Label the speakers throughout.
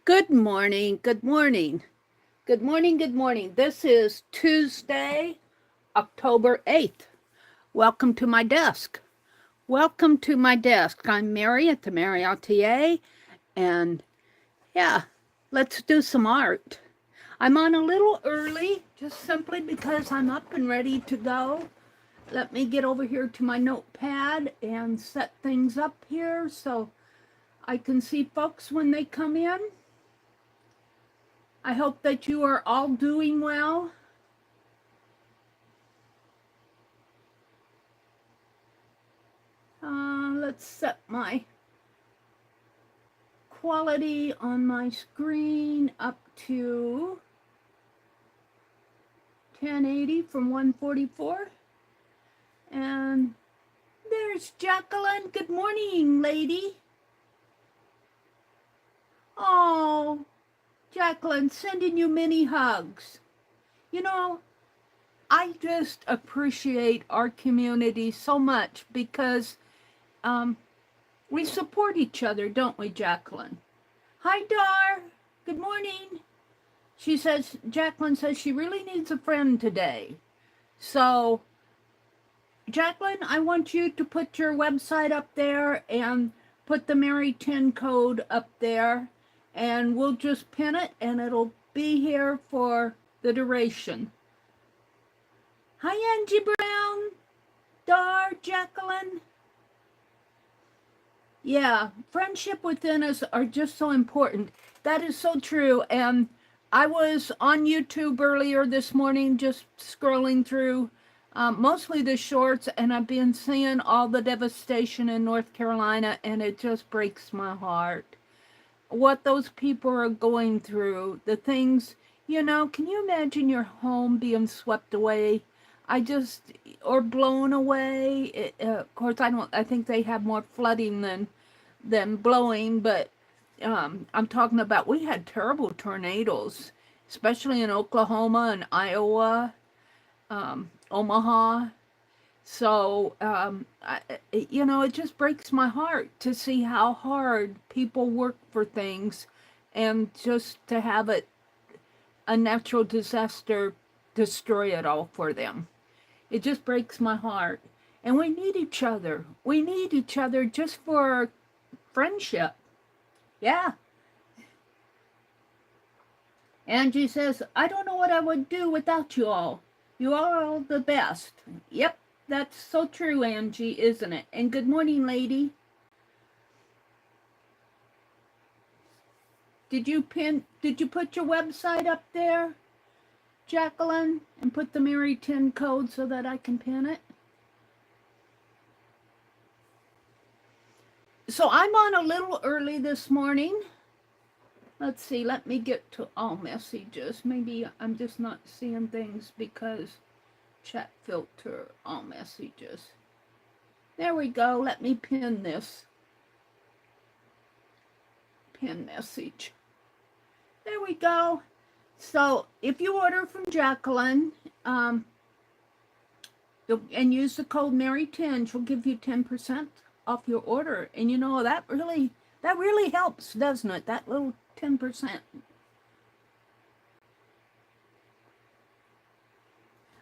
Speaker 1: Good morning, good morning, good morning, good morning. This is Tuesday, October 8th. Welcome to my desk. Welcome to my desk. I'm Meri at the Meri Atelier, and yeah, let's do some art. I'm on a little early, just simply because I'm up and ready to go. Let me get over here to my notepad and set things up here so I can see folks when they come in. I hope that you are all doing well. Let's set my quality on my screen up to 1080 from 144. And there's Jacqueline. Good morning, lady. Oh, Jacqueline, sending you many hugs. You know, I just appreciate our community so much because we support each other, don't we, Jacqueline? Hi, Dar. Good morning. Jacqueline says she really needs a friend today. So, Jacqueline, I want you to put your website up there and put the Meri 10 code up there, and we'll just pin it and it'll be here for the duration. Hi, Angie Brown, Dar, Jacqueline. Yeah, friendship within us are just so important. That is so true. And I was on YouTube earlier this morning, just scrolling through mostly the shorts, and I've been seeing all the devastation in North Carolina, and it just breaks my heart. What those people are going through, the things, can you imagine your home being swept away? Or blown away. Of course, I think they have more flooding than blowing, but I'm talking about, we had terrible tornadoes, especially in Oklahoma and Iowa, Omaha. So, it just breaks my heart to see how hard people work for things, and just to have a natural disaster destroy it all for them. It just breaks my heart. And we need each other. We need each other just for friendship. Yeah. Angie says, I don't know what I would do without you all. You are all the best. Yep, that's so true, Angie, isn't it? And good morning, lady. Did you put your website up there, Jacqueline, and put the Meri 10 code so that I can pin it? So I'm on a little early this morning. Let's see, let me get to all messages. Maybe I'm just not seeing things because chat filter, all messages. There we go. Let me pin this. Pin message. There we go. So if you order from Jacqueline, and use the code Meri10, she'll give you 10% off your order. And that really helps, doesn't it? That little 10%.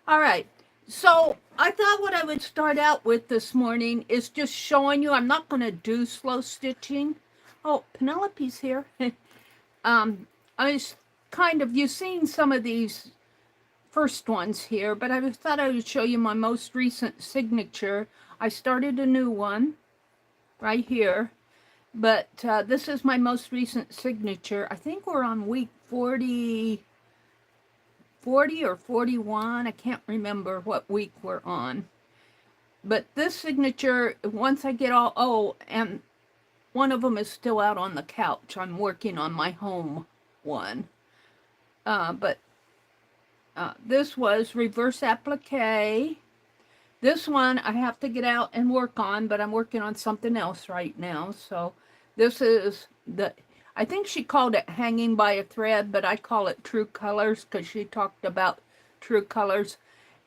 Speaker 1: All right. So I thought what I would start out with this morning is just showing you. I'm not going to do slow stitching. Oh, Penelope's here. You've seen some of these first ones here, but I thought I would show you my most recent signature. I started a new one right here, but this is my most recent signature. I think we're on week 40 or 41. I can't remember what week we're on. But this signature, once I get and one of them is still out on the couch. I'm working on my home one. But this was reverse applique. This one I have to get out and work on, but I'm working on something else right now. So this is I think she called it hanging by a thread, but I call it true colors because she talked about true colors.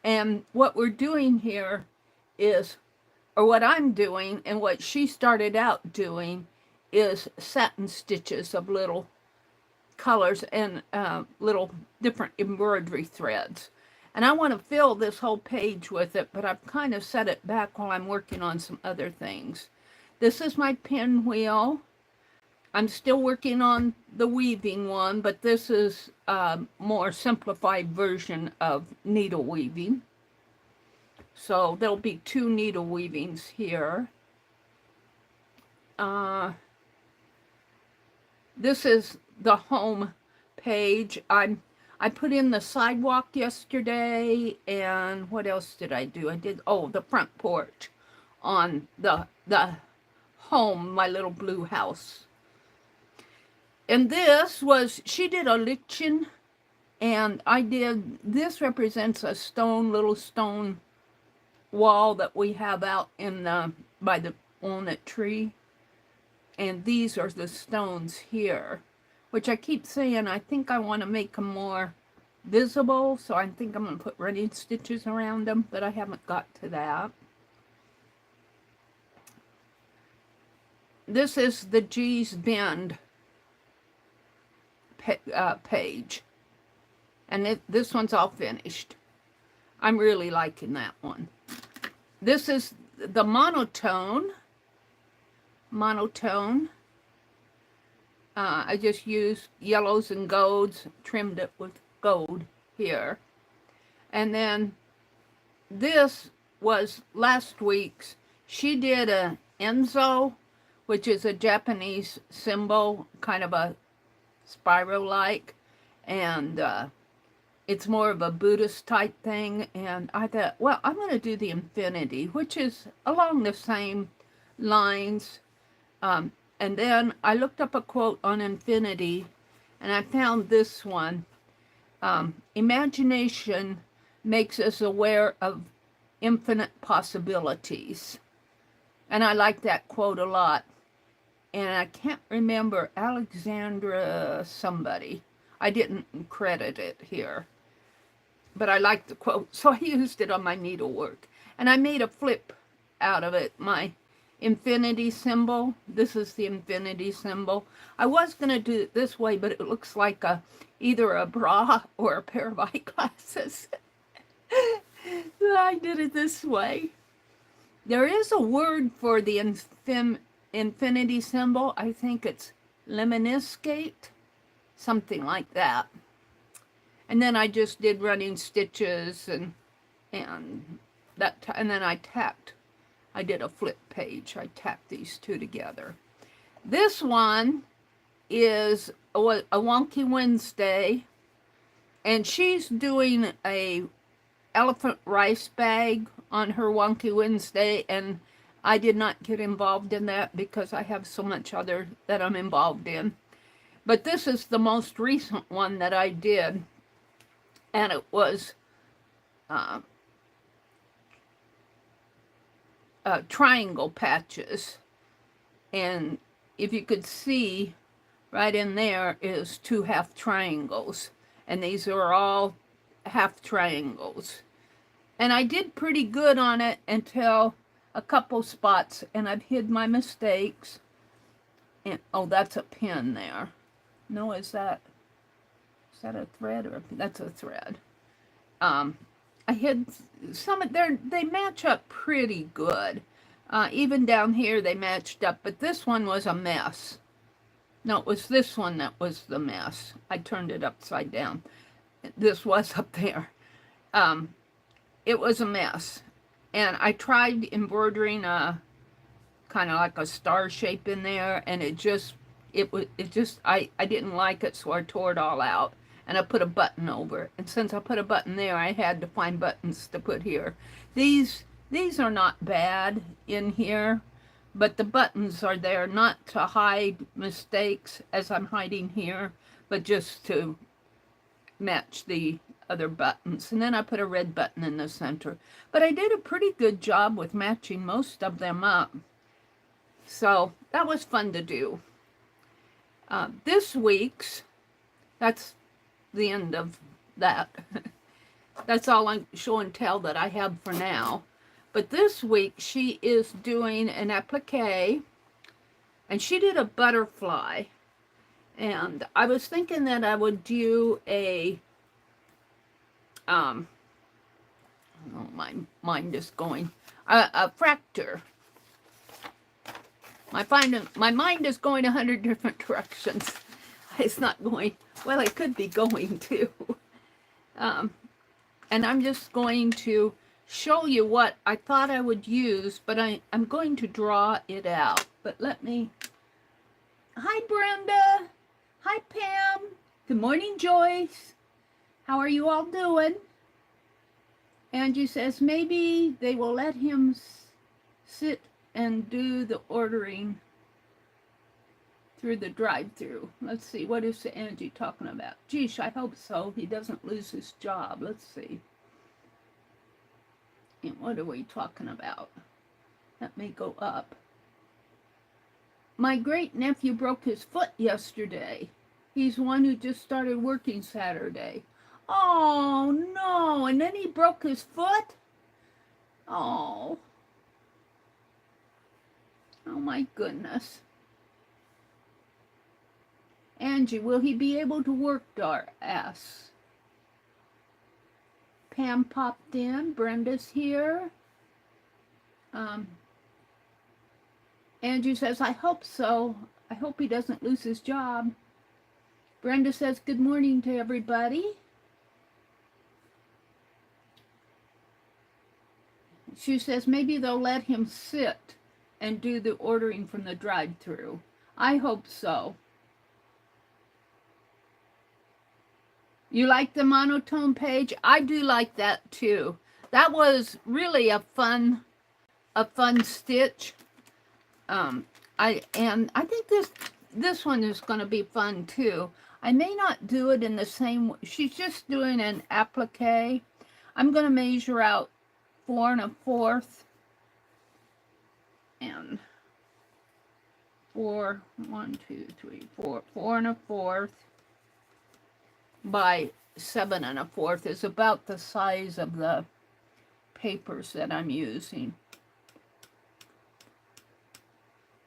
Speaker 1: And what we're doing here is, or what I'm doing and what she started out doing, is satin stitches of little colors and little different embroidery threads. And I want to fill this whole page with it, but I've kind of set it back while I'm working on some other things. This is my pinwheel. I'm still working on the weaving one, but this is a more simplified version of needle weaving. So there'll be 2 needle weavings here. This is the home page. I put in the sidewalk yesterday, and what else did I do? I did, oh, the front porch on the home, my little blue house. And this was, she did a lichen, and I did, this represents a little stone wall that we have out in by the walnut tree. And these are the stones here, which I keep saying I think I want to make them more visible, so I think I'm going to put running stitches around them, but I haven't got to that. This is the G's Bend page, and this one's all finished. I'm really liking that one. This is the monotone. I just used yellows and golds, trimmed it with gold here. And then this was last week's. She did a Enzo, which is a Japanese symbol, kind of a spiral-like, and it's more of a Buddhist type thing. And I thought, well, I'm going to do the infinity, which is along the same lines. And then I looked up a quote on infinity, and I found this one. Imagination makes us aware of infinite possibilities. And I like that quote a lot. And I can't remember, Alexandra somebody. I didn't credit it here. But I like the quote, so I used it on my needlework. And I made a flip out of it, my infinity symbol. This is the infinity symbol. I was going to do it this way, but it looks like either a bra or a pair of eyeglasses. So I did it this way. There is a word for the infinity symbol. I think it's lemniscate, something like that. And then I just did running stitches and then I tacked. I did a flip page. I tacked these 2 together. This one is a Wonky Wednesday, and she's doing a elephant rice bag on her Wonky Wednesday, and I did not get involved in that because I have so much other that I'm involved in. But this is the most recent one that I did, and it was triangle patches. And if you could see, right in there is 2 half triangles, and these are all half triangles. And I did pretty good on it until a couple spots, and I've hid my mistakes. And oh, that's a pin there. No, is that a thread? Or that's a thread. I hid some of they match up pretty good. Even down here they matched up, but this one was a mess. No, it was this one that was the mess. I turned it upside down. This was up there. It was a mess. And I tried embroidering a kind of like a star shape in there, and I didn't like it, so I tore it all out. And I put a button over it. And since I put a button there, I had to find buttons to put here. These are not bad in here, but the buttons are there not to hide mistakes as I'm hiding here, but just to match the other buttons. And then I put a red button in the center. But I did a pretty good job with matching most of them up. So that was fun to do. This week's, that's the end of that. That's all on show and tell that I have for now. But this week she is doing an applique, and she did a butterfly, And I was thinking that I would do a, oh, my mind is going, a fracture. My mind is going 100 different directions. It's not going, well, it could be going too. And I'm just going to show you what I thought I would use, but I'm going to draw it out. But let me, hi Brenda, hi Pam, good morning Joyce, how are you all doing? Angie says maybe they will let him sit and do the ordering through the drive-through. Let's see, what is Angie talking about? Geesh, I hope so. He doesn't lose his job. Let's see. And what are we talking about? Let me go up. My great-nephew broke his foot yesterday. He's one who just started working Saturday. Oh, no. And then he broke his foot? Oh. Oh, my goodness. Angie, will he be able to work? Dar asks. Pam popped in. Brenda's here. Angie says, I hope so. I hope he doesn't lose his job. Brenda says, good morning to everybody. She says, maybe they'll let him sit and do the ordering from the drive-through. I hope so. You like the monotone page? I do like that too. That was really a fun stitch. I think this one is going to be fun too. I may not do it in the same way. She's just doing an applique. I'm going to measure out 4 1/4 and 4 1 2 3 4 4 1/4 by 7 1/4 is about the size of the papers that I'm using.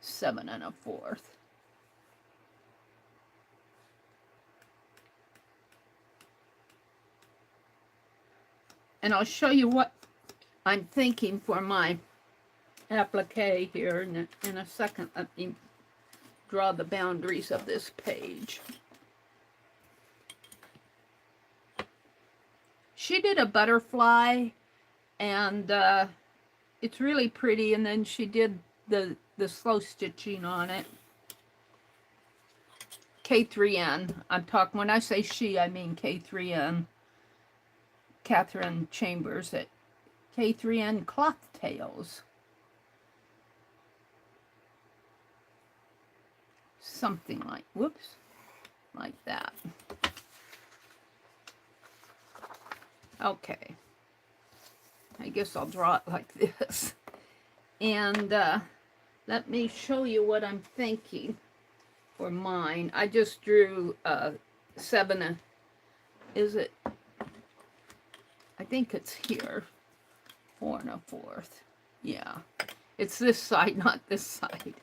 Speaker 1: 7 1/4. And I'll show you what I'm thinking for my applique here in a second. Let me draw the boundaries of this page. She did a butterfly, and it's really pretty, and then she did the slow stitching on it. K3N. I'm talking, when I say she, I mean K3N. Catherine Chambers at K3N Cloth Tales. Something like, whoops, like that. Okay. I guess I'll draw it like this. And let me show you what I'm thinking for mine. I just drew 7, is it? I think it's here. 4 1/4. Yeah. It's this side, not this side.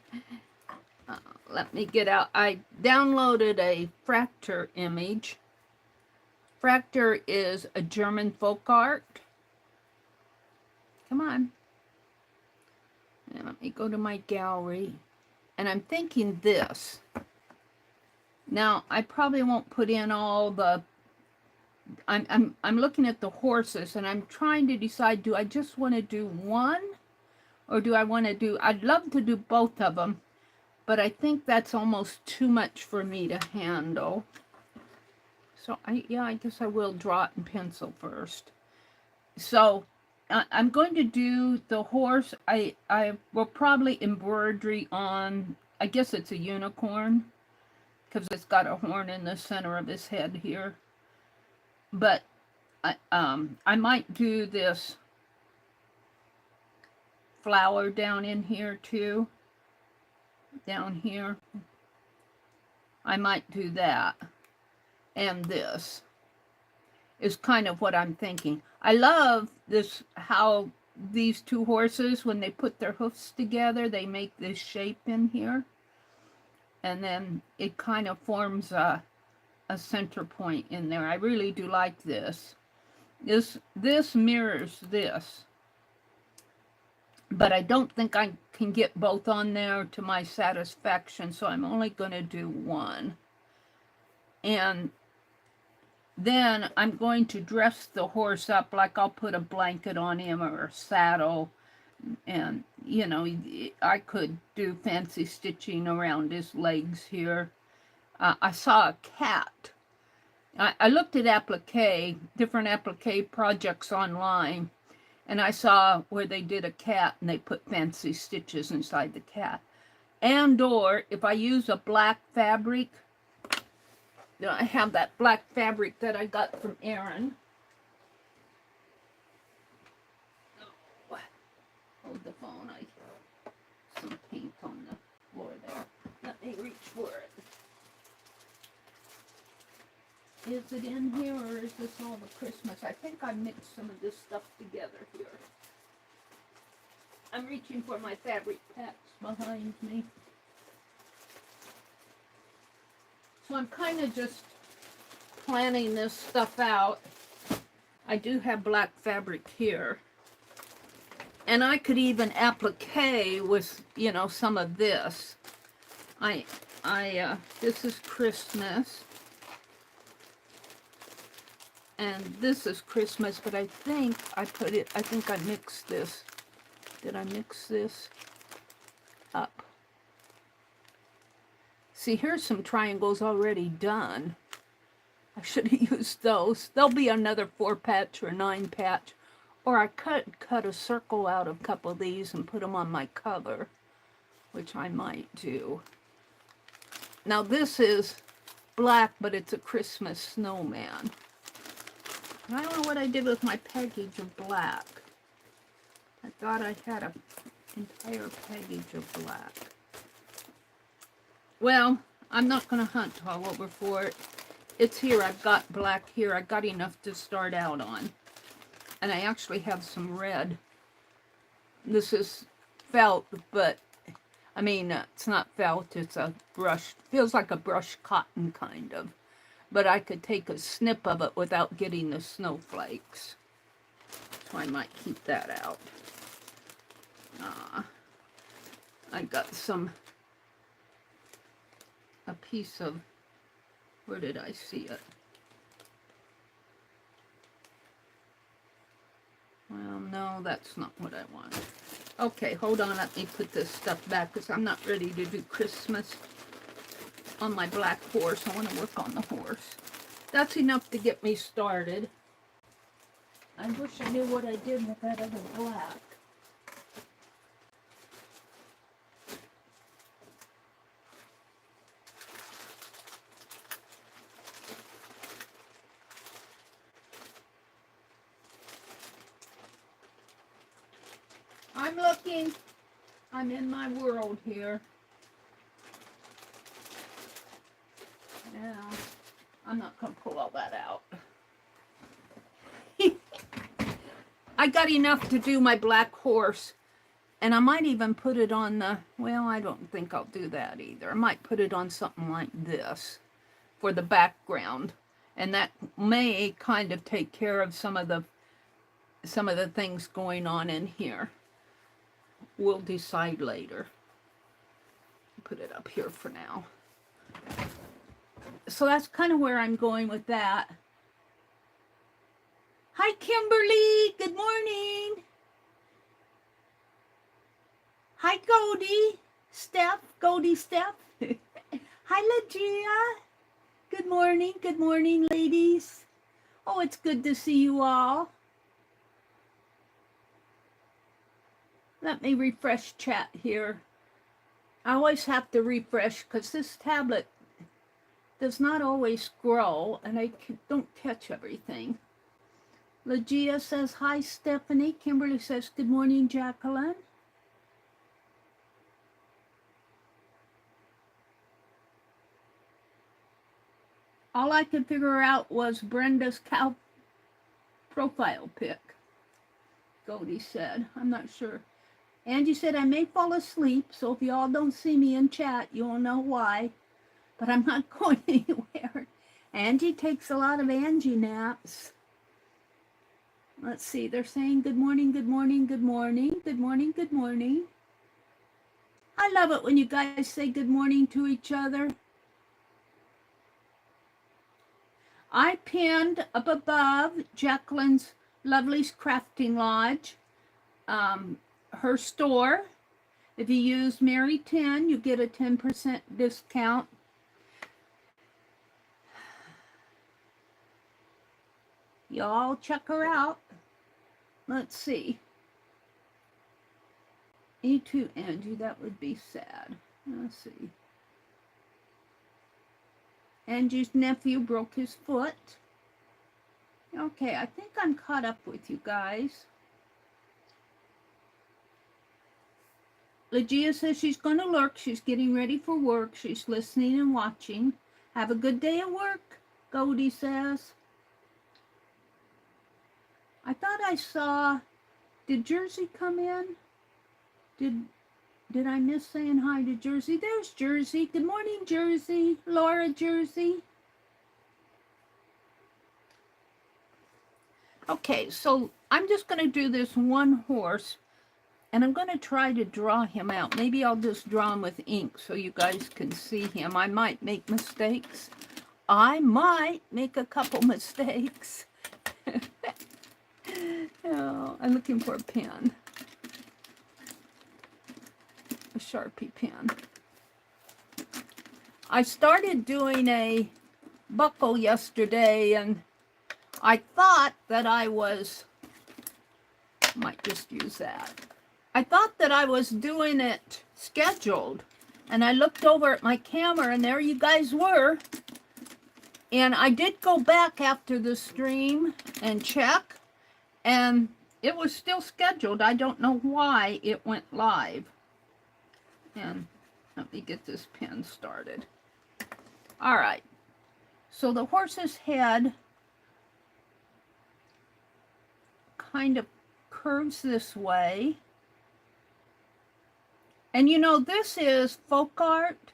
Speaker 1: Let me get out. I downloaded a Fracture image. Fracture is a German folk art. Come on. And let me go to my gallery. And I'm thinking this. Now, I probably won't put in all the... I'm looking at the horses, and I'm trying to decide, do I just want to do one? Or do I want to do... I'd love to do both of them, but I think that's almost too much for me to handle. So, I guess I will draw it in pencil first. So, I'm going to do the horse. I will probably embroidery on, I guess it's a unicorn, because it's got a horn in the center of his head here. But I might do this flower down in here too. Down here. I might do that. And this is kind of what I'm thinking. I love this, how these two horses, when they put their hoofs together, they make this shape in here. and then it kind of forms a center point in there. I really do like this. This mirrors this, but I don't think I can get both on there to my satisfaction, so I'm only going to do one. And then I'm going to dress the horse up, like I'll put a blanket on him or a saddle. And, you know, I could do fancy stitching around his legs here. I saw a cat. I looked at different applique projects online, and I saw where they did a cat and they put fancy stitches inside the cat. And or if I use a black fabric, I have that black fabric that I got from Erin. Oh, hold the phone. Some paint on the floor there. Let me reach for it. Is it in here, or is this all the Christmas? I think I mixed some of this stuff together here. I'm reaching for my fabric packs behind me. So I'm kind of just planning this stuff out. I do have black fabric here. And I could even applique with, you know, some of this. This is Christmas. And this is Christmas, but I think I mixed this. Did I mix this up? See, here's some triangles already done. I should have used those. There'll be another 4-patch or 9-patch. Or I cut a circle out of a couple of these and put them on my cover, which I might do. Now this is black, but it's a Christmas snowman. I don't know what I did with my package of black. I thought I had an entire package of black. Well, I'm not going to hunt all over for it. It's here. I've got black here. I got enough to start out on. And I actually have some red. This is felt, but, I mean, it's not felt. It's a brushed, feels like a brushed cotton kind of. But I could take a snip of it without getting the snowflakes. So I might keep that out. I got a piece of, where did I see it? Well, no, that's not what I want. Okay, hold on, let me put this stuff back because I'm not ready to do Christmas on my black horse. I want to work on the horse. That's enough to get me started. I wish I knew what I did with that other black. I'm looking. I'm in my world here. Now, I'm not going to pull all that out. I got enough to do my black horse. And I might even put it on the, well, I don't think I'll do that either. I might put it on something like this for the background. And that may kind of take care of some of the things going on in here. We'll decide later. Put it up here for now. So that's kind of where I'm going with that. Hi, Kimberly. Good morning. Hi, Goldie. Goldie Steph. Hi, Legia. Good morning. Good morning, ladies. Oh, it's good to see you all. Let me refresh chat here. I always have to refresh because this tablet does not always scroll and I don't catch everything. Legia says, hi, Stephanie. Kimberly says, good morning, Jacqueline. All I could figure out was Brenda's cow profile pic, Goldie said. I'm not sure. Angie said, I may fall asleep, so if y'all don't see me in chat, you'll know why. But I'm not going anywhere. Angie takes a lot of Angie naps. Let's see, they're saying good morning, good morning, good morning, good morning, good morning. I love it when you guys say good morning to each other. I pinned up above Jacqueline's Lovely's Crafting Lodge, her store. If you use Meri 10, you get a 10% discount. Y'all check her out. Let's see. Me too, Angie, that would be sad. Let's see. Angie's nephew broke his foot. Okay, I think I'm caught up with you guys. Legia says she's going to lurk. She's getting ready for work. She's listening and watching. Have a good day at work, Goldie says. I thought I saw, did Jersey come in? Did I miss saying hi to Jersey? There's Jersey. Good morning, Jersey. Laura Jersey. Okay, so I'm just going to do this one horse, and I'm going to try to draw him out. Maybe I'll just draw him with ink so you guys can see him. I might make mistakes. I might make a couple mistakes. Oh, I'm looking for a pen. A Sharpie pen. I started doing a buckle yesterday, and I thought that I was, might just use that. I thought that I was doing it scheduled, and I looked over at my camera, and there you guys were. And I did go back after the stream and check, and it was still scheduled. I don't know why it went live. And let me get this pen started. All right. So the horse's head kind of curves this way. And you know, this is folk art.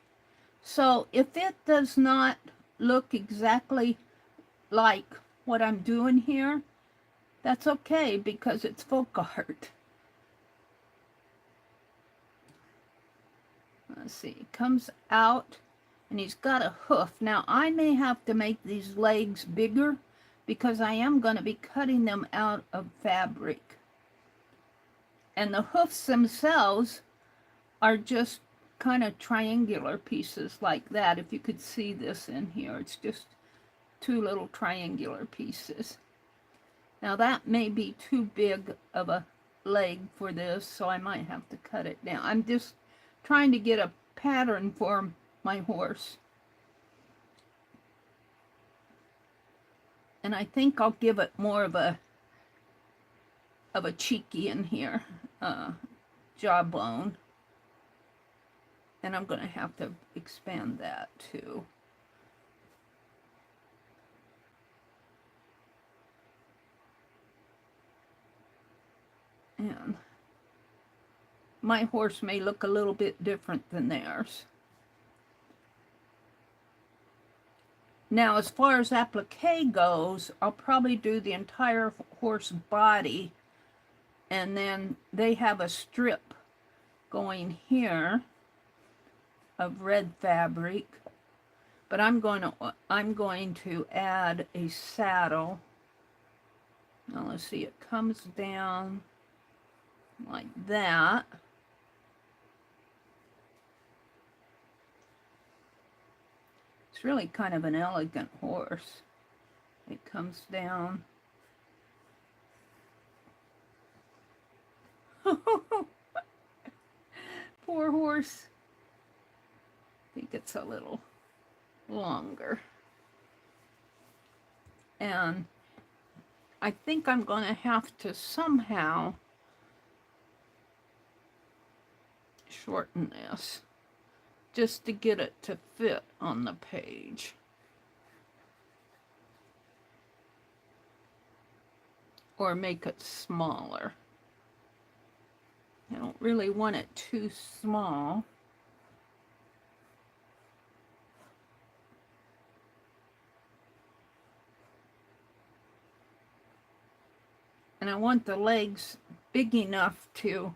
Speaker 1: So if it does not look exactly like what I'm doing here, that's okay because it's folk art. Let's see, it comes out and he's got a hoof. Now I may have to make these legs bigger because I am going to be cutting them out of fabric. And the hoofs themselves are just kind of triangular pieces like that. If you could see this in here, it's just two little triangular pieces. Now that may be too big of a leg for this, so I might have to cut it down. I'm just trying to get a pattern for my horse. And I think I'll give it more of a cheeky in here, jawbone. And I'm going to have to expand that too. And my horse may look a little bit different than theirs. Now, as far as applique goes, I'll probably do the entire horse body, and then they have a strip going here of red fabric, but I'm going to add a saddle. Now let's see, it comes down like that. It's really kind of an elegant horse. It comes down. Poor horse. I think it's a little longer. And I think I'm going to have to somehow shorten this just to get it to fit on the page. Or make it smaller. I don't really want it too small. And I want the legs big enough to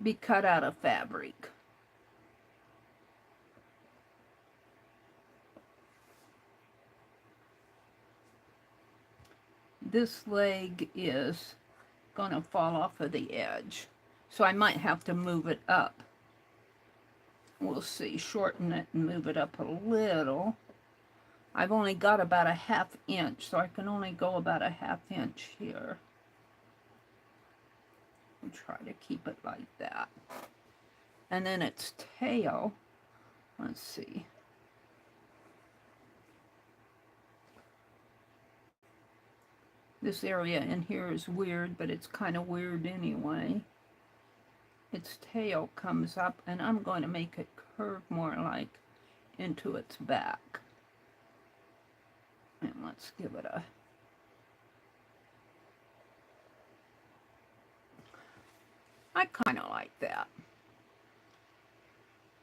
Speaker 1: be cut out of fabric. This leg is gonna fall off of the edge, so I might have to move it up. We'll see, shorten it and move it up a little. I've only got about a 1/2 inch, so I can only go about a 1/2 inch here. We'll try to keep it like that. And then its tail, let's see. This area in here is weird, but it's kind of weird anyway. Its tail comes up, and I'm going to make it curve more like into its back. And let's give it a... I kind of like that.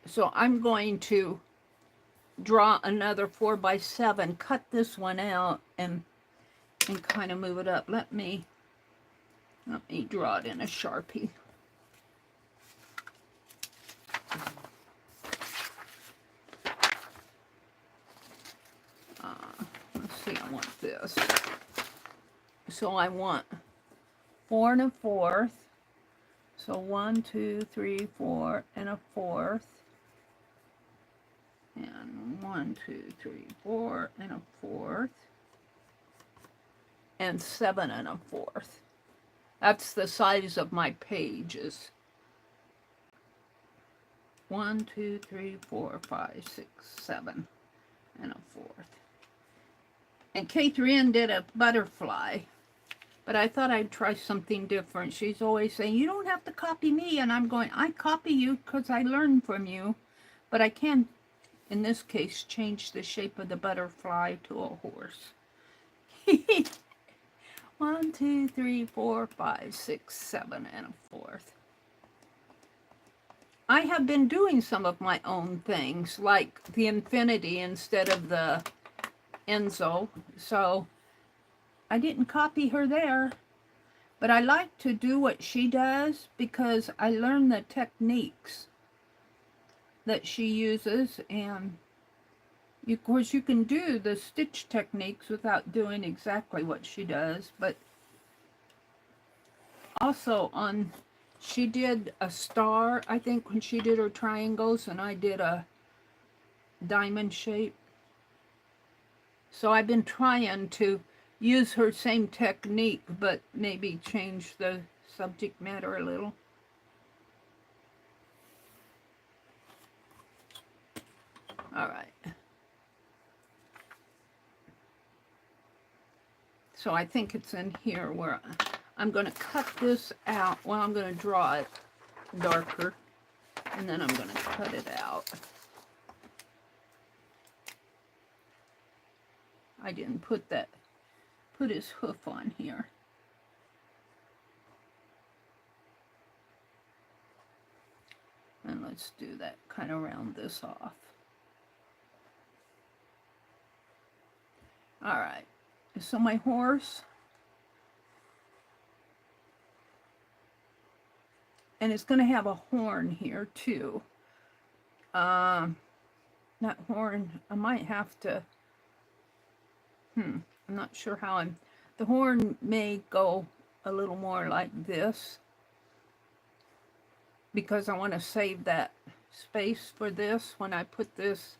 Speaker 1: So I'm going to draw another 4x7, cut this one out, and kind of move it up. Let me draw it in a Sharpie. Let's see, I want this. So I want 4 1/4. So 1, 2, 3, 4 1/4. And 1, 2, 3, 4 1/4. And 7 1/4. That's the size of my pages. 1, 2, 3, 4, 5, 6, 7 1/4. And Catherine did a butterfly, but I thought I'd try something different. She's always saying, you don't have to copy me, and I'm going, I copy you because I learn from you, but I can, in this case, change the shape of the butterfly to a horse. 1, 2, 3, 4, 5, 6, 7 1/4. I have been doing some of my own things, like the infinity instead of the Enzo, so I didn't copy her there, but I like to do what she does because I learn the techniques that she uses, and of course you can do the stitch techniques without doing exactly what she does, but also she did a star, I think, when she did her triangles, and I did a diamond shape. So I've been trying to use her same technique, but maybe change the subject matter a little. All right. So I think it's in here where I'm going to cut this out. Well, I'm going to draw it darker, and then I'm going to cut it out. I didn't put his hoof on here. And let's do that, kind of round this off. All right, so my horse, and it's going to have a horn here too. That horn, I might have to, I'm not sure how the horn may go a little more like this, because I want to save that space for this when I put this.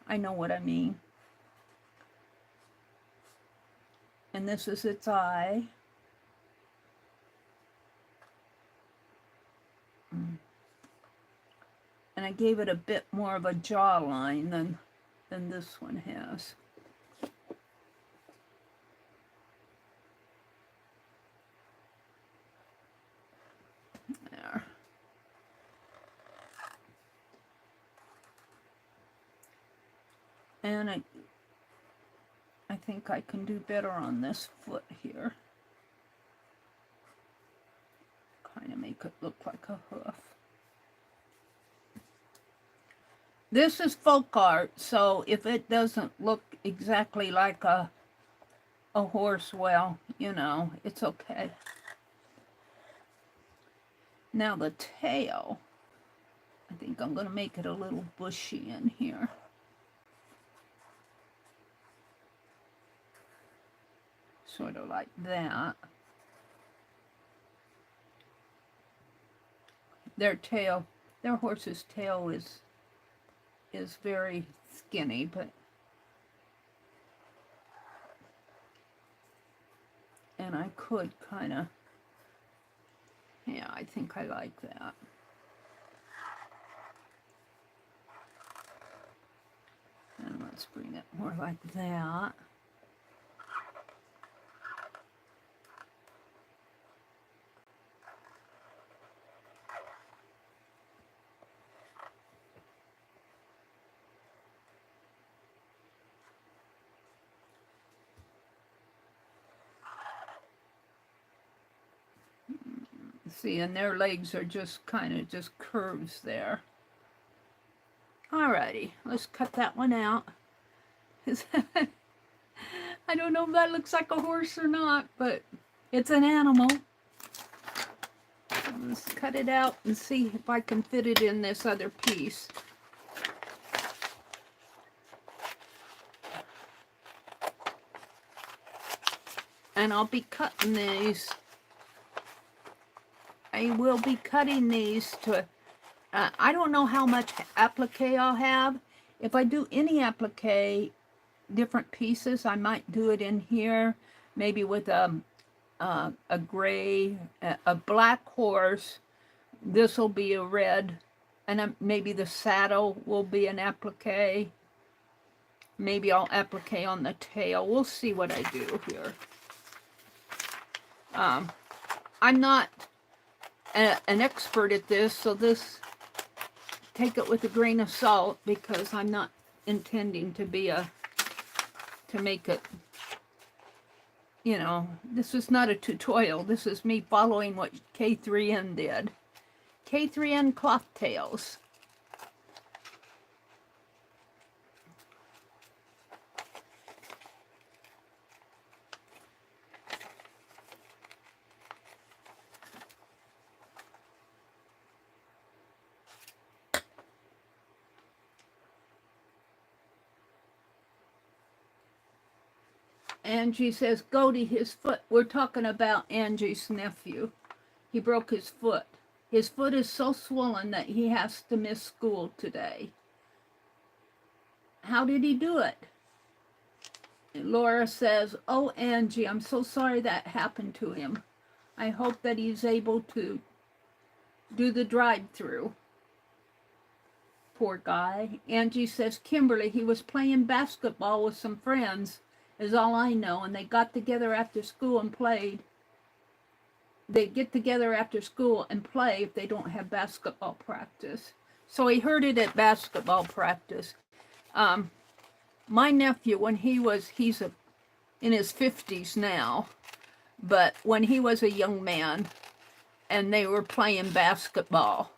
Speaker 1: I know what I mean. And this is its eye. And I gave it a bit more of a jawline than this one has. There. And I think I can do better on this foot here. Kind of make it look like a hoof. This is folk art, so if it doesn't look exactly like a horse, well, you know, it's okay. Now the tail, I think I'm going to make it a little bushy in here. Sort of like that. Their horse's tail is very skinny, but and I could kind of, yeah, I think I like that. And let's bring it more like that. See, and their legs are just kind of just curves there. Alrighty, let's cut that one out. I don't know if that looks like a horse or not, but it's an animal. Let's cut it out and see if I can fit it in this other piece. And I'll be cutting these. I will be cutting these to, I don't know how much applique I'll have. If I do any applique, different pieces, I might do it in here, maybe with a gray, a black horse. This will be a red, and maybe the saddle will be an applique. Maybe I'll applique on the tail. We'll see what I do here. I'm not an expert at this, so take it with a grain of salt, because I'm not intending to be to make it, you know, this is not a tutorial. This is me following what K3N did. K3N cloth tails. Angie says, Goldie, his foot. We're talking about Angie's nephew. He broke his foot. His foot is so swollen that he has to miss school today. How did he do it? And Laura says, oh, Angie, I'm so sorry that happened to him. I hope that he's able to do the drive-through. Poor guy. Angie says, Kimberly, he was playing basketball with some friends, is all I know, and they got together after school and played. They get together after school and play if they don't have basketball practice. So he heard it at basketball practice. My nephew, when he's in his 50s now, but when he was a young man and they were playing basketball,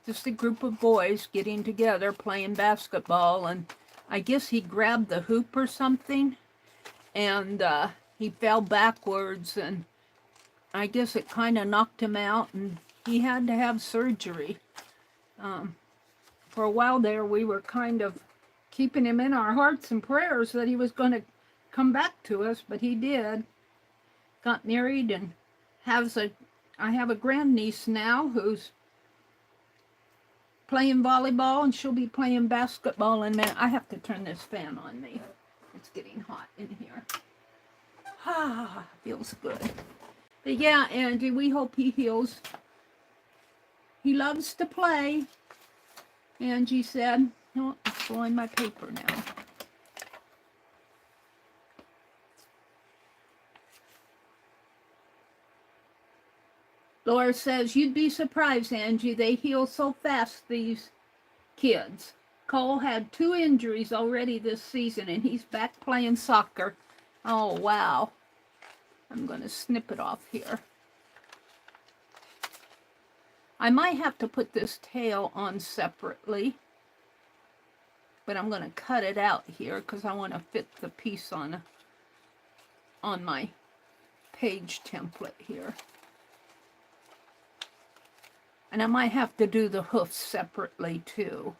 Speaker 1: just a group of boys getting together playing basketball, and I guess he grabbed the hoop or something, and he fell backwards, and I guess it kind of knocked him out, and he had to have surgery. For a while there, we were kind of keeping him in our hearts and prayers that he was going to come back to us, but he did. Got married and I have a grandniece now who's playing volleyball, and she'll be playing basketball in there. I have to turn this fan on me. It's getting hot in here. Ah, feels good. But yeah, Andy, we hope he heals. He loves to play, Angie said. Oh, it's blowing my paper now. Laura says, you'd be surprised, Angie. They heal so fast, these kids. Cole had 2 injuries already this season, and he's back playing soccer. Oh, wow. I'm going to snip it off here. I might have to put this tail on separately, but I'm going to cut it out here because I want to fit the piece on my page template here. And I might have to do the hoofs separately too.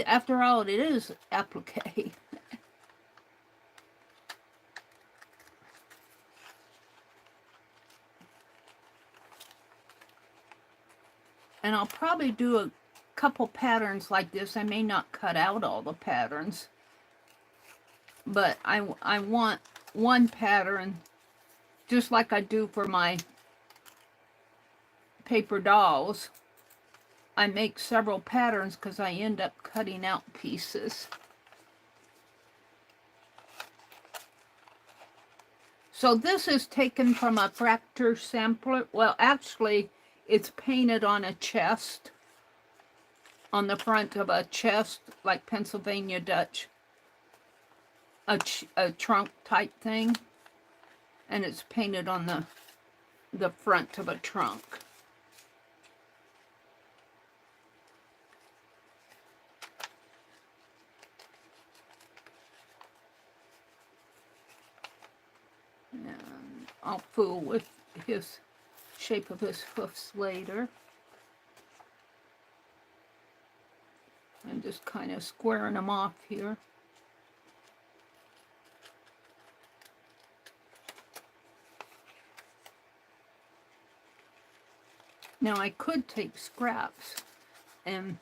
Speaker 1: After all, it is applique. And I'll probably do a couple patterns like this. I may not cut out all the patterns, but I want one pattern, just like I do for my paper dolls. I make several patterns because I end up cutting out pieces. So this is taken from a Fractor sampler. Well, actually, it's painted on a chest, on the front of a chest, like Pennsylvania Dutch, a trunk type thing, and it's painted on the front of a trunk. And I'll fool with his shape of his hoofs later. I'm just kind of squaring them off here. Now I could take scraps, and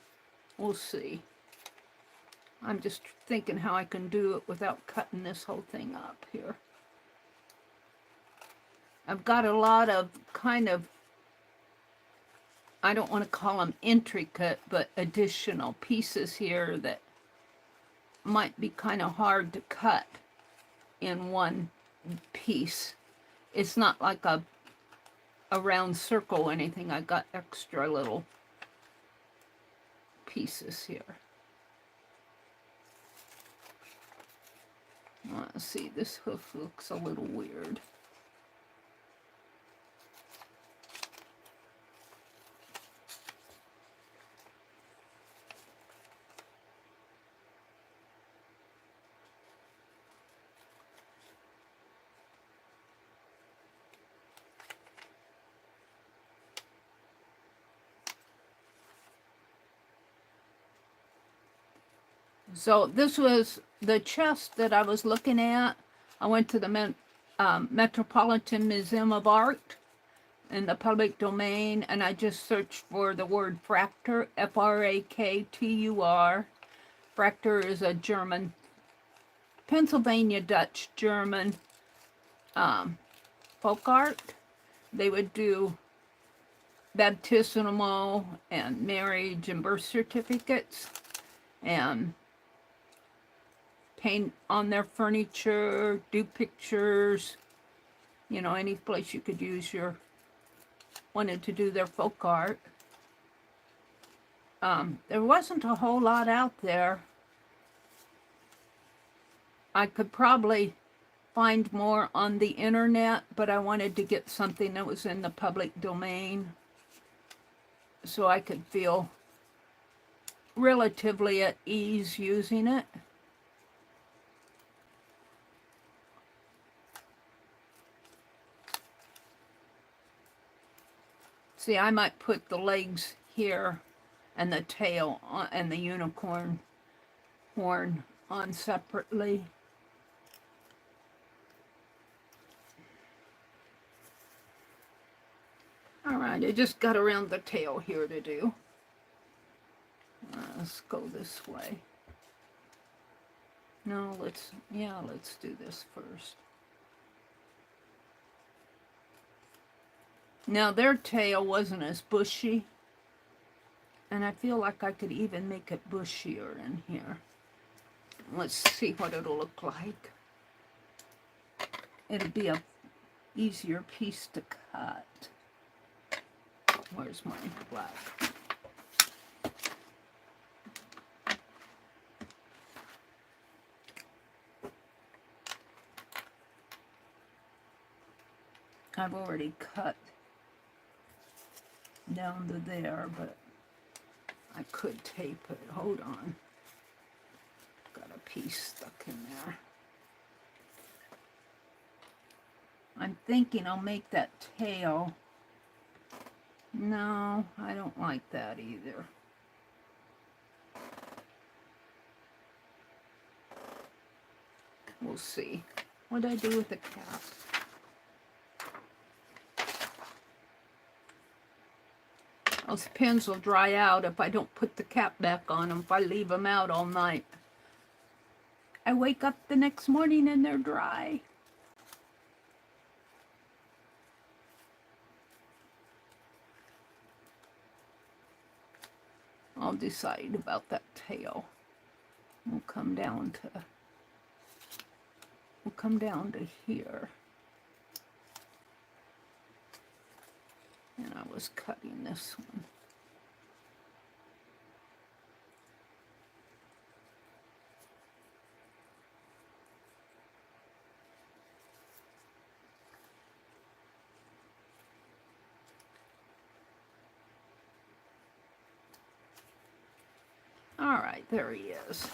Speaker 1: we'll see. I'm just thinking how I can do it without cutting this whole thing up here. I've got a lot of kind of, I don't want to call them intricate, but additional pieces here that might be kind of hard to cut in one piece. It's not like a round circle or anything. I got extra little pieces here. Let's see, this hoof looks a little weird. So this was the chest that I was looking at. I went to the Metropolitan Museum of Art in the public domain, and I just searched for the word Fractor, F-R-A-K-T-U-R. Fractor is a German, Pennsylvania Dutch German folk art. They would do baptismal and marriage and birth certificates, and paint on their furniture, do pictures, you know, any place you could use your, wanted to do their folk art. There wasn't a whole lot out there. I could probably find more on the internet, but I wanted to get something that was in the public domain so I could feel relatively at ease using it. See, I might put the legs here and the tail on, and the unicorn horn on separately. All right, I just got around the tail here to do. Let's go this way. No, let's do this first. Now, their tail wasn't as bushy, and I feel like I could even make it bushier in here. Let's see what it'll look like. It'll be a easier piece to cut. Where's my black? I've already cut down to there, but I could tape it. Hold on. Got a piece stuck in there. I'm thinking I'll make that tail. No, I don't like that either. We'll see. What did I do with the cap? Those pins will dry out if I don't put the cap back on them, if I leave them out all night. I wake up the next morning and they're dry. I'll decide about that tail. We'll come down to here. And I was cutting this one. All right, there he is.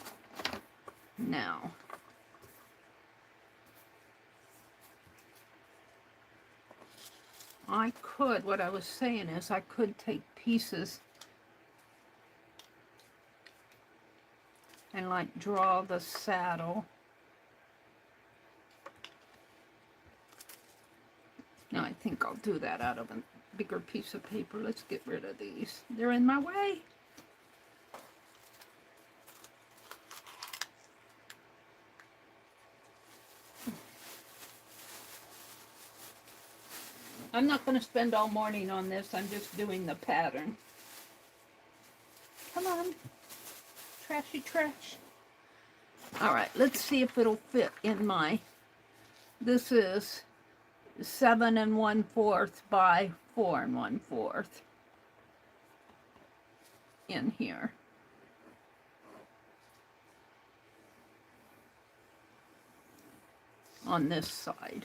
Speaker 1: Now, I could, what I was saying is I could take pieces and like draw the saddle. Now I think I'll do that out of a bigger piece of paper. Let's get rid of these. They're in my way. I'm not going to spend all morning on this. I'm just doing the pattern. Come on. Trashy trash. All right, let's see if it'll fit in my... This is 7 1/4 by 4 1/4 in here. On this side.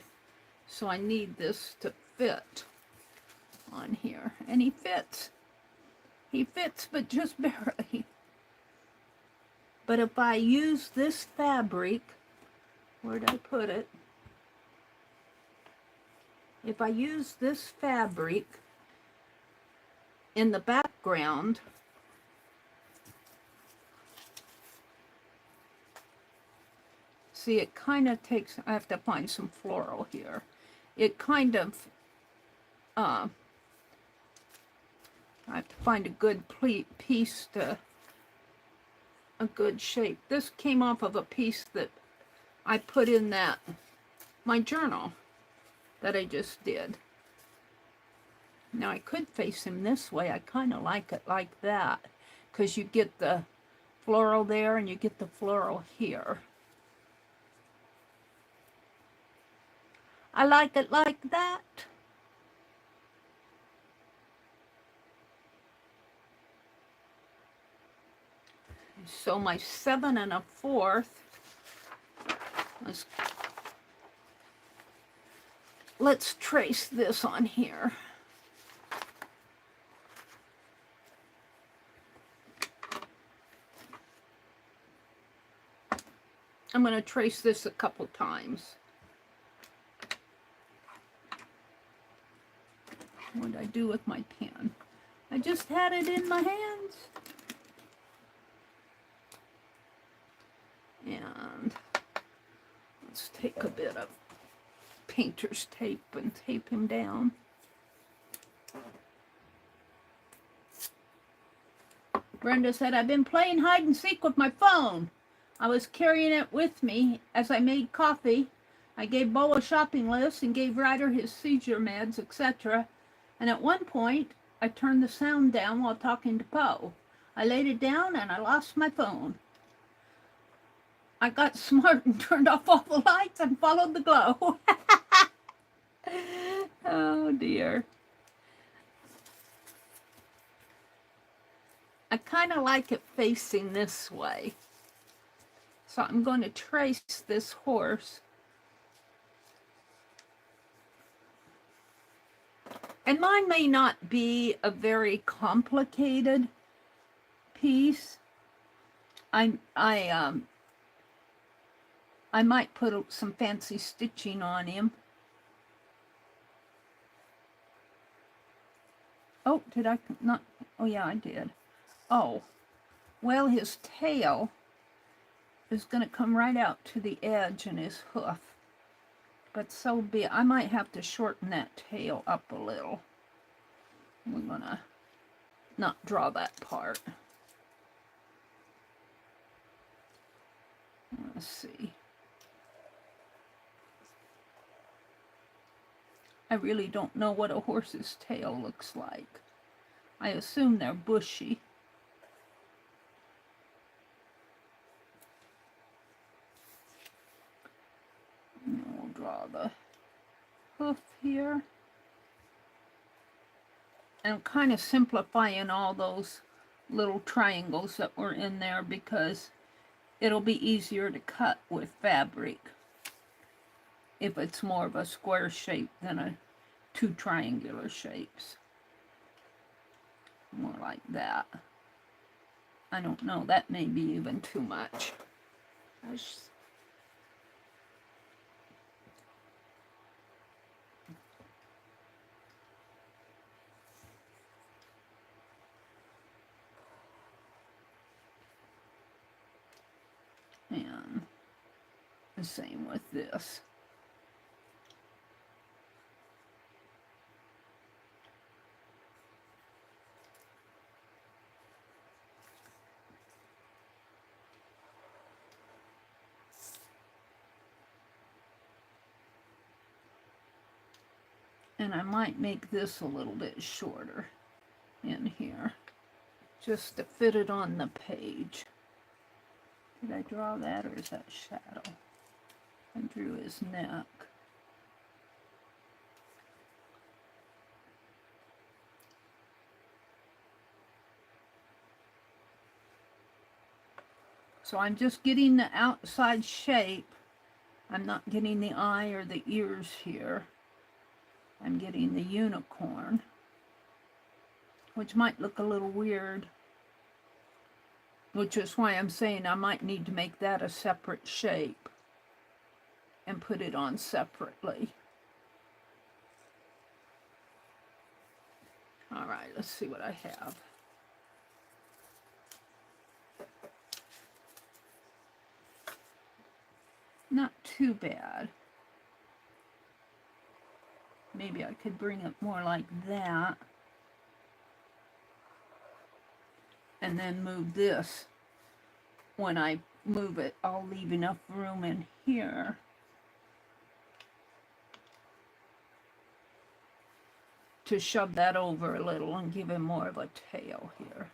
Speaker 1: So I need this to fit on here. And he fits. He fits, but just barely. But if I use this fabric, where did I put it? If I use this fabric in the background, see, it kind of takes, I have to find some floral here. It kind of, I have to find a good piece to, a good shape. This came off of a piece that I put in that, my journal that I just did. Now I could face him this way. I kind of like it like that because you get the floral there and you get the floral here. I like it like that. So my 7 1/4, let's trace this on here. I'm going to trace this a couple times. What did I do with my pen? I just had it in my hands. And let's take a bit of painter's tape and tape him down. Brenda said, I've been playing hide and seek with my phone. I was carrying it with me as I made coffee. I gave Bo a shopping list and gave Ryder his seizure meds, etc. And at one point, I turned the sound down while talking to Poe. I laid it down and I lost my phone. I got smart and turned off all the lights and followed the glow. Oh dear. I kind of like it facing this way. So I'm going to trace this horse And mine may not be a very complicated piece. I might put some fancy stitching on him. Oh, did I not? Oh, yeah, I did. Oh, well, his tail is going to come right out to the edge in his hoof. But so be it. I might have to shorten that tail up a little. We're going to not draw that part. Let's see. I really don't know what a horse's tail looks like. I assume they're bushy. And we'll draw the hoof here. And I'm kind of simplifying all those little triangles that were in there because it'll be easier to cut with fabric if it's more of a square shape than two triangular shapes. More like that. I don't know, that may be even too much. And the same with this. And I might make this a little bit shorter in here, just to fit it on the page. Did I draw that, or is that shadow? I drew his neck. So I'm just getting the outside shape. I'm not getting the eye or the ears here. I'm getting the unicorn, which might look a little weird, which is why I'm saying I might need to make that a separate shape and put it on separately. All right, let's see what I have. Not too bad. Maybe I could bring it more like that. And then move this. When I move it, I'll leave enough room in here to shove that over a little and give him more of a tail here.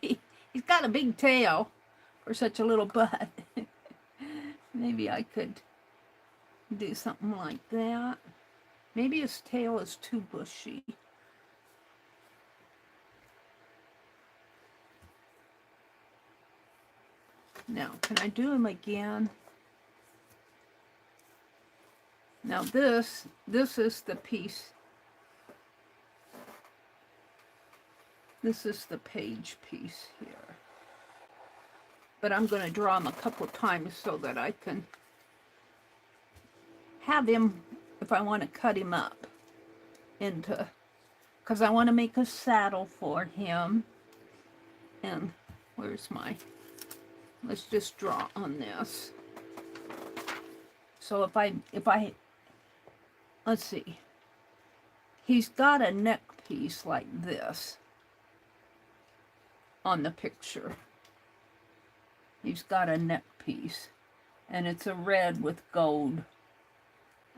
Speaker 1: He's got a big tail for such a little butt. Maybe I could do something like that. Maybe his tail is too bushy. Now, can I do him again? Now this is the piece. This is the page piece here. But I'm going to draw him a couple times so that I can have him, if I want to cut him up into, because I want to make a saddle for him. And where's my, let's just draw on this. So if I, let's see, he's got a neck piece like this on the picture. He's got a neck piece, and it's a red with gold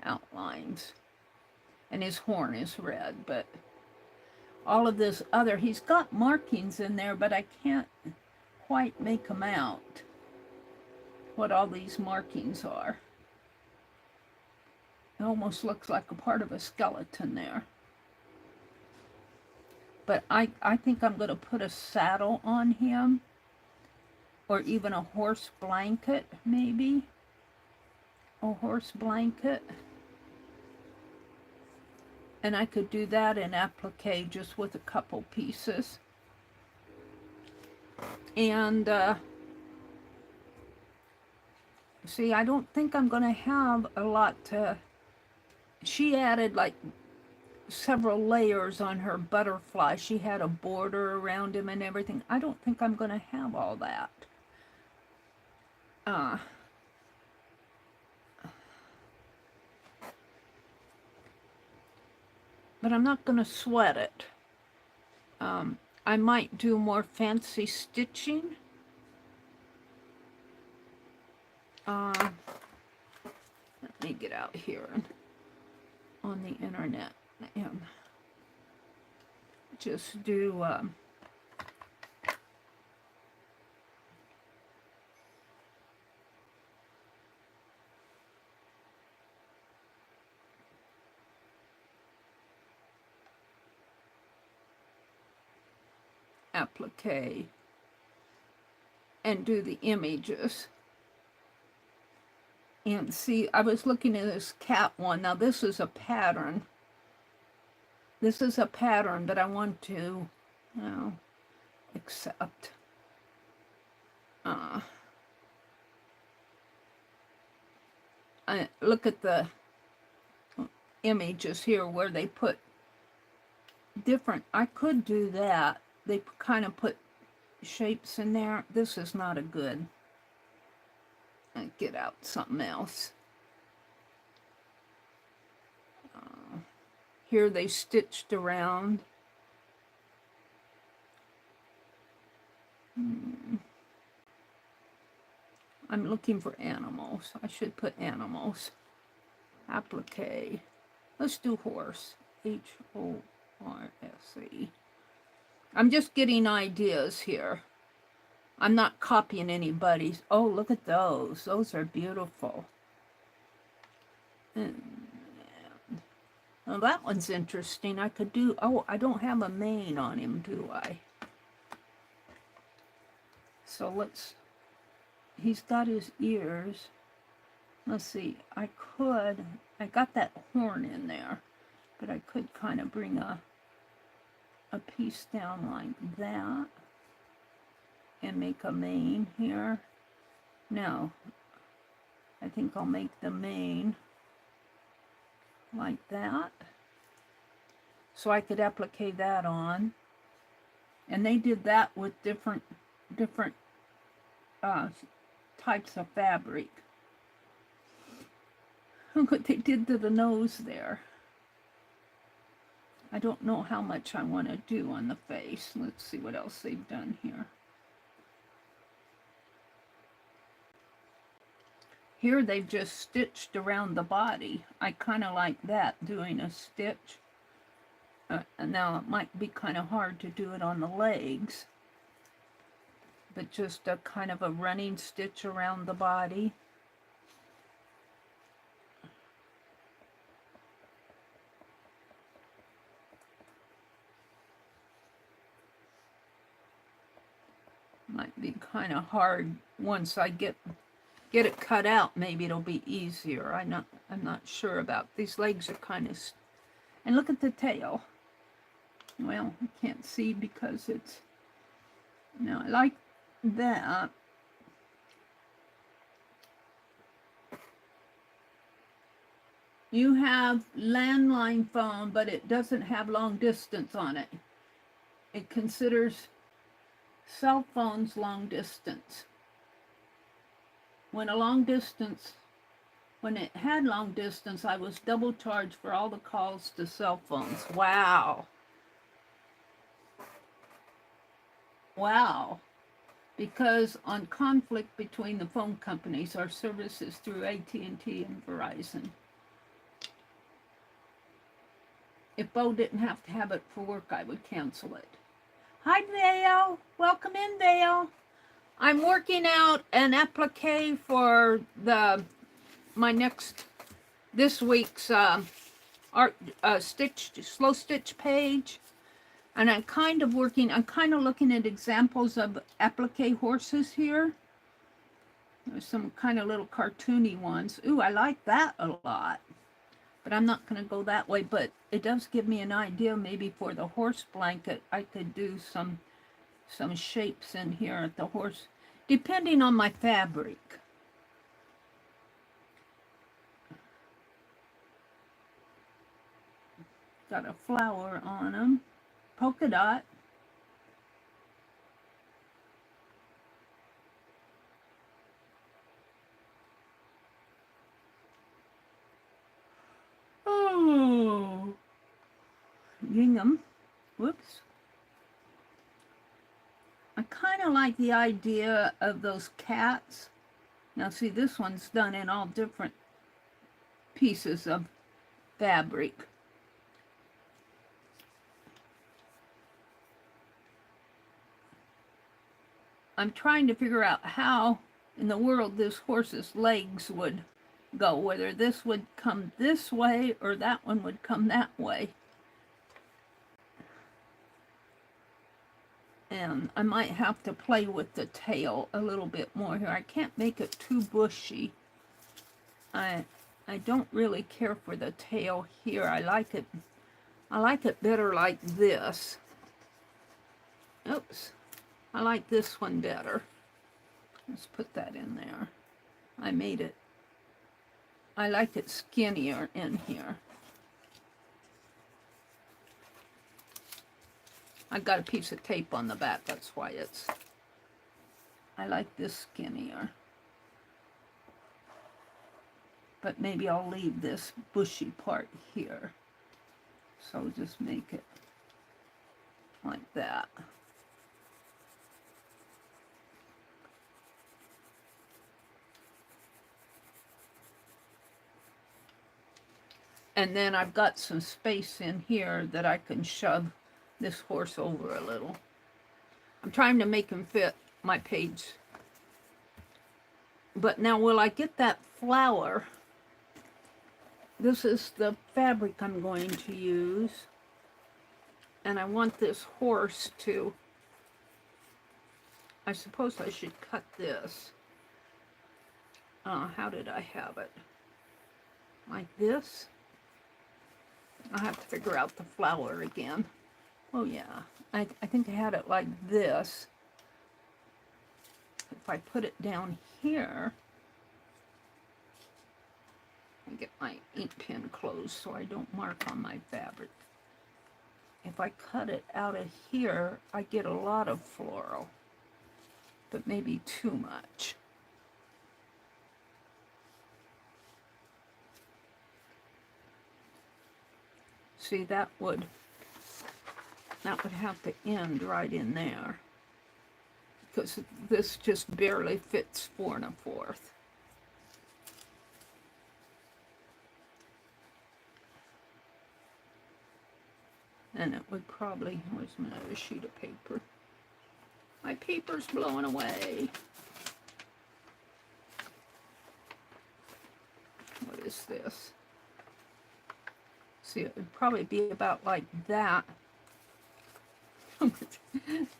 Speaker 1: outlines, and his horn is red, but all of this other, he's got markings in there, but I can't quite make them out, what all these markings are. It almost looks like a part of a skeleton there. But I think I'm going to put a saddle on him, or even a horse blanket, maybe. A horse blanket. And I could do that in applique just with a couple pieces. And see, I don't think I'm going to have a lot to... She added like several layers on her butterfly. She had a border around him and everything. I don't think I'm going to have all that. But I'm not going to sweat it. I might do more fancy stitching. Let me get out here and on the internet and just do applique and do the images. And see, I was looking at this cat one. Now this is a pattern. This is a pattern that I want to accept. I look at the images here where they put different... I could do that. They kind of put shapes in there. This is not a good... get out something else. Here they stitched around. I'm looking for animals. I should put animals. Applique. Let's do horse. H-O-R-S-E. I'm just getting ideas here. I'm not copying anybody's. Oh, look at those. Those are beautiful. And, well, that one's interesting. I could do... Oh, I don't have a mane on him, do I? So let's... He's got his ears. Let's see. I could... I got that horn in there. But I could kind of bring a piece down like that. And make a mane here. Now, I think I'll make the mane like that. So I could applique that on. And they did that with different types of fabric. Look what they did to the nose there. I don't know how much I want to do on the face. Let's see what else they've done here. Here they've just stitched around the body. I kind of like that, doing a stitch. Now it might be kind of hard to do it on the legs, but just a kind of a running stitch around the body. Might be kind of hard once I get it cut out. Maybe it'll be easier. I'm not sure about these legs. Are kind of... And look at the tail. Well, I can't see because it's... Now I like that. You have landline phone, but it doesn't have long distance on it. It considers cell phones long distance. When it had long distance, I was double charged for all the calls to cell phones. Wow. Wow. Because on conflict between the phone companies, our services through AT&T and Verizon. If Bo didn't have to have it for work, I would cancel it. Hi, Vale. Welcome in, Vale. I'm working out an applique for this week's slow stitch page, and I'm kind of looking at examples of applique horses here. There's some kind of little cartoony ones. Ooh, I like that a lot. but I'm not going to go that way. But it does give me an idea. Maybe for the horse blanket, I could do some shapes in here at the horse, depending on my fabric. Got a flower on them, polka dot. Oh, gingham. Whoops. I kind of like the idea of those cats. Now see, this one's done in all different pieces of fabric. I'm trying to figure out how in the world this horse's legs would go, whether this would come this way or that one would come that way. And I might have to play with the tail a little bit more here. I can't make it too bushy. I don't really care for the tail here. I like it better like this. Oops. I like this one better. Let's put that in there. I like it skinnier in here. I've got a piece of tape on the back, that's why I like this skinnier. But maybe I'll leave this bushy part here. So just make it like that. And then I've got some space in here that I can shove this horse over a little. I'm trying to make him fit my page. But now will I get that flower? This is the fabric I'm going to use. And I want this horse to, I suppose I should cut this. How did I have it? Like this? I'll have to figure out the flower again. Oh yeah, I think I had it like this. If I put it down here, I get my ink pen closed so I don't mark on my fabric. If I cut it out of here, I get a lot of floral, but maybe too much. See, that would have to end right in there, because this just barely fits 4 1/4. And it would probably, where's my other sheet of paper? My paper's blowing away. What is this? See, it would probably be about like that.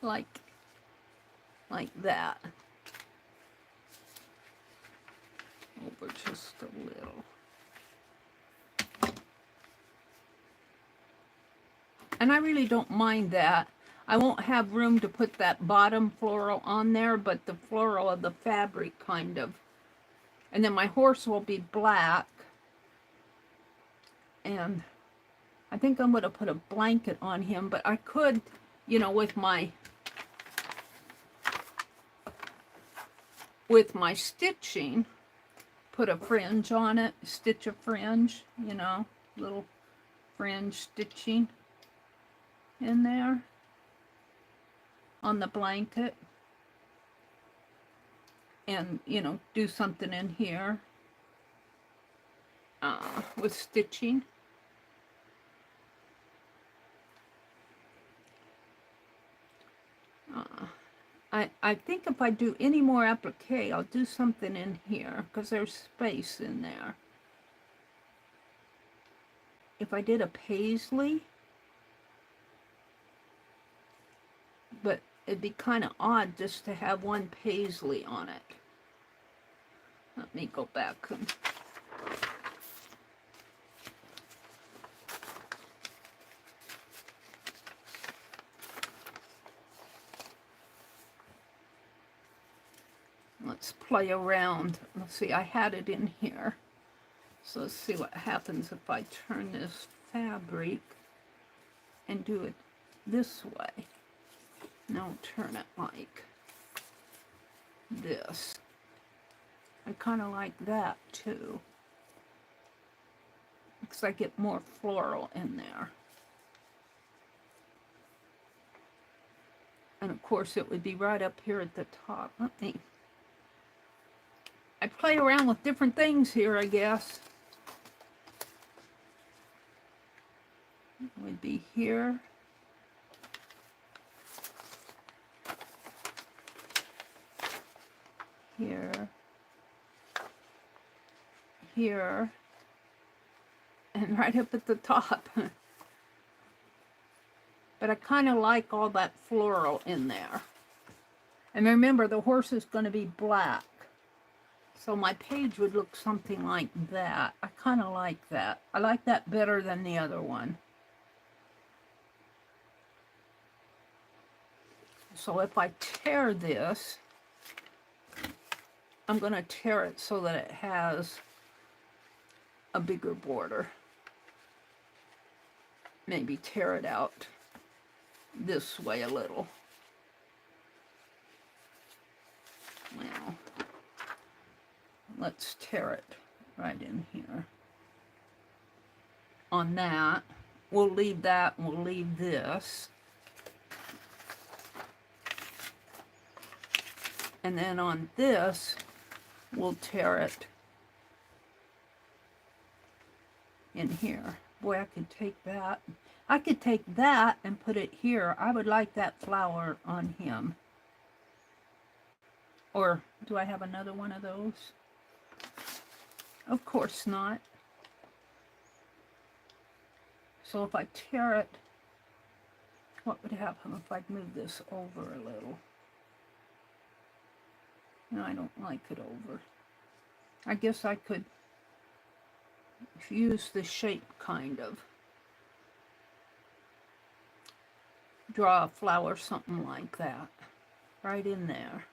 Speaker 1: like that. Over just a little. And I really don't mind that. I won't have room to put that bottom floral on there, but the floral of the fabric kind of. And then my horse will be black. And I think I'm going to put a blanket on him, but I could, you know, with my stitching, put a fringe on it, stitch a fringe, you know, little fringe stitching in there on the blanket, and, you know, do something in here with stitching. I think if I do any more applique, I'll do something in here, because there's space in there. If I did a paisley, but it'd be kind of odd just to have one paisley on it. Let me go back and let's play around. Let's see, I had it in here. So let's see what happens if I turn this fabric and do it this way. Now turn it like this. I kind of like that too, because I get more floral in there. And of course it would be right up here at the top. I play around with different things here, I guess. It would be here. Here. Here. And right up at the top. But I kind of like all that floral in there. And remember, the horse is going to be black. So my page would look something like that. I kind of like that. I like that better than the other one. So if I tear this, I'm going to tear it so that it has a bigger border. Maybe tear it out this way a little. Well, let's tear it right in here. On that, we'll leave that and we'll leave this. And then on this, we'll tear it in here. Boy, I could take that. I could take that and put it here. I would like that flower on him. Or do I have another one of those? Of course not. So if I tear it, what would happen if I move this over a little? No, I don't like it over. I guess I could use the shape kind of. Draw a flower, something like that, right in there.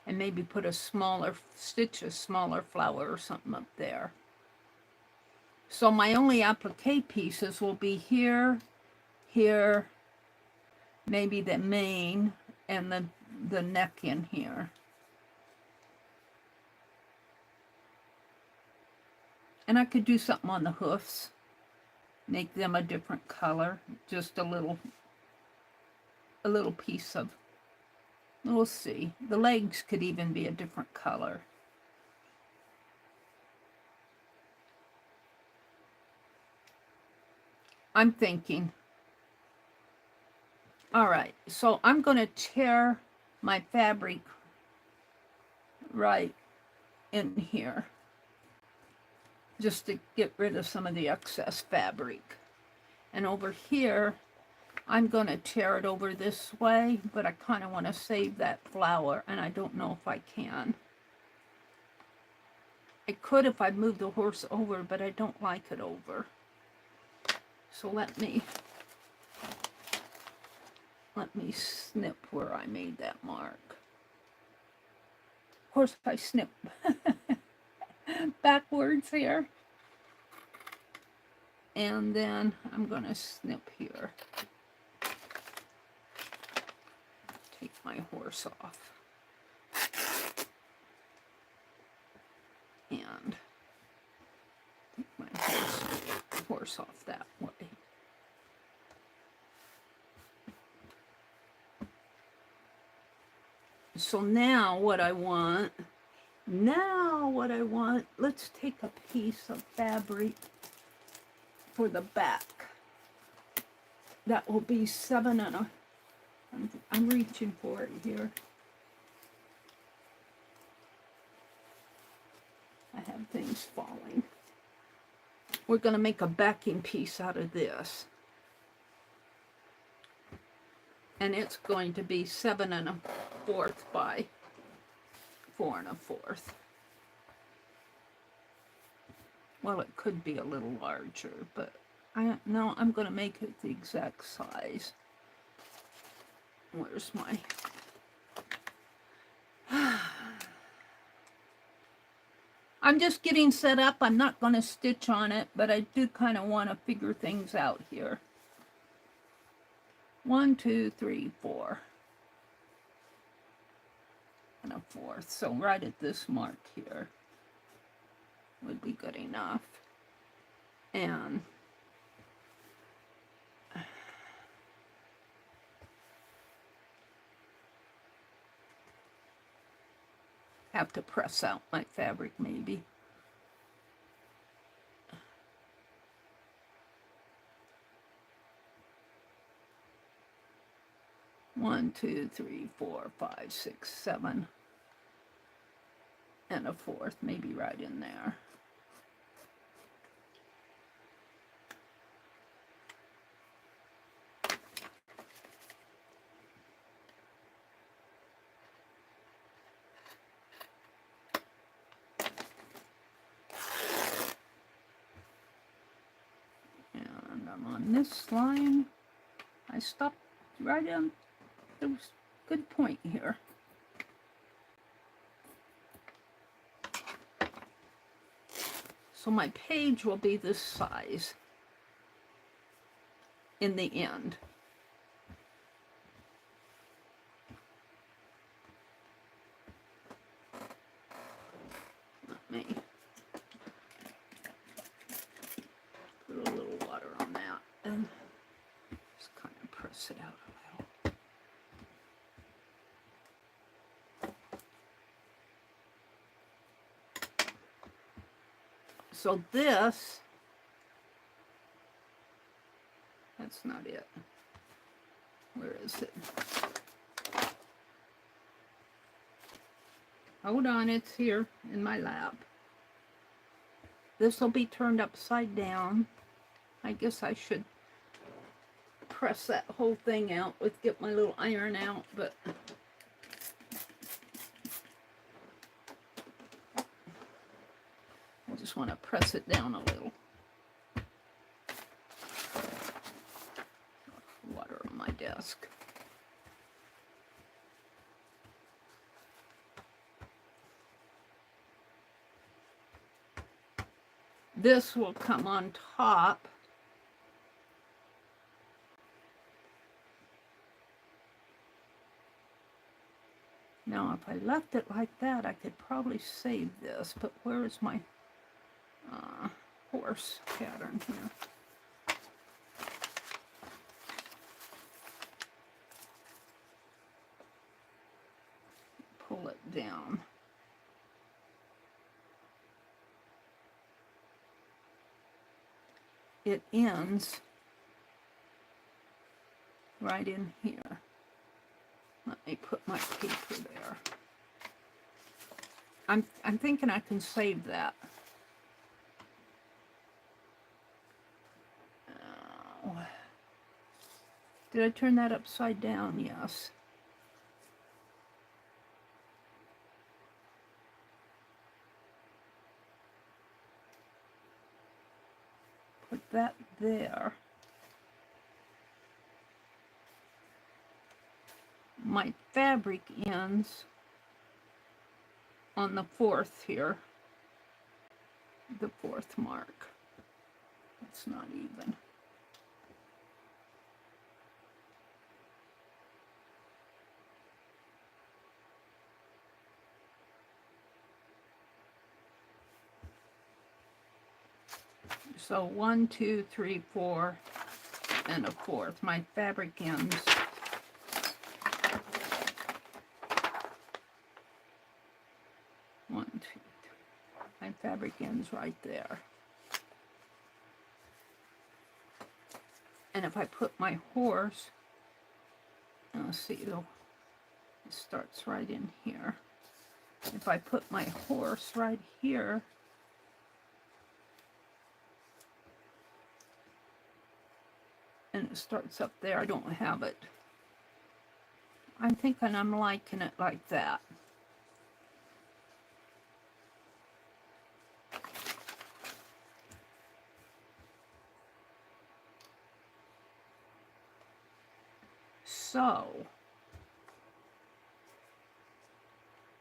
Speaker 1: And maybe put a smaller, stitch a smaller flower or something up there. So my only applique pieces will be here, here, maybe the mane, and the neck in here. And I could do something on the hoofs, make them a different color, just a little piece of, we'll see. The legs could even be a different color. I'm thinking. All right, so I'm going to tear my fabric right in here, just to get rid of some of the excess fabric. And over here, I'm going to tear it over this way, but I kind of want to save that flower, and I don't know if I can. I could if I moved the horse over, but I don't like it over. So let me snip where I made that mark. Of course, I snip backwards here. And then I'm going to snip here. Take my horse off. And take my horse off that way. So now what I want, let's take a piece of fabric for the back. That will be 7 and a, I'm reaching for it here. I have things falling. We're going to make a backing piece out of this. And it's going to be 7 1/4 by 4 1/4. Well, it could be a little larger, but no, I'm going to make it the exact size. Where's my... I'm just getting set up. I'm not going to stitch on it, but I do kind of want to figure things out here. 1, 2, 3, 4. And a fourth. So right at this mark here would be good enough. And have to press out my fabric maybe. One, two, three, 4, 5, 6, 7. And a fourth, maybe right in there. And I'm on this line. I stopped right on. There was a good point here. So my page will be this size in the end. Let me put a little water on that and just kind of press it out a little. So this, that's not it. Where is it? Hold on, it's here in my lap. This will be turned upside down. I guess I should press that whole thing out with, get my little iron out, but I just want to press it down a little. Water on my desk. This will come on top. Now, if I left it like that, I could probably save this, but where is my horse pattern here? Pull it down. It ends right in here. Let me put my paper there. I'm thinking I can save that. Did I turn that upside down? Yes. Put that there. My fabric ends on the fourth here. The fourth mark. It's not even. So 1, 2, 3, 4, and a fourth. My fabric ends. One, two, three. My fabric ends right there. And if I put my horse, let's see, it starts right in here. If I put my horse right here, and it starts up there, I don't have it. I'm thinking I'm liking it like that. So,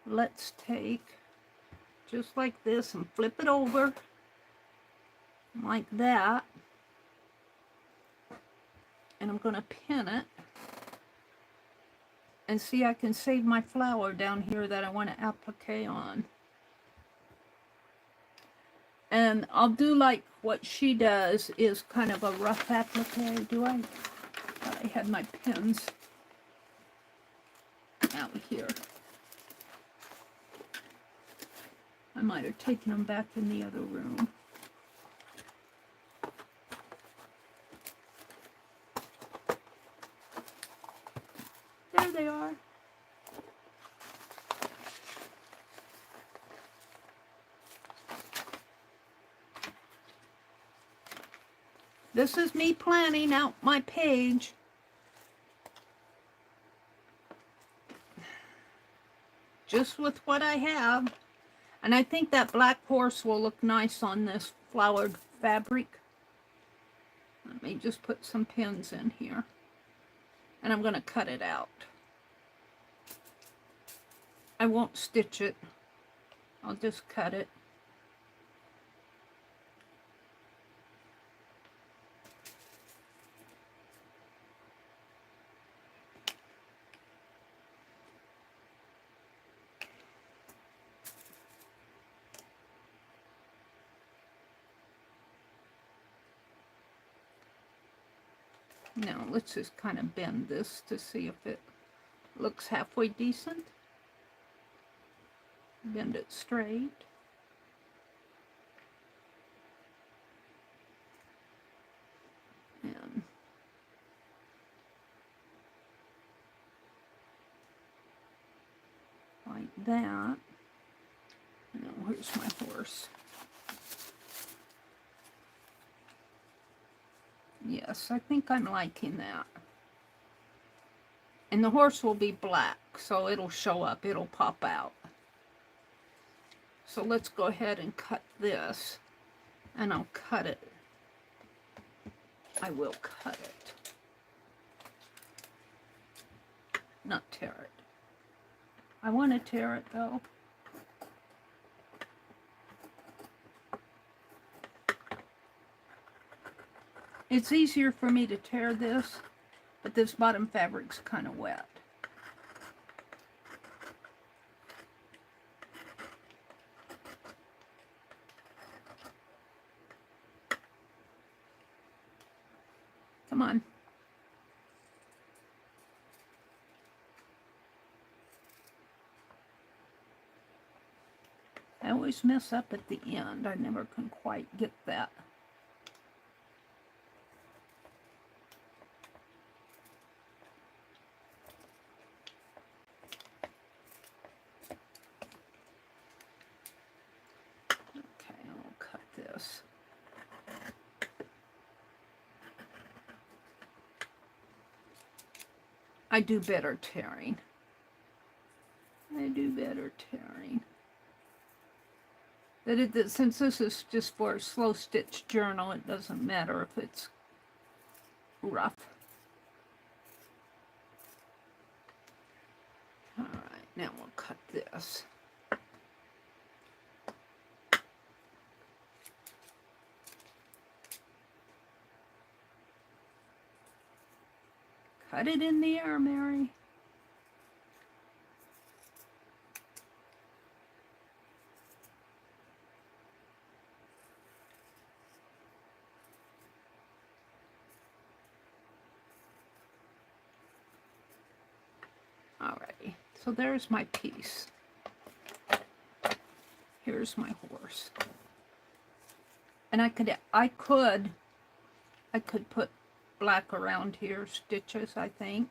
Speaker 1: let's take just like this, and flip it over like that. And I'm going to pin it. And see, I can save my flower down here that I want to applique on. And I'll do like what she does, is kind of a rough applique. Do I? Thought I had my pins out here. I might have taken them back in the other room. There they are. This is me planning out my page. Just with what I have. And I think that black horse will look nice on this flowered fabric. Let me just put some pins in here. And I'm going to cut it out. I won't stitch it. I'll just cut it. Now let's just kind of bend this to see if it looks halfway decent. Bend it straight. And like that. Now here's my horse. Yes, I think I'm liking that. And the horse will be black, so it'll show up, it'll pop out. So let's go ahead and cut this, and I'll cut it. I will cut it. Not tear it. I want to tear it though. It's easier for me to tear this, but this bottom fabric's kind of wet. Come on. I always mess up at the end. I never can quite get that. I do better tearing. I do better tearing. Since this is just for a slow stitch journal, it doesn't matter if it's rough. All right, now we'll cut this. Cut it in the air, Mary. Alrighty, so there's my piece. Here's my horse. And I could put black around here, stitches, I think.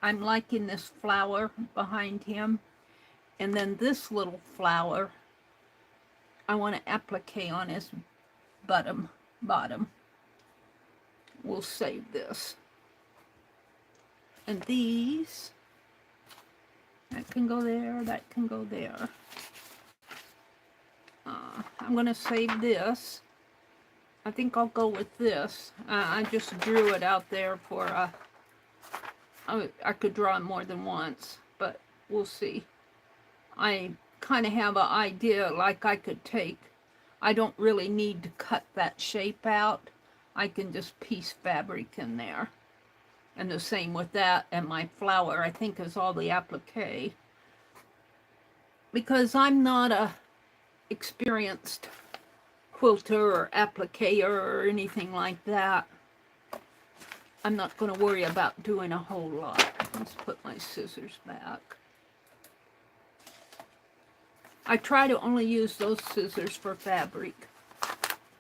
Speaker 1: I'm liking this flower behind him. And then this little flower, I want to applique on his bottom. We'll save this. And these, that can go there, that can go there. I'm going to save this. I think I'll go with this. I just drew it out there for, I could draw more than once, but we'll see. I kind of have an idea, like I could take, I don't really need to cut that shape out. I can just piece fabric in there. And the same with that, and my flower, I think, is all the applique. Because I'm not a experienced quilter or appliquer or anything like that, I'm not going to worry about doing a whole lot. Let's put my scissors back. I try to only use those scissors for fabric.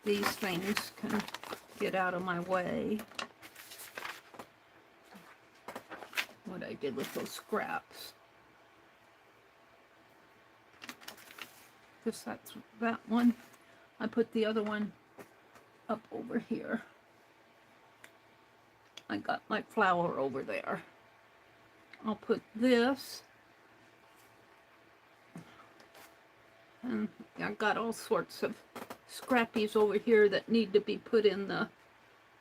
Speaker 1: These things can get out of my way. What I did with those scraps. Guess that's that one. I put the other one up over here. I got my flower over there. I'll put this. And I've got all sorts of scrappies over here that need to be put in the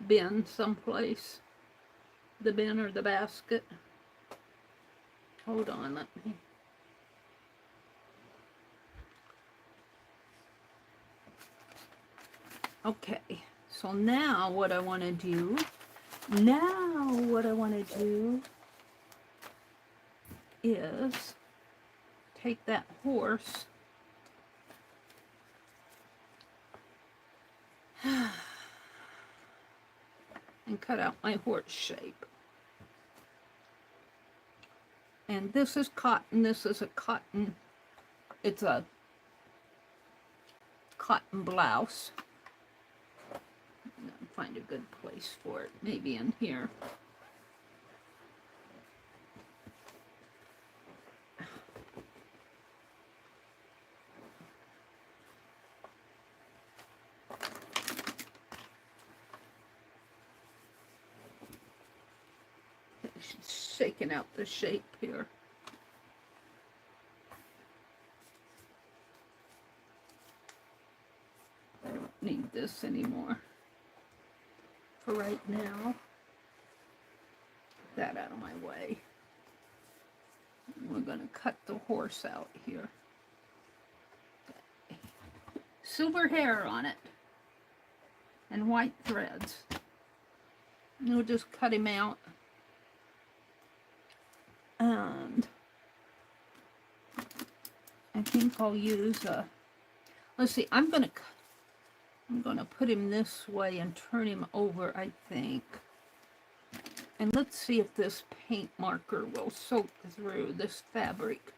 Speaker 1: bin someplace. The bin or the basket. Hold on, let me. Okay, so now what I want to do, is take that horse and cut out my horse shape. And this is cotton, this is a cotton, it's a cotton blouse. Find a good place for it, maybe in here. She's shaking out the shape here. I don't need this anymore for right now. Get that out of my way. We're going to cut the horse out here. Okay. Silver hair on it and white threads. And we'll just cut him out. And I think I'll use a, let's see, I'm gonna put him this way and turn him over, I think. And let's see if this paint marker will soak through this fabric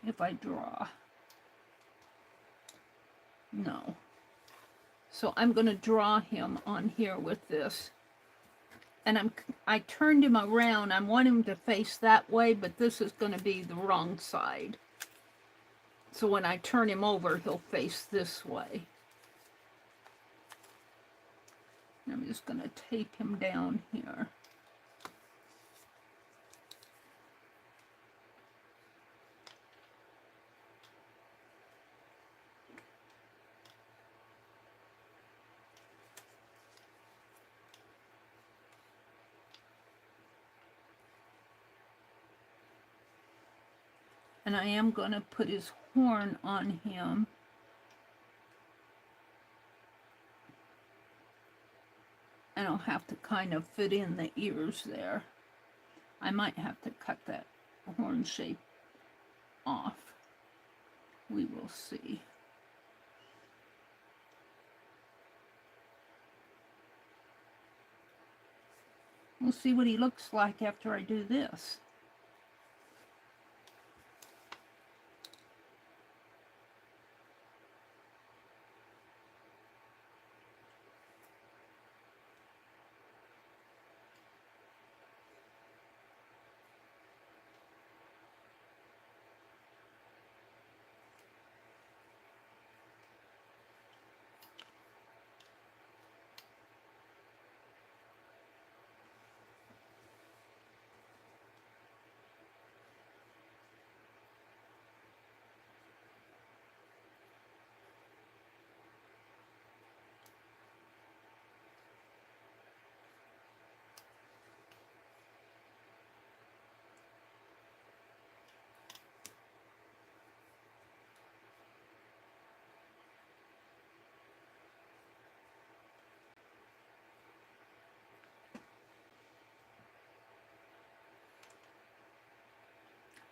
Speaker 1: if I draw. No. So I'm going to draw him on here with this. And I turned him around. I want him to face that way, but this is going to be the wrong side. So when I turn him over, he'll face this way. I'm just going to tape him down here. And I am going to put his horn on him. And I'll have to kind of fit in the ears there. I might have to cut that horn shape off. We will see. We'll see what he looks like after I do this.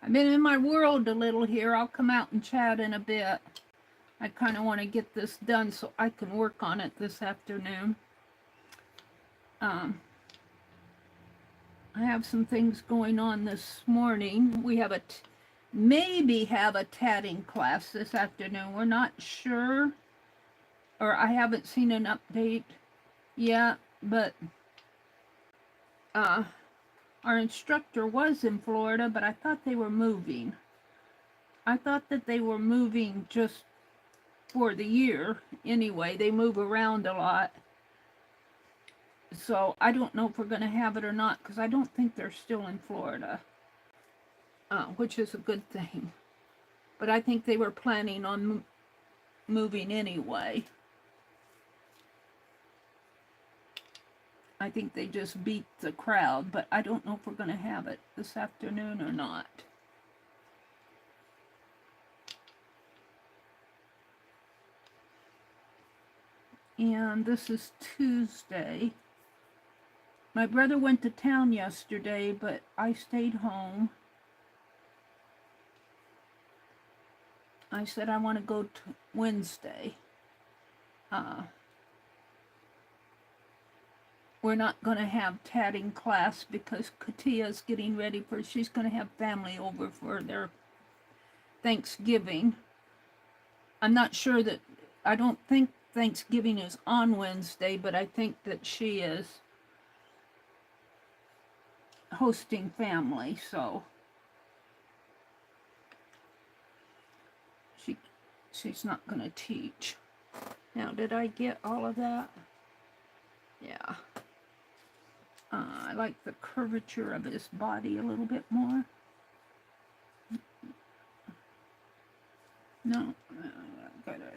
Speaker 1: I've been in my world a little here. I'll come out and chat in a bit. I kind of want to get this done so I can work on it this afternoon. I have some things going on this morning. We have maybe have a tatting class this afternoon. We're not sure, or I haven't seen an update yet, but our instructor was in Florida, but I thought they were moving. I thought that they were moving just for the year. Anyway, they move around a lot. So I don't know if we're going to have it or not, because I don't think they're still in Florida, which is a good thing. But I think they were planning on moving anyway. I think they just beat the crowd, but I don't know if we're going to have it this afternoon or not. And this is Tuesday. My brother went to town yesterday, but I stayed home. I said I want to go to Wednesday. We're not going to have tatting class because Katia's getting ready she's going to have family over for their Thanksgiving. I'm not sure I don't think Thanksgiving is on Wednesday, but I think that she is hosting family, so she's not going to teach. Now, did I get all of that? Yeah. I like the curvature of his body a little bit more. No, I gotta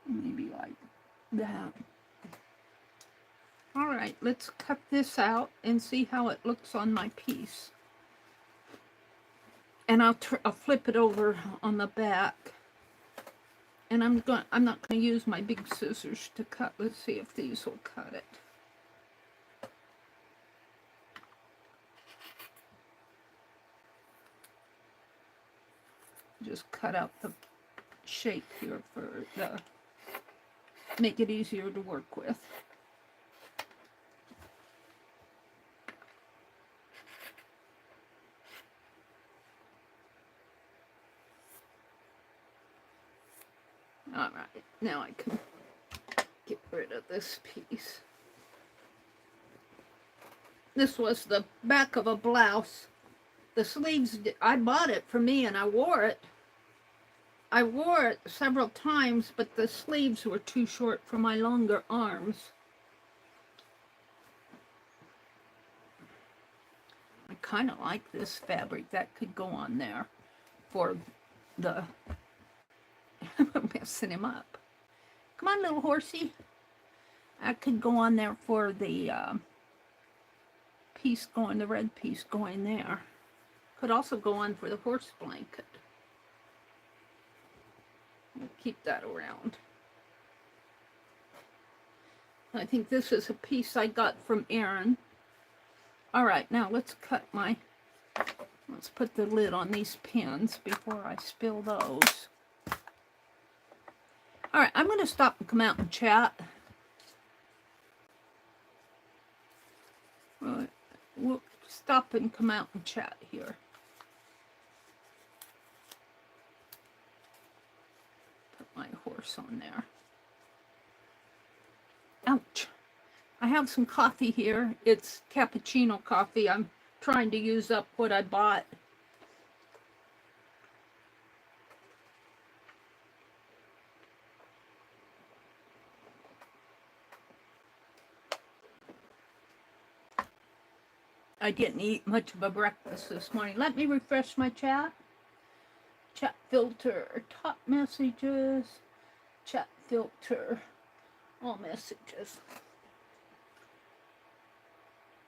Speaker 1: maybe like that. All right, let's cut this out and see how it looks on my piece. And I'll flip it over on the back. And I'm not going to use my big scissors to cut. Let's see if these will cut it. Just cut out the shape here make it easier to work with. All right, now I can get rid of this piece. This was the back of a blouse. The sleeves, I bought it for me and I wore it. I wore it several times, but the sleeves were too short for my longer arms. I kind of like this fabric. That could go on there for the... I'm messing him up. Come on, little horsey. That could go on there for the piece going, the red piece going there. Could also go on for the horse blanket. We'll keep that around. I think this is a piece I got from Erin. All right, now let's put the lid on these pins before I spill those. All right, I'm going to stop and come out and chat. We'll stop and come out and chat here. Put my horse on there. Ouch. I have some coffee here. It's cappuccino coffee. I'm trying to use up what I bought. I didn't eat much of a breakfast this morning. Let me refresh my chat. Chat filter, top messages, chat filter, all messages.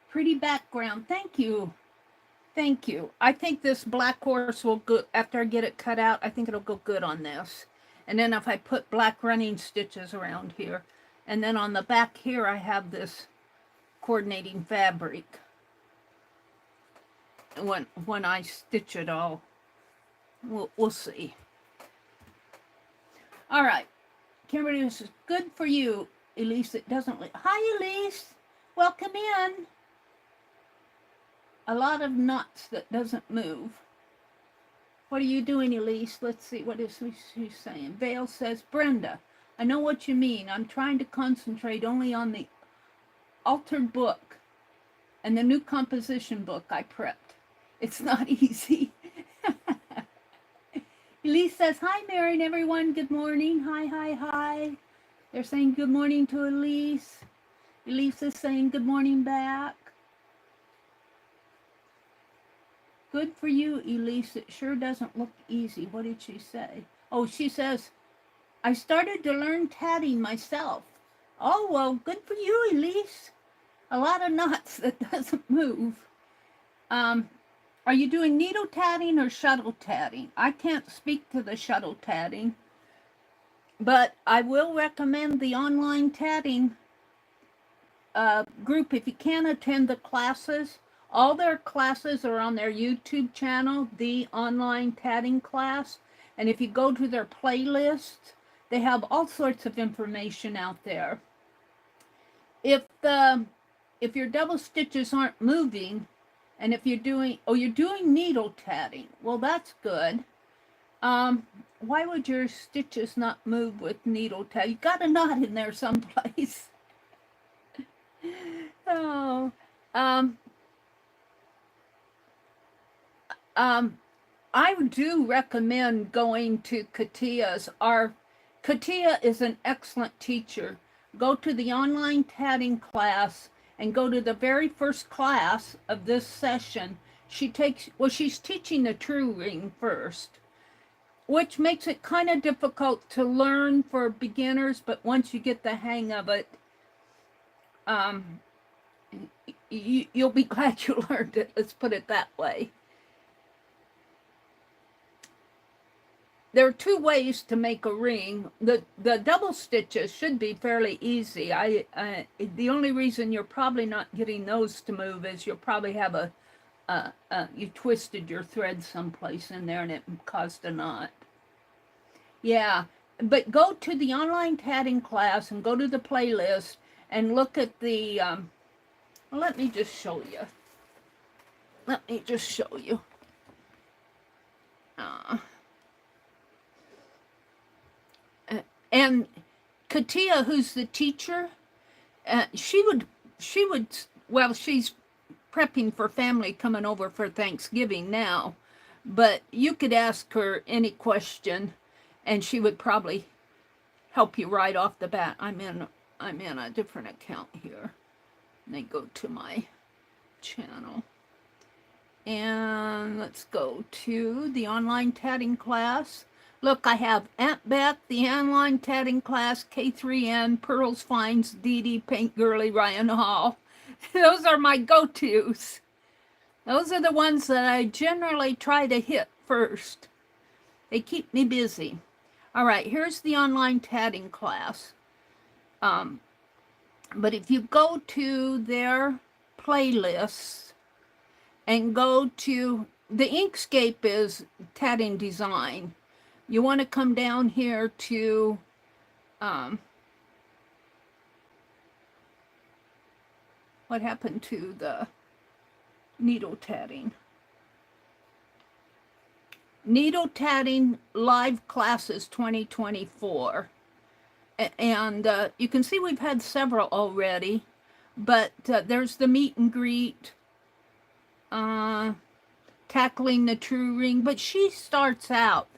Speaker 1: Pretty background. Thank you. Thank you. I think this black horse will go, after I get it cut out, I think it'll go good on this. And then if I put black running stitches around here, and then on the back here I have this coordinating fabric. when I stitch it all. We'll see. All right. Kimberly, this is good for you. Elise, it doesn't... Hi, Elise. Welcome in. A lot of knots that doesn't move. What are you doing, Elise? Let's see. What is she saying? Vale says, Brenda, I know what you mean. I'm trying to concentrate only on the altered book and the new composition book I prepped. It's not easy. Elise says, hi, Mary and everyone. Good morning. Hi, hi, hi. They're saying good morning to Elise. Elise is saying good morning back. Good for you, Elise. It sure doesn't look easy. What did she say? Oh, she says, I started to learn tatting myself. Oh, well, good for you, Elise. A lot of knots that doesn't move. Are you doing needle tatting or shuttle tatting? I can't speak to the shuttle tatting, but I will recommend the online tatting group. If you can't attend the classes, all their classes are on their YouTube channel, the online tatting class. And if you go to their playlist, they have all sorts of information out there. If your double stitches aren't moving, and if you're doing needle tatting, well, that's good. Why would your stitches not move with needle tat? You got a knot in there someplace. Oh, I do recommend going to Katia's. Katia is an excellent teacher. Go to the online tatting class and go to the very first class of this session. She's teaching the true ring first, which makes it kind of difficult to learn for beginners, but once you get the hang of it, you'll be glad you learned it. Let's put it that way. There are two ways to make a ring. The double stitches should be fairly easy. The only reason you're probably not getting those to move is you'll probably have you twisted your thread someplace in there and it caused a knot. Yeah, but go to the online tatting class and go to the playlist and look at the, let me just show you. And Katia, who's the teacher, she would, well, she's prepping for family coming over for Thanksgiving now, but you could ask her any question and she would probably help you right off the bat. I'm in a different account here. Let me go to my channel. And let's go to the online tatting class. Look, I have Aunt Beth, the online tatting class, K3N, Pearls Finds, Dee Dee, Paint Girly, Ryan Hall. Those are my go-tos. Those are the ones that I generally try to hit first. They keep me busy. All right, here's the online tatting class. But if you go to their playlists and go to, the Inkscape is tatting design. You want to come down here to what happened to the needle tatting? Needle Tatting Live Classes 2024. And you can see we've had several already, but there's the meet and greet, tackling the true ring, but she starts out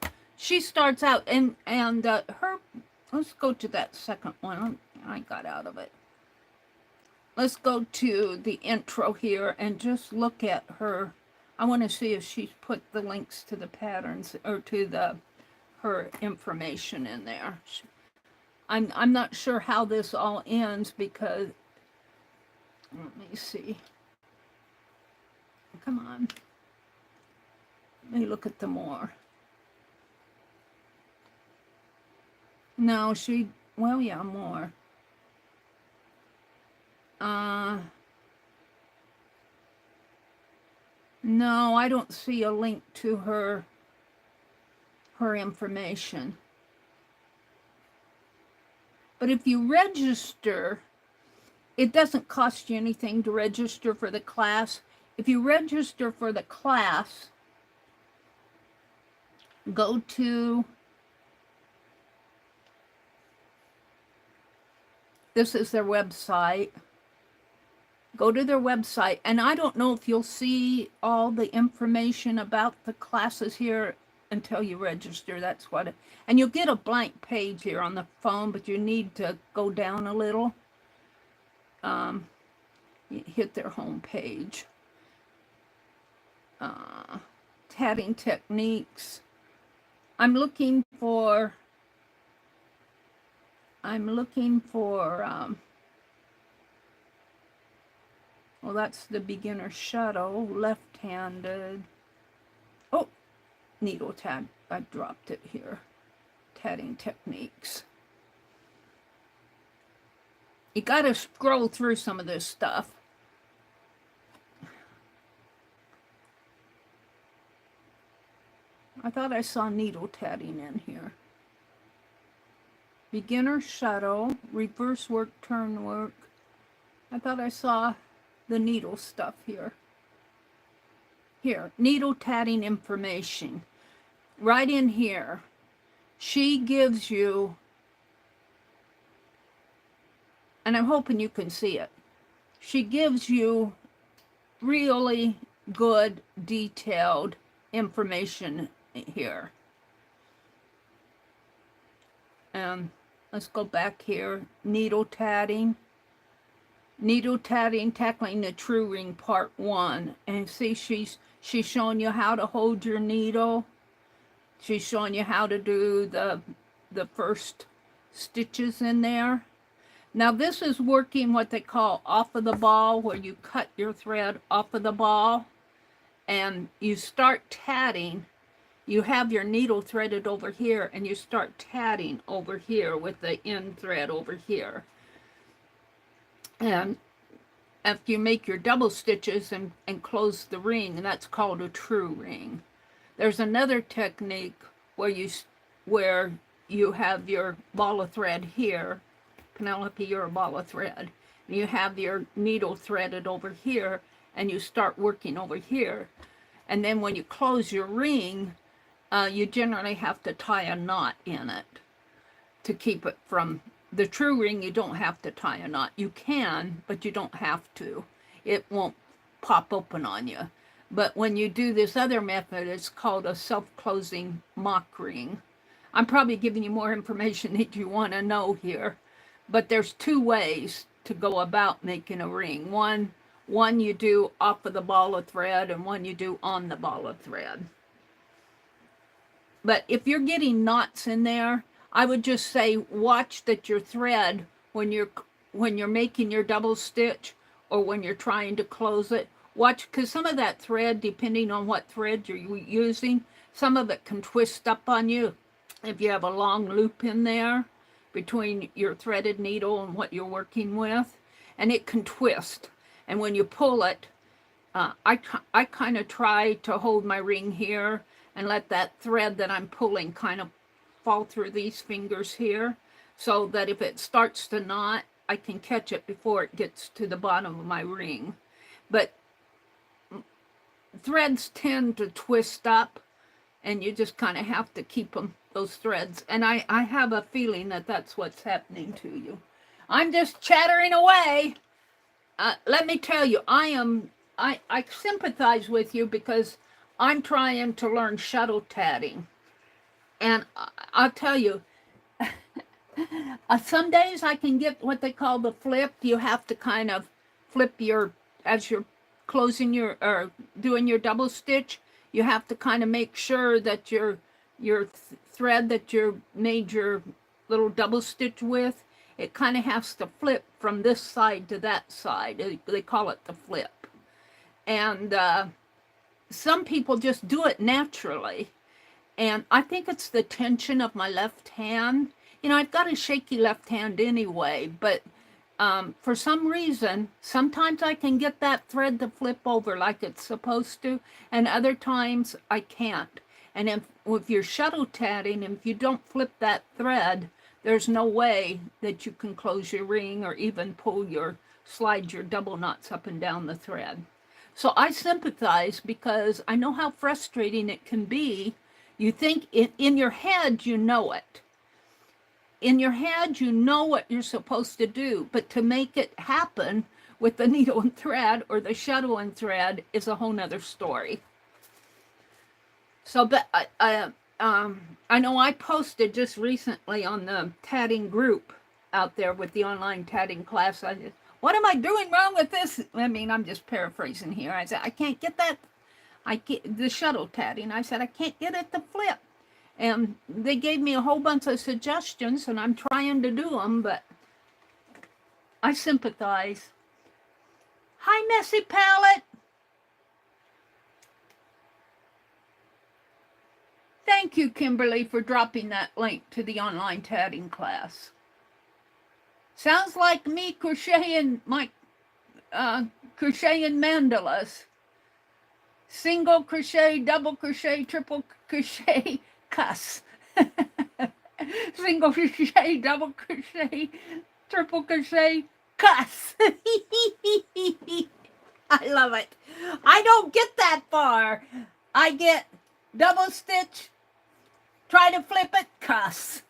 Speaker 1: and her, let's go to that second one. I got out of it. Let's go to the intro here and just look at her. I want to see if she's put the links to the patterns or to her information in there. I'm not sure how this all ends because, let me see. Come on. Let me look at the more. No, well, yeah, more. No, I don't see a link to her information. But if you register, it doesn't cost you anything to register for the class. If you register for the class, go to, this is their website. Go to their website, and I don't know if you'll see all the information about the classes here until you register. That's what it, and you'll get a blank page here on the phone, but you need to go down a little. Hit their home page. Tatting techniques. I'm looking for well, that's the beginner shuttle, left-handed. Oh, needle tat. I dropped it here. Tatting techniques. You got to scroll through some of this stuff. I thought I saw needle tatting in here. Beginner shuttle, reverse work, turn work. I thought I saw the needle stuff here. Here, needle tatting information. Right in here, she gives you, and I'm hoping you can see it, she gives you really good, detailed information here. Let's go back here. Needle tatting. Needle tatting, tackling the true ring, part 1. And see, she's showing you how to hold your needle. She's showing you how to do the first stitches in there. Now this is working what they call off of the ball, where you cut your thread off of the ball and you start tatting. You have your needle threaded over here and you start tatting over here with the end thread over here. And after you make your double stitches and close the ring, and that's called a true ring. There's another technique where you have your ball of thread here. Penelope, you're a ball of thread. And you have your needle threaded over here and you start working over here. And then when you close your ring, you generally have to tie a knot in it to keep it from the true ring. You don't have to tie a knot. You can, but you don't have to. It won't pop open on you. But when you do this other method, it's called a self-closing mock ring. I'm probably giving you more information that you want to know here, but there's 2 ways to go about making a ring. One you do off of the ball of thread, and one you do on the ball of thread. But if you're getting knots in there, I would just say watch that your thread, when you're making your double stitch or when you're trying to close it, watch, because some of that thread, depending on what thread you're using, some of it can twist up on you if you have a long loop in there between your threaded needle and what you're working with, and it can twist. And when you pull it, I kind of try to hold my ring here and let that thread that I'm pulling kind of fall through these fingers here, so that if it starts to knot, I can catch it before it gets to the bottom of my ring. But threads tend to twist up, and you just kind of have to keep them, those threads. And I have a feeling that that's what's happening to you. I'm just chattering away. Let me tell you, I sympathize with you, because I'm trying to learn shuttle tatting. And I'll tell you, some days I can get what they call the flip. You have to kind of flip as you're closing or doing your double stitch, you have to kind of make sure that your thread that you made your little double stitch with, it kind of has to flip from this side to that side. They call it the flip. And some people just do it naturally. And I think it's the tension of my left hand. You know, I've got a shaky left hand anyway, but For some reason, sometimes I can get that thread to flip over like it's supposed to, and other times I can't. And if you're shuttle tatting, if you don't flip that thread, there's no way that you can close your ring or even slide your double knots up and down the thread. So I sympathize because I know how frustrating it can be. You think in your head, you know it. In your head, you know what you're supposed to do, but to make it happen with the needle and thread or the shuttle and thread is a whole nother story. So, but I know I posted just recently on the tatting group out there with the online tatting class. What am I doing wrong with this? I mean, I'm just paraphrasing here. I said, I can't get that. The shuttle tatting. I said, I can't get it to flip. And they gave me a whole bunch of suggestions, and I'm trying to do them, but I sympathize. Hi, Messy Palette. Thank you, Kimberly, for dropping that link to the online tatting class. Sounds like me crocheting my crocheting mandalas. Single crochet, double crochet, triple crochet, cuss. Single crochet, double crochet, triple crochet, cuss. I love it. I don't get that far. I get double stitch, try to flip it, cuss.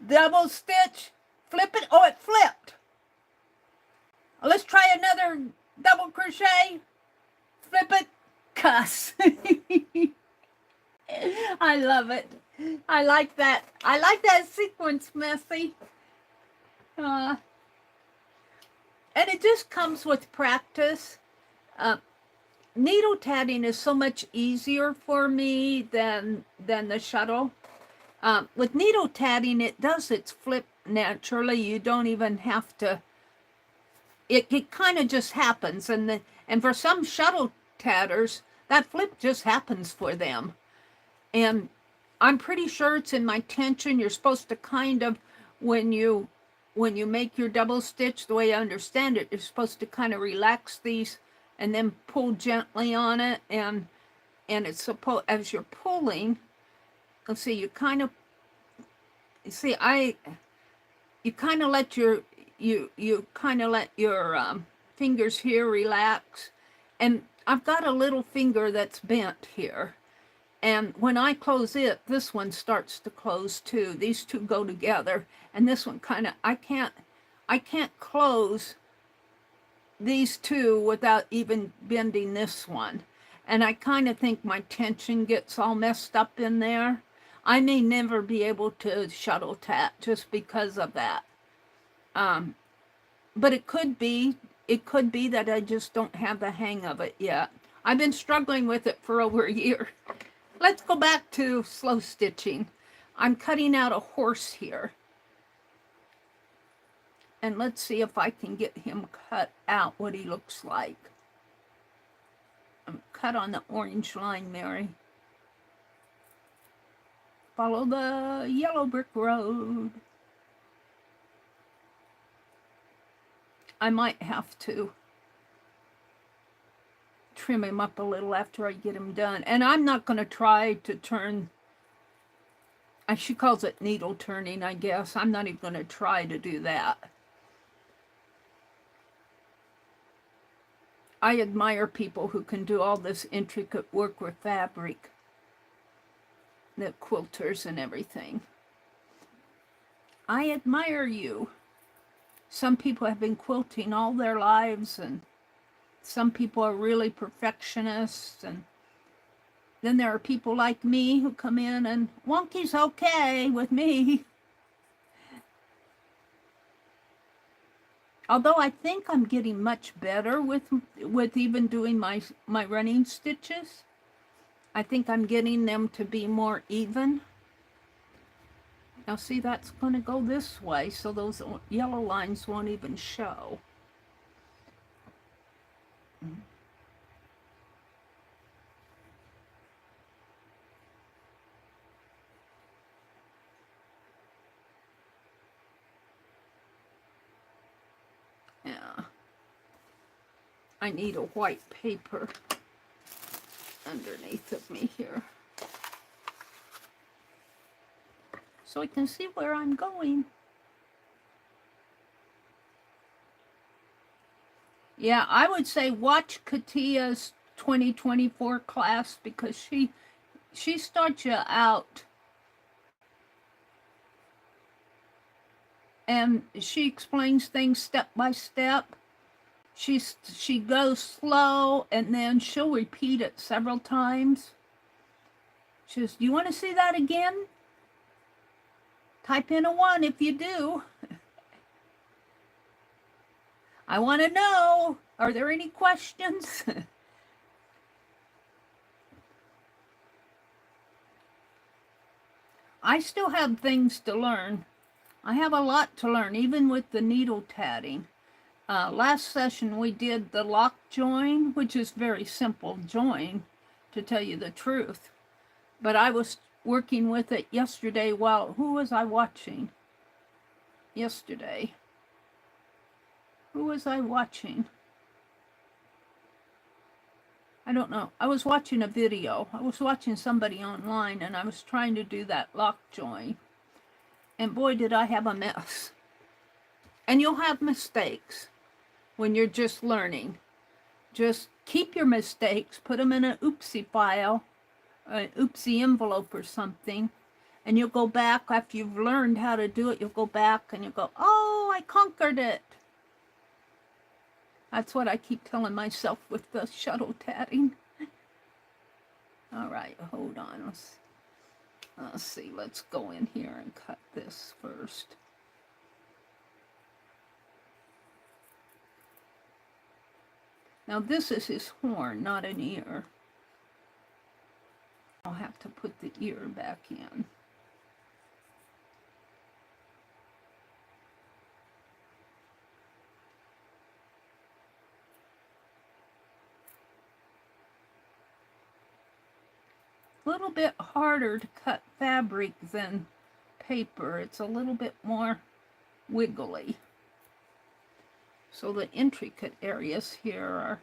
Speaker 1: Double stitch, flip it, oh, it flipped. Let's try another double crochet, flip it, cuss. I love it. I like that. I like that sequence, Messy. And it just comes with practice. Needle tatting is so much easier for me than the shuttle. With needle tatting, it does its flip naturally. You don't even have to. It kind of just happens, and for some shuttle tatters, that flip just happens for them. And I'm pretty sure it's in my tension. You're supposed to kind of, when you make your double stitch, the way I understand it, you're supposed to kind of relax these and then pull gently on it. And it's supposed, as you're pulling, let's see, you kind of let your fingers here relax. And I've got a little finger that's bent here. And when I close it, this one starts to close too. These two go together. And this one kind of, I can't close these two without even bending this one. And I kind of think my tension gets all messed up in there. I may never be able to shuttle tat just because of that. But it could be that I just don't have the hang of it yet. I've been struggling with it for over a year. Let's go back to slow stitching. I'm cutting out a horse here. And let's see if I can get him cut out what he looks like. Cut on the orange line, Mary. Follow the yellow brick road. I might have to trim him up a little after I get him done. And I'm not going to try to turn, she calls it needle turning, I guess. I'm not even going to try to do that. I admire people who can do all this intricate work with fabric, the quilters and everything. I admire you. Some people have been quilting all their lives, and some people are really perfectionists, and then there are people like me who come in and wonky's okay with me. Although I think I'm getting much better with even doing my running stitches. I think I'm getting them to be more even. Now see, that's going to go this way, so those yellow lines won't even show. I need a white paper underneath of me here, so I can see where I'm going. Yeah, I would say watch Katia's 2024 class, because she starts you out and she explains things step by step. She goes slow, and then she'll repeat it several times. She says, "Do you want to see that again? Type in a 1 if you do. I want to know, are there any questions?" I still have things to learn. I have a lot to learn, even with the needle tatting. Last session we did the lock join, which is very simple join, to tell you the truth. But I was working with it yesterday while, who was I watching? Yesterday. Who was I watching? I don't know. I was watching a video. I was watching somebody online, and I was trying to do that lock join. And boy, did I have a mess. And you'll have mistakes when you're just learning. Just keep your mistakes, put them in an oopsie file, an oopsie envelope or something, and you'll go back after you've learned how to do it. You'll go back and you'll go, "Oh, I conquered it." That's what I keep telling myself with the shuttle tatting. All right, hold on. Let's see. Let's go in here and cut this first. Now this is his horn, not an ear. I'll have to put the ear back in. A little bit harder to cut fabric than paper. It's a little bit more wiggly. So the intricate areas here are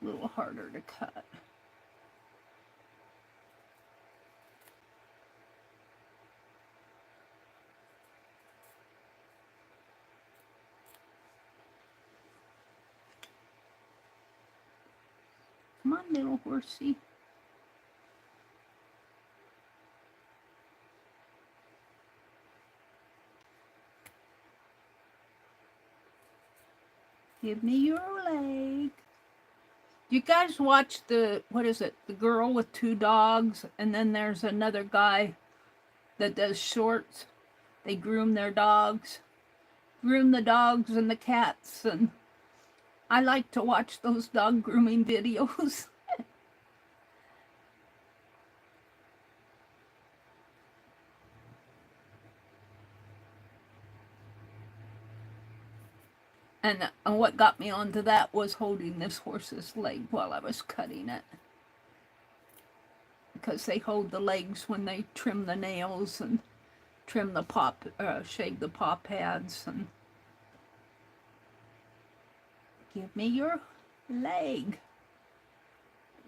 Speaker 1: a little harder to cut. Come on, little horsey. Give me your leg. You guys watch the, what is it, the girl with 2 dogs, and then there's another guy that does shorts. They groom their dogs, groom the dogs and the cats, and I like to watch those dog grooming videos. And what got me onto that was holding this horse's leg while I was cutting it. Because they hold the legs when they trim the nails and trim the shave the paw pads. And give me your leg.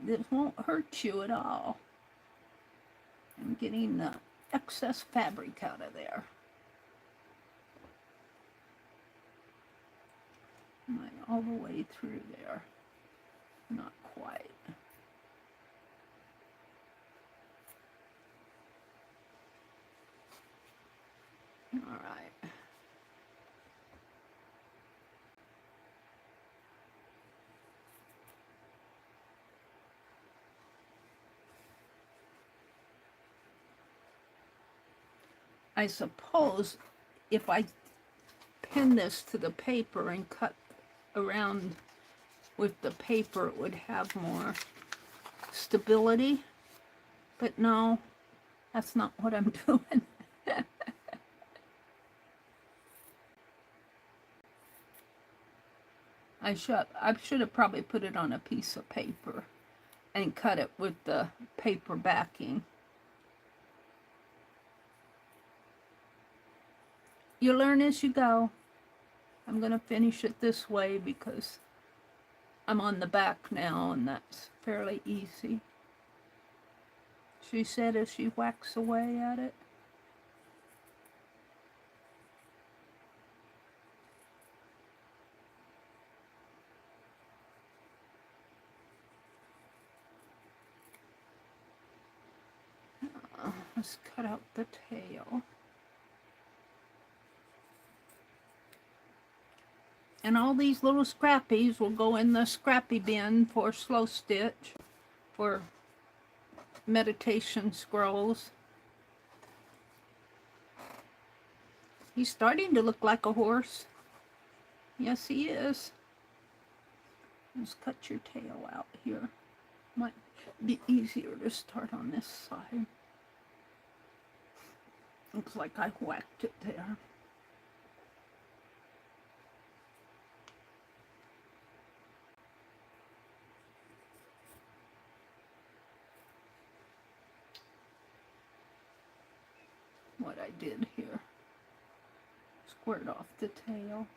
Speaker 1: This won't hurt you at all. I'm getting the excess fabric out of there. Right, all the way through there. Not quite. All right. I suppose if I pin this to the paper and cut around with the paper, it would have more stability, but no, that's not what I'm doing. I should have probably put it on a piece of paper and cut it with the paper backing. You learn as you go. I'm going to finish it this way because I'm on the back now, and that's fairly easy. She said as she whacks away at it. Let's cut out the tail. And all these little scrappies will go in the scrappy bin for slow stitch, for meditation scrolls. He's starting to look like a horse. Yes, he is. Let's cut your tail out here. Might be easier to start on this side. Looks like I whacked it there. What I did here. Squared off the tail.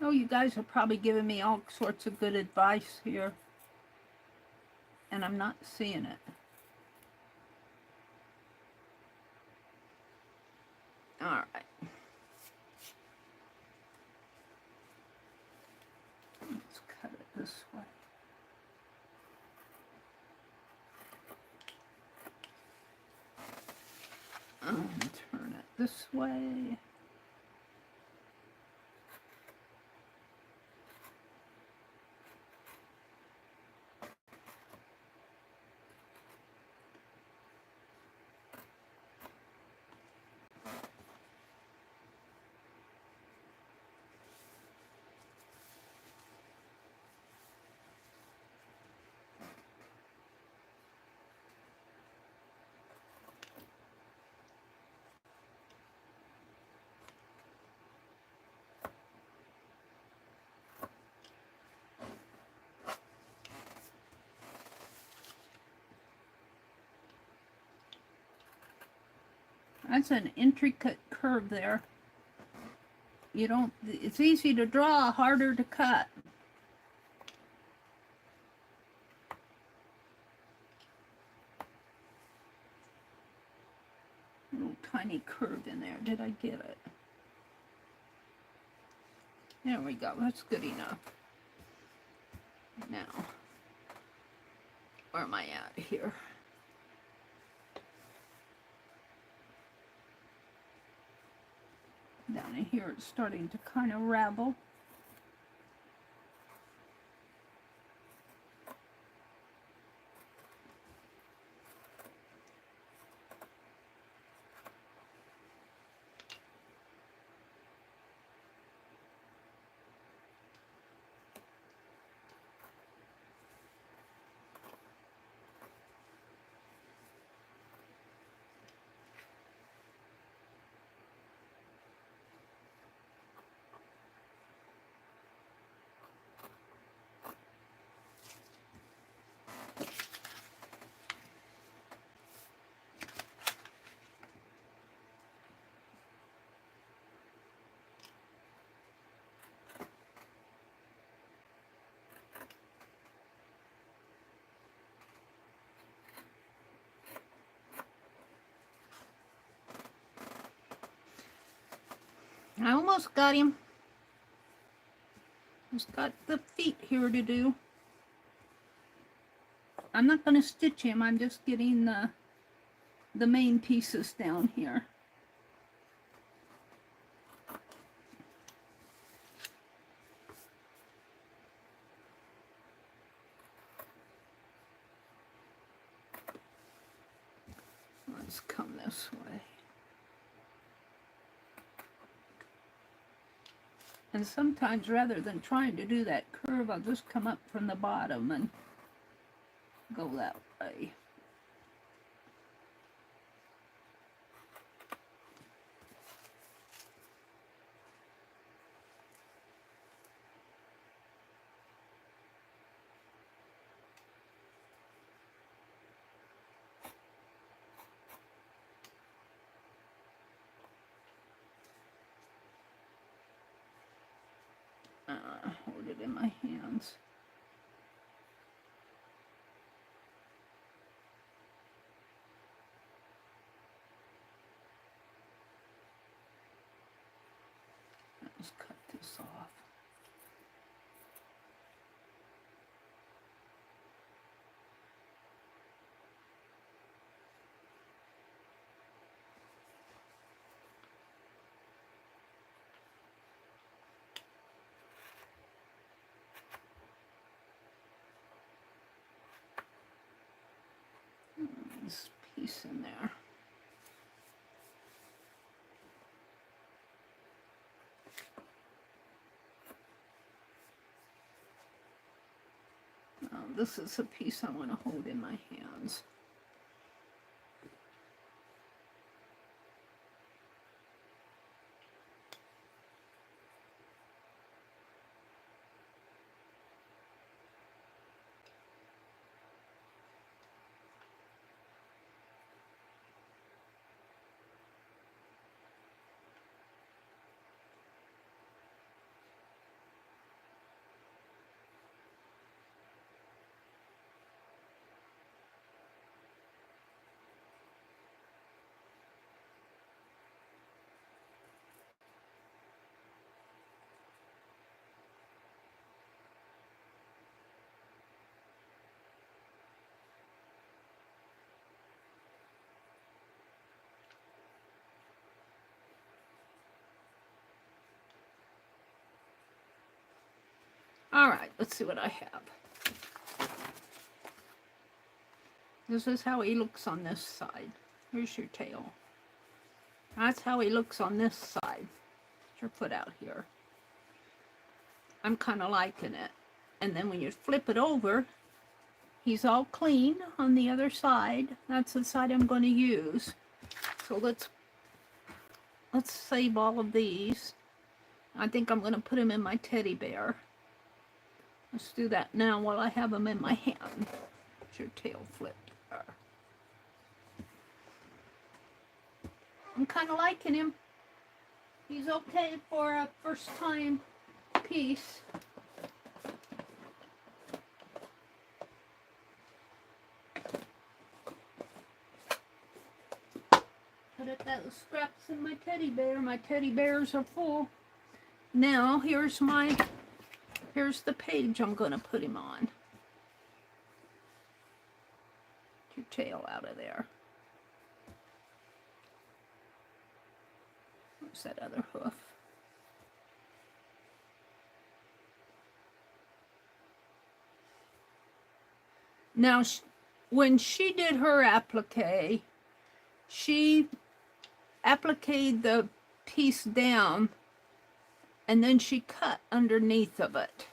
Speaker 1: Oh, you guys are probably giving me all sorts of good advice here, and I'm not seeing it. All right. Let's cut it this way. And turn it this way. That's an intricate curve there. You don't, it's easy to draw, harder to cut. Little tiny curve in there. Did I get it? There we go. That's good enough. Now, where am I at here? Down in here it's starting to kind of ravel. I almost got him. Just got the feet here to do. I'm not going to stitch him. I'm just getting the main pieces down here. Let's come this way. And sometimes rather than trying to do that curve, I'll just come up from the bottom and go that way. Hold it in my hands. Let's cut this off. This piece in there. This is a piece I want to hold in my hands. All right, let's see what I have. This is how he looks on this side. Here's your tail. That's how he looks on this side. Get your foot out here. I'm kind of liking it. And then when you flip it over, he's all clean on the other side. That's the side I'm going to use. So let's save all of these. I think I'm going to put him in my teddy bear. Let's do that now while I have him in my hand. Get your tail flipped. I'm kind of liking him. He's okay for a first time piece. Put it those scraps in my teddy bear. My teddy bears are full. Now here's the page I'm going to put him on. Get your tail out of there. Where's that other hoof? Now, when she did her applique, she appliqued the piece down and then she cut underneath of it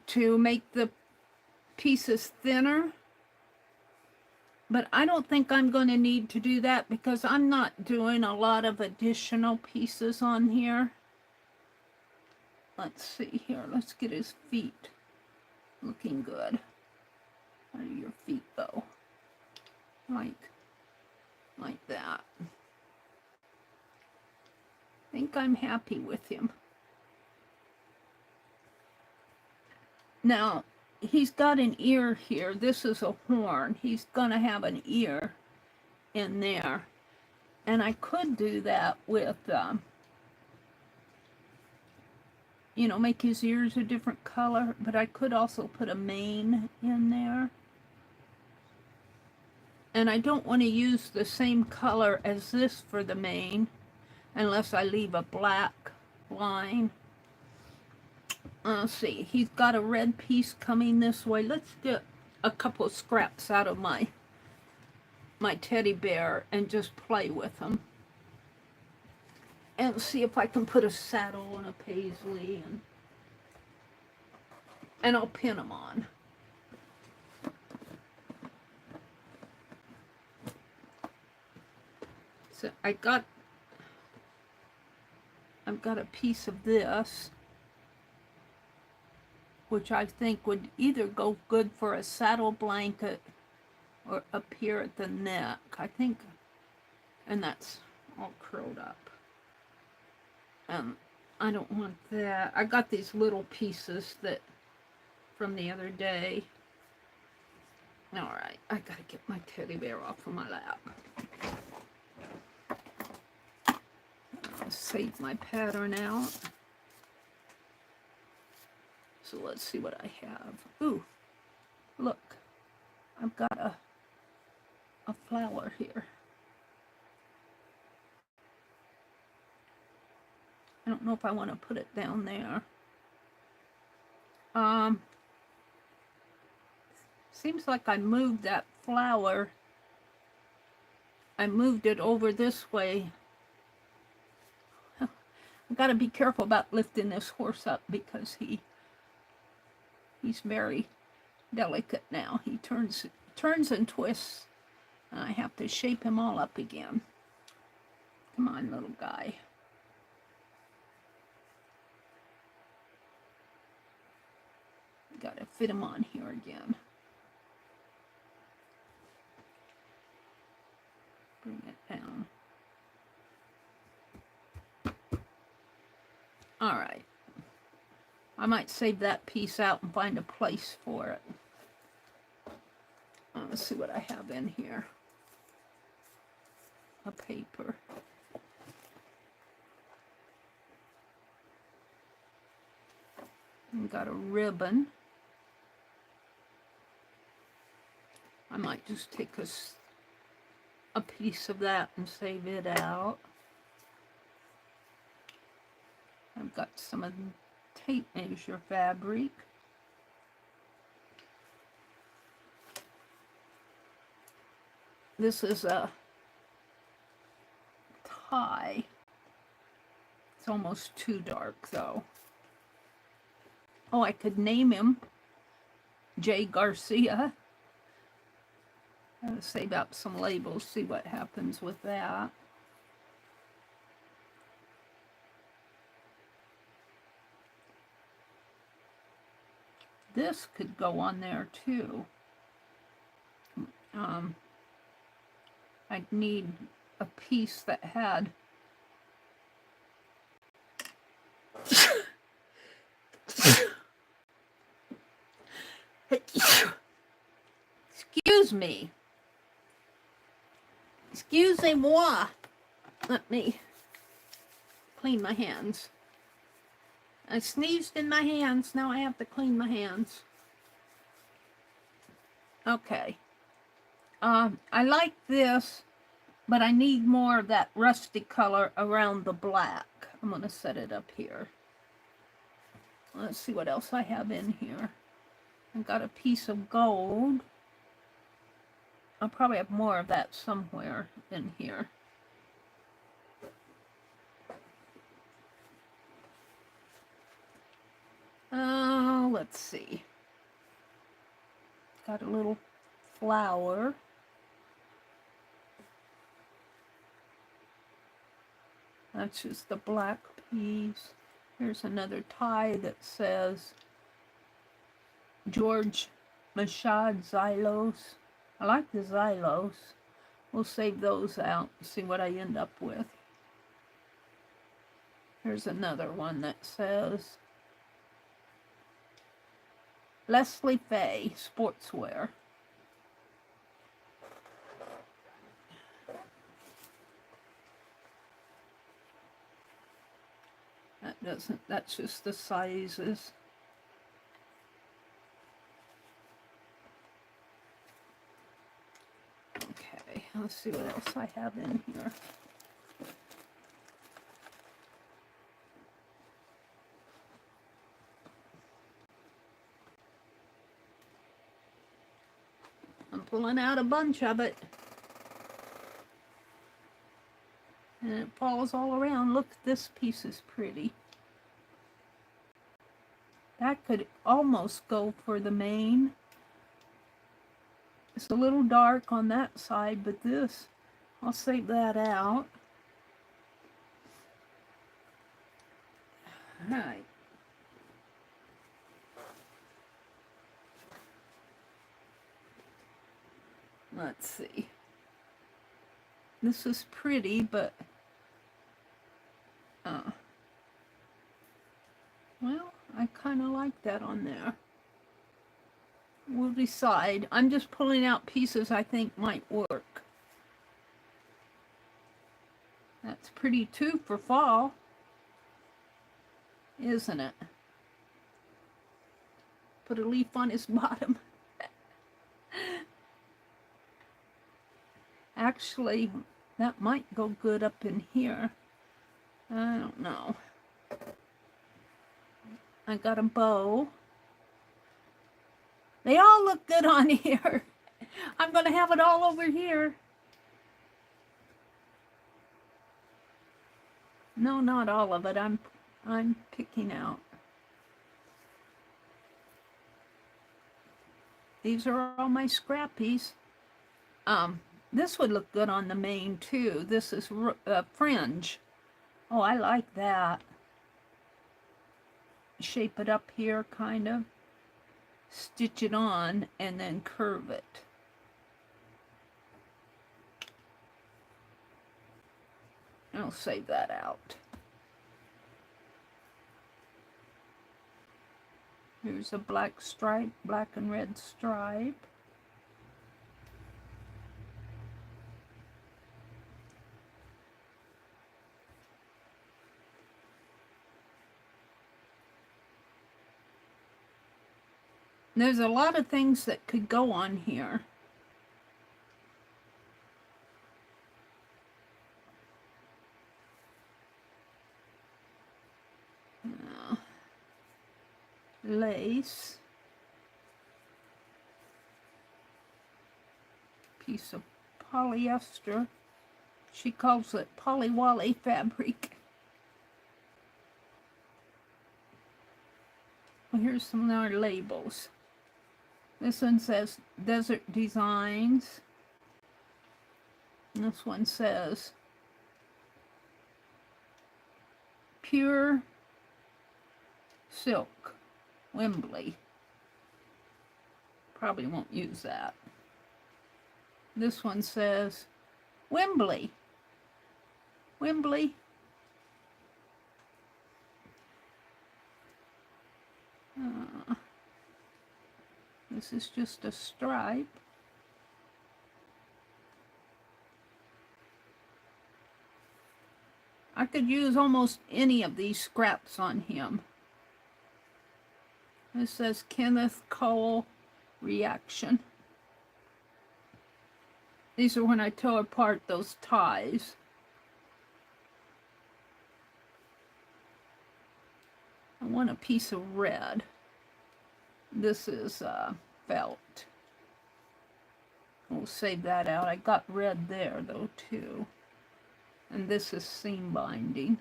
Speaker 1: to make the pieces thinner. But I don't think I'm going to need to do that because I'm not doing a lot of additional pieces on here. Let's see here. Let's get his feet looking good. How do your feet go? Like that. I think I'm happy with him. Now, he's got an ear here. This is a horn. He's going to have an ear in there. And I could do that with, you know, make his ears a different color. But I could also put a mane in there. And I don't want to use the same color as this for the mane unless I leave a black line. Let's see, he's got a red piece coming this way. Let's get a couple scraps out of my teddy bear and just play with them. And see if I can put a saddle on a paisley and I'll pin them on. So I've got a piece of this, which I think would either go good for a saddle blanket or up here at the neck, I think, and that's all curled up. I don't want that. I got these little pieces that from the other day. All right, I gotta get my teddy bear off of my lap. I'll save my pattern out. So let's see what I have. Ooh, look, I've got a flower here. I don't know if I want to put it down there. Seems like I moved that flower. I moved it over this way. I've got to be careful about lifting this horse up because he's very delicate now. He turns and twists, and I have to shape him all up again. Come on, little guy. Got to fit him on here again. Bring it down. All right. I might save that piece out and find a place for it. Let's see what I have in here. A paper. And got a ribbon. I might just take a piece of that and save it out. I've got some of the tape measure fabric. This is a tie. It's almost too dark though. Oh, I could name him J. Garcia. I'll save up some labels, see what happens with that. This could go on there too. I'd need a piece that had excuse me. Excusez-moi. Let me clean my hands. I sneezed in my hands. Now I have to clean my hands. Okay. I like this, but I need more of that rusty color around the black. I'm going to set it up here. Let's see what else I have in here. I've got a piece of gold. I'll probably have more of that somewhere in here. Let's see. Got a little flower. That's just the black piece. Here's another tie that says George Machad Xylos. I like the Xylos. We'll save those out and see what I end up with. Here's another one that says Leslie Faye Sportswear. That doesn't, that's just the sizes. Okay, let's see what else I have in here. I'm pulling out a bunch of it. And it falls all around. Look, this piece is pretty. That could almost go for the mane. It's a little dark on that side, but this, I'll save that out. All right. Let's see. This is pretty, but Well, I kind of like that on there. We'll decide. I'm just pulling out pieces I think might work. That's pretty too for fall, isn't it? Put a leaf on his bottom. Actually, that might go good up in here. I don't know. I got a bow. They all look good on here. I'm going to have it all over here. No, not all of it. I'm picking out. These are all my scrappies. This would look good on the mane too. This is fringe. Oh, I like that. Shape it up here, kind of. Stitch it on and then curve it. I'll save that out. Here's a black stripe, black and red stripe. There's a lot of things that could go on here. Lace. Piece of polyester. She calls it polywally fabric. Well, here's some more labels. This one says Desert Designs. And this one says Pure Silk, Wembley. Probably won't use that. This one says Wembley. Wembley. This is just a stripe. I could use almost any of these scraps on him. This says Kenneth Cole Reaction. These are when I tore apart those ties. I want a piece of red. This is felt. We'll save that out. I got red there though too. And this is seam binding.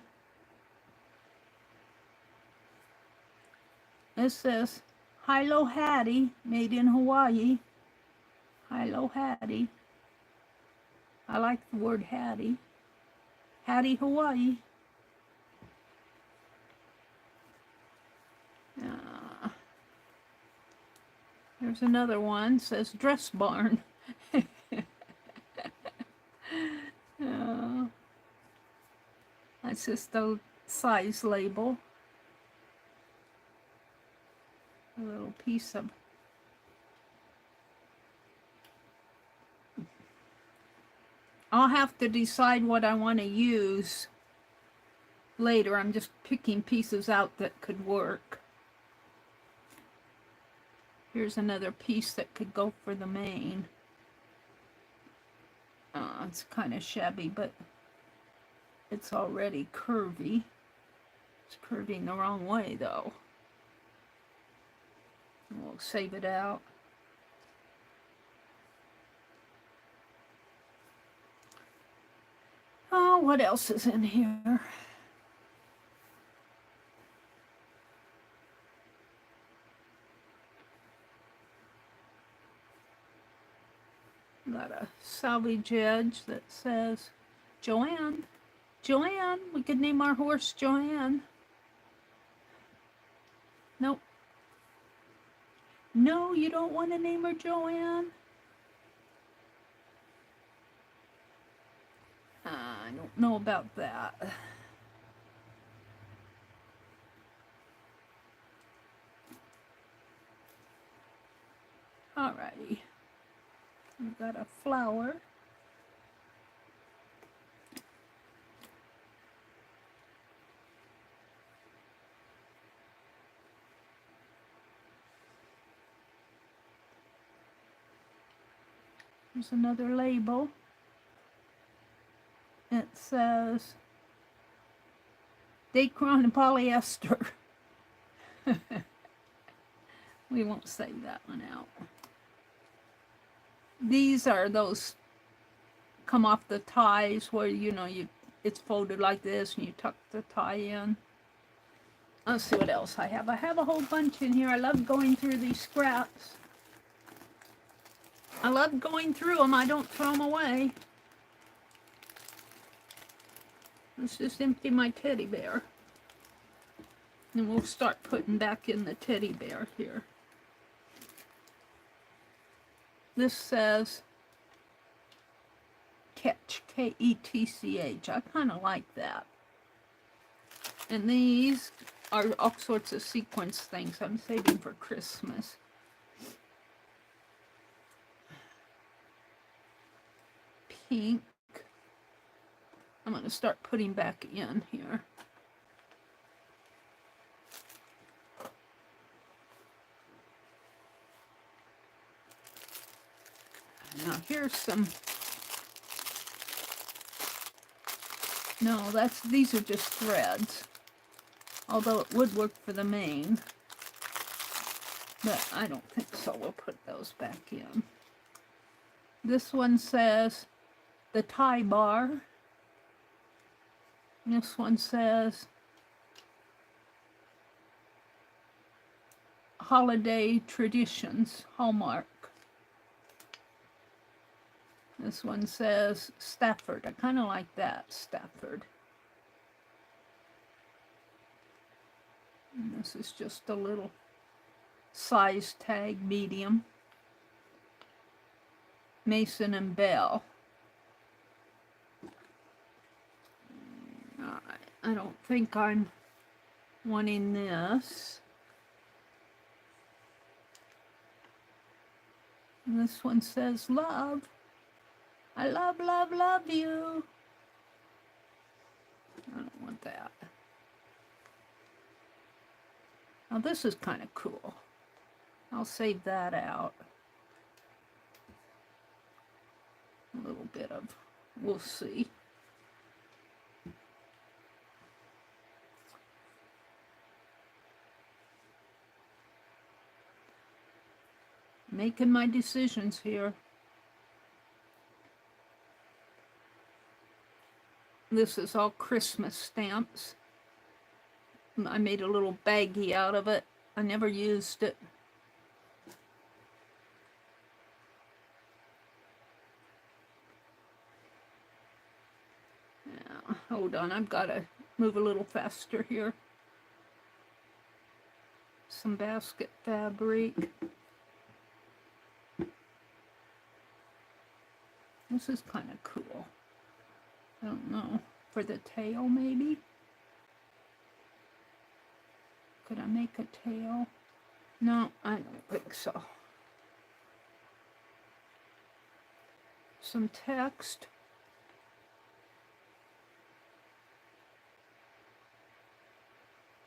Speaker 1: This says Hilo Hattie, made in Hawaii. Hilo Hattie. I like the word Hattie. Hattie, Hawaii. There's another one, says Dress Barn. That's just the size label. A little piece of I'll have to decide what I want to use later. I'm just picking pieces out that could work. Here's another piece that could go for the mane. It's kind of shabby, but it's already curvy. It's curving the wrong way, though. We'll save it out. Oh, what else is in here? Got a salvage edge that says Joanne. Joanne. We could name our horse Joanne. Nope. No, you don't want to name her Joanne? I don't know about that. Alrighty. We've got a flower. There's another label. It says Dacron and polyester. We won't say that one out. These are those come off the ties where, you know, it's folded like this and you tuck the tie in. Let's see what else I have. I have a whole bunch in here. I love going through these scraps. I love going through them. I don't throw them away. Let's just empty my teddy bear. And we'll start putting back in the teddy bear here. This says Ketch, K-E-T-C-H. I kind of like that. And these are all sorts of sequence things I'm saving for Christmas. Pink. I'm going to start putting back in here. Now here's some. No, these are just threads. Although it would work for the mane. But I don't think so. We'll put those back in. This one says the tie bar. This one says Holiday Traditions, Hallmark. This one says Stafford. I kind of like that, Stafford. And this is just a little size tag, medium. Mason and Bell. All right. I don't think I'm wanting this. And this one says love. I love, love, love you. I don't want that. Now this is kind of cool. I'll save that out. A little bit of, we'll see. Making my decisions here. This is all Christmas stamps. I made a little baggie out of it. I never used it. Now, hold on, I've got to move a little faster here. Some basket fabric. This is kind of cool. I don't know. For the tail, maybe? Could I make a tail? No, I don't think so. Some text.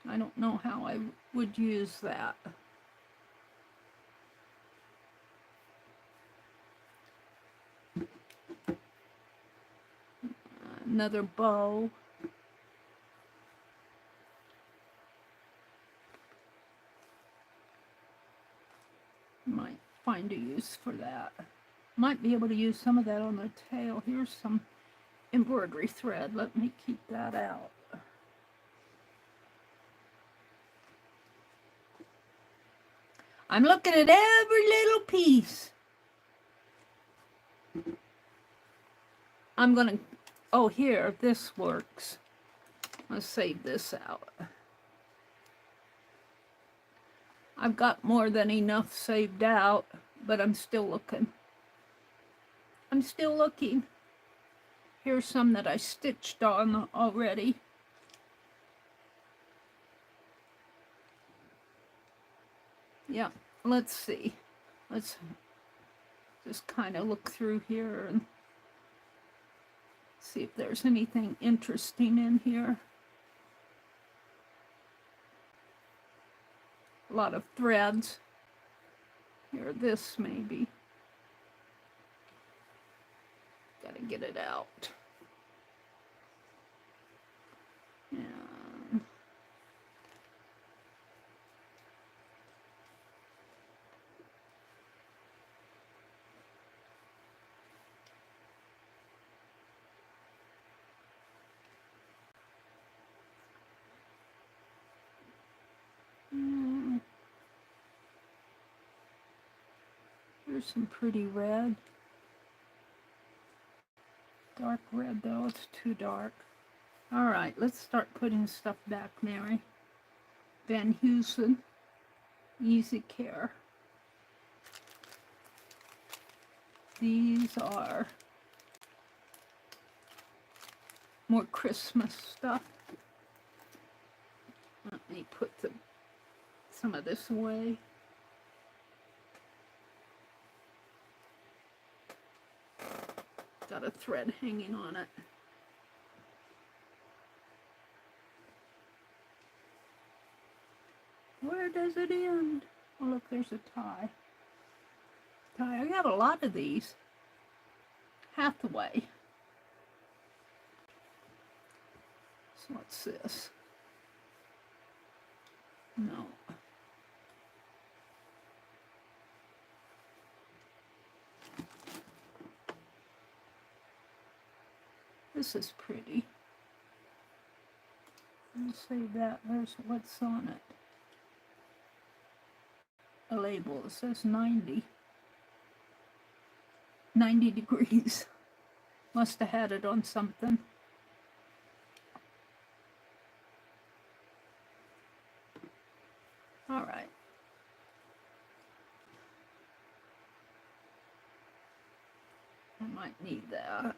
Speaker 1: I don't know how I would use that. Another bow. Might find a use for that. Might be able to use some of that on the tail. Here's some embroidery thread. Let me keep that out. I'm looking at every little piece. I'm going to, oh, here, this works. Let's save this out. I've got more than enough saved out, but I'm still looking. I'm still looking. Here's some that I stitched on already. Yeah, let's see. Just kind of look through here and see if there's anything interesting in here. A lot of threads. Here, this maybe. Gotta get it out. Yeah. Here's some pretty red. Dark red though, it's too dark. All right, let's start putting stuff back, Mary. Van Heusen, Easy Care. These are more Christmas stuff. Let me put some of this away. Got a thread hanging on it. Where does it end? Oh, look, there's a tie. I got a lot of these. Hathaway. So what's this? No. This is pretty. I'll save that. There's what's on it. A label. It says 90. 90 degrees. Must have had it on something. All right. I might need that.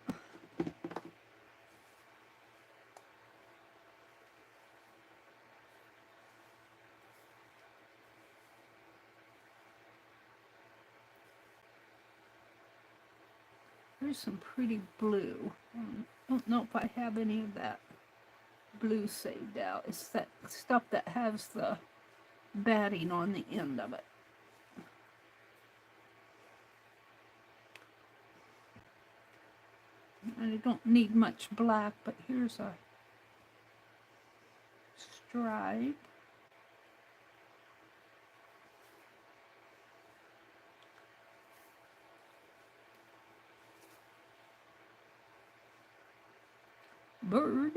Speaker 1: There's some pretty blue. I don't know if I have any of that blue saved out. It's that stuff that has the batting on the end of it. And I don't need much black, but here's a stripe. Bird.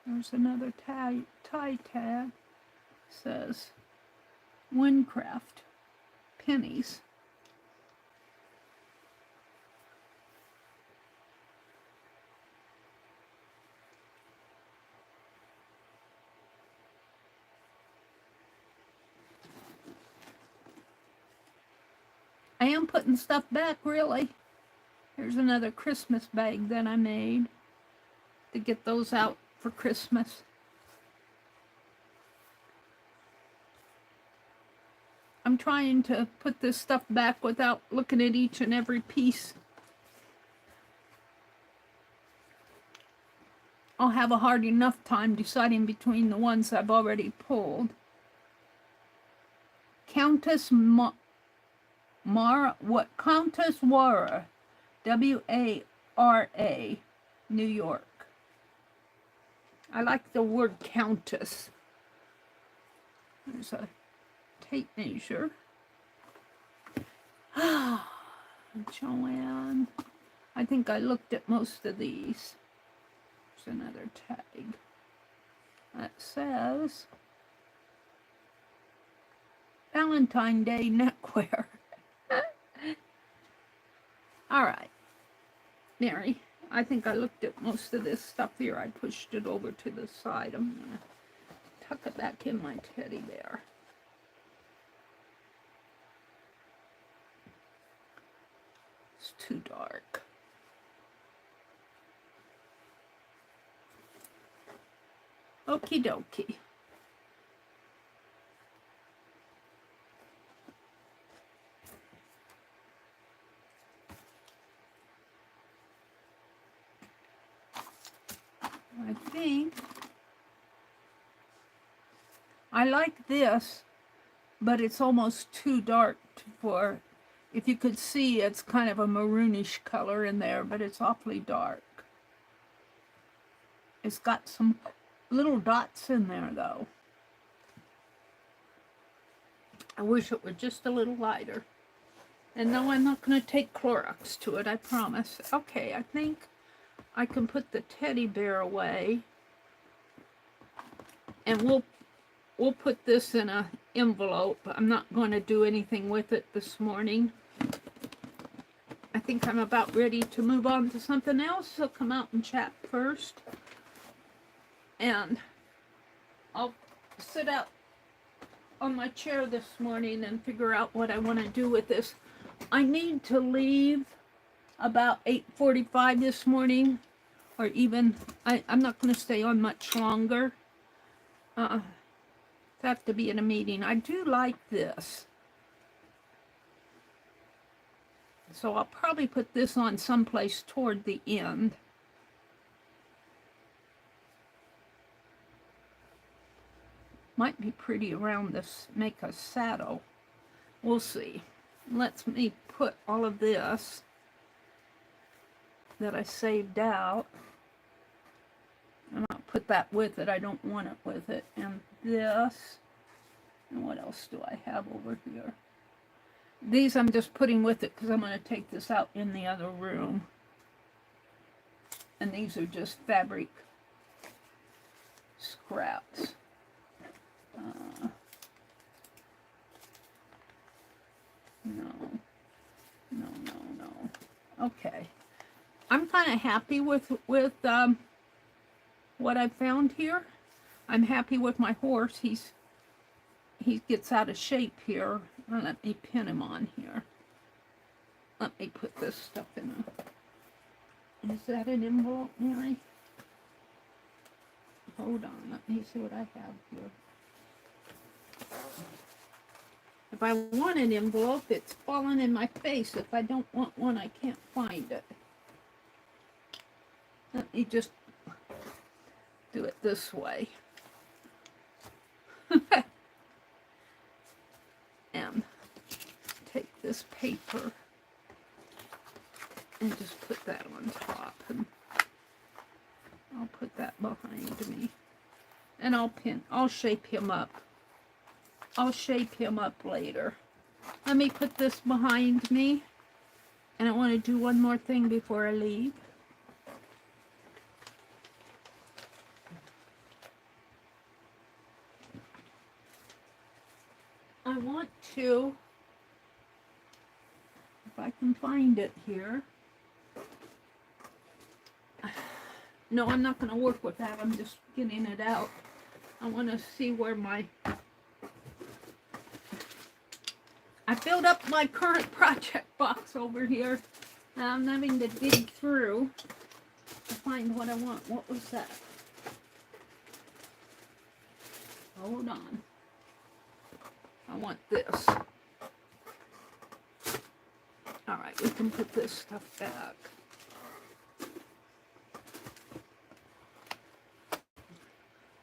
Speaker 1: There's another tie tag. Says Windcraft pennies. I am putting stuff back, really. Here's another Christmas bag that I made to get those out for Christmas. I'm trying to put this stuff back without looking at each and every piece. I'll have a hard enough time deciding between the ones I've already pulled. Countess Countess Wara, W-A-R-A, New York. I like the word countess. There's a tape measure. Joanne. I think I looked at most of these. There's another tag that says Valentine Day neckwear. All right, Mary, I think I looked at most of this stuff here. I pushed it over to the side. I'm gonna tuck it back in my teddy bear. It's too dark. Okie dokie. I like this, but it's almost too dark for, if you could see, it's kind of a maroonish color in there, but it's awfully dark. It's got some little dots in there, though. I wish it were just a little lighter. And no, I'm not going to take Clorox to it, I promise. Okay, I think I can put the teddy bear away. And we'll put this in an envelope. I'm not going to do anything with it this morning. I think I'm about ready to move on to something else, so come out and chat first. And I'll sit out on my chair this morning and figure out what I want to do with this. I need to leave about 8:45 this morning, or even, I'm not going to stay on much longer. I have to be in a meeting. I do like this. So I'll probably put this on someplace toward the end. Might be pretty around this, make a saddle. We'll see. Let me put all of this that I saved out. And I'll put that with it. I don't want it with it. And this. And what else do I have over here? These I'm just putting with it because I'm going to take this out in the other room. And these are just fabric scraps. No. Okay. I'm kind of happy with what I found here. I'm happy with my horse. He gets out of shape here. Let me pin him on here. Let me put this stuff in a... Is that an envelope, Mary? Hold on. Let me see what I have here. If I want an envelope, it's falling in my face. If I don't want one, I can't find it. Let me just do it this way. And take this paper and just put that on top. And I'll put that behind me. And I'll shape him up. I'll shape him up later. Let me put this behind me. And I want to do one more thing before I leave. I want to, if I can find it here. No, I'm not going to work with that. I'm just getting it out. I want to see where I filled up my current project box over here. Now I'm having to dig through to find what I want. What was that? Hold on. I want this. Alright, we can put this stuff back.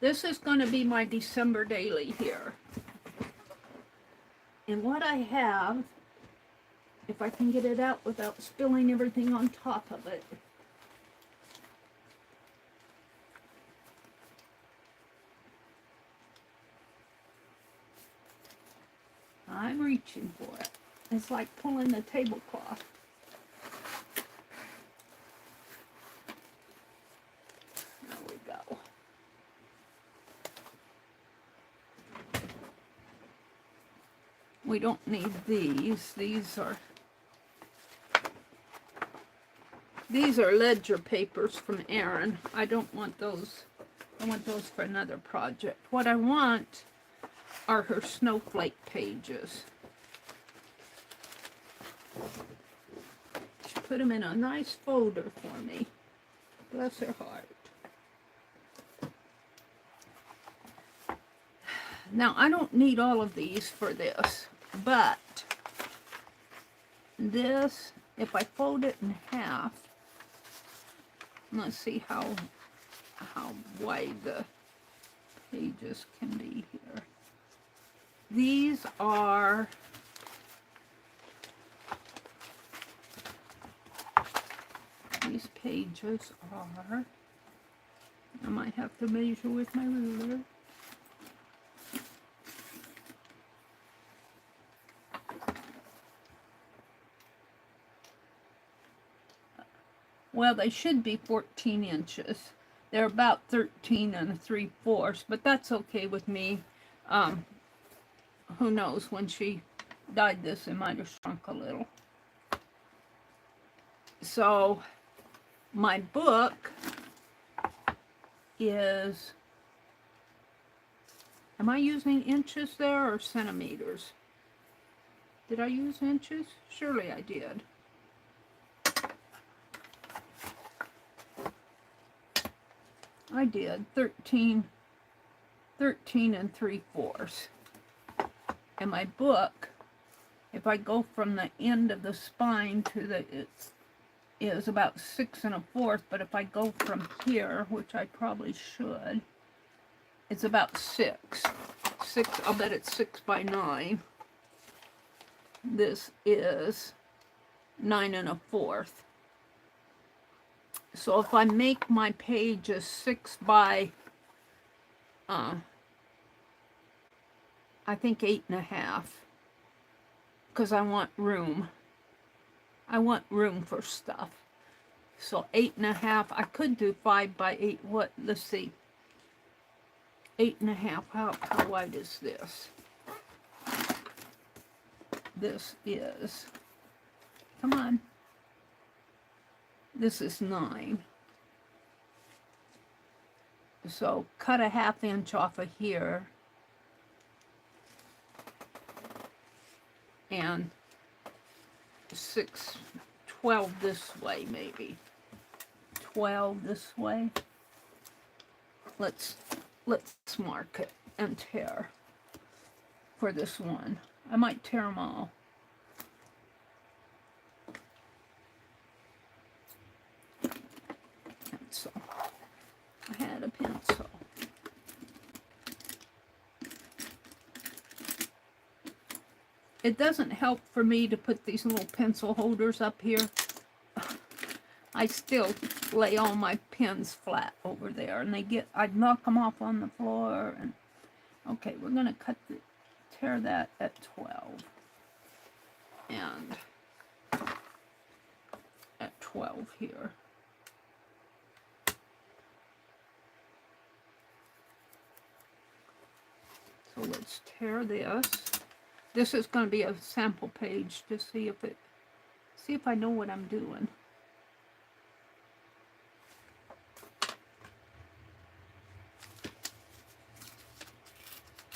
Speaker 1: This is going to be my December daily here. And what I have, if I can get it out without spilling everything on top of it. I'm reaching for it. It's like pulling the tablecloth. There we go. We don't need these. These are ledger papers from Erin. I don't want those. I want those for another project. What I want are her snowflake pages. She put them in a nice folder for me. Bless her heart. Now, I don't need all of these for this, but this, if I fold it in half, let's see how wide the pages can be here. These are these pages are, I might have to measure with my ruler. Well, they should be 14 inches. They're about 13 3/4, but that's okay with me. Who knows, when she dyed this, it might have shrunk a little. So my book is, am I using inches there or centimeters? Did I use inches? Surely I did. I did 13 3/4. And my book, if I go from the end of the spine to the, it is about 6 1/4, but if I go from here, which I probably should, it's about 6. I'll bet it's 6 by 9. This is 9 1/4. So if I make my pages 6 by, I think 8 1/2, because I want room. I want room for stuff. So 8 1/2. I could do 5 by 8. What? Let's see. 8 1/2. How wide is this? This is, come on. This is 9. So cut a 1/2 inch off of here. And 12 this way, maybe 12 this way. Let's mark it and tear for this one. I might tear them all. Pencil. I had a pencil. It doesn't help for me to put these little pencil holders up here. I still lay all my pens flat over there, and I'd knock them off on the floor. And okay, we're gonna tear that at 12, and at 12 here. So let's tear this. This is going to be a sample page to see if I know what I'm doing.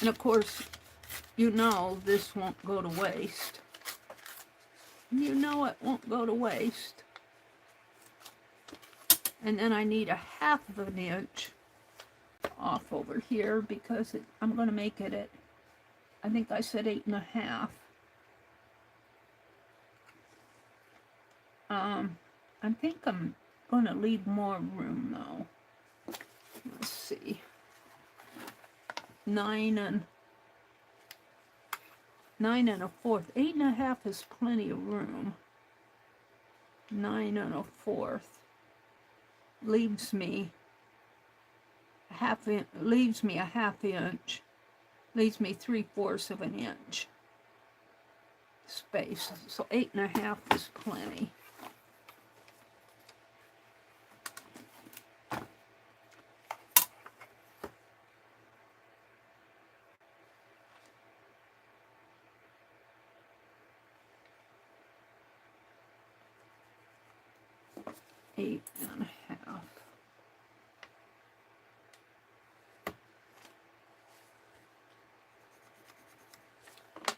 Speaker 1: And of course, you know this won't go to waste. You know it won't go to waste. And then I need a 1/2 inch off over here, because I'm going to make it at, I think I said 8 1/2. I think I'm going to leave more room though. Let's see. 9 1/4. 8 1/2 is plenty of room. 9 1/4 leaves me a 1/2 inch. Leaves me 3/4 of an inch space. So 8 1/2 is plenty. Eight and a half.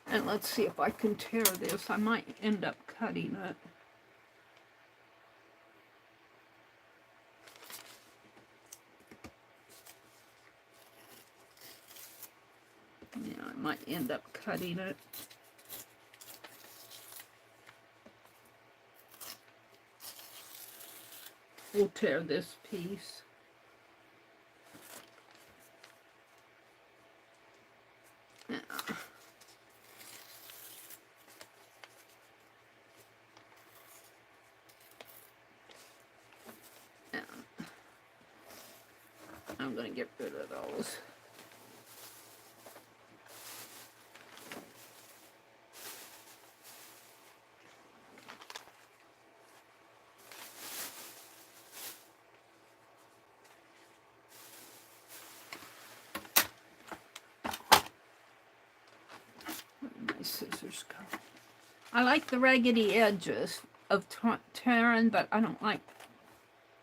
Speaker 1: And let's see if I can tear this. I might end up cutting it. Yeah, I might end up cutting it. We'll tear this piece. Yeah. going to get rid of those. My scissors go. I like the raggedy edges of tearing, but I don't like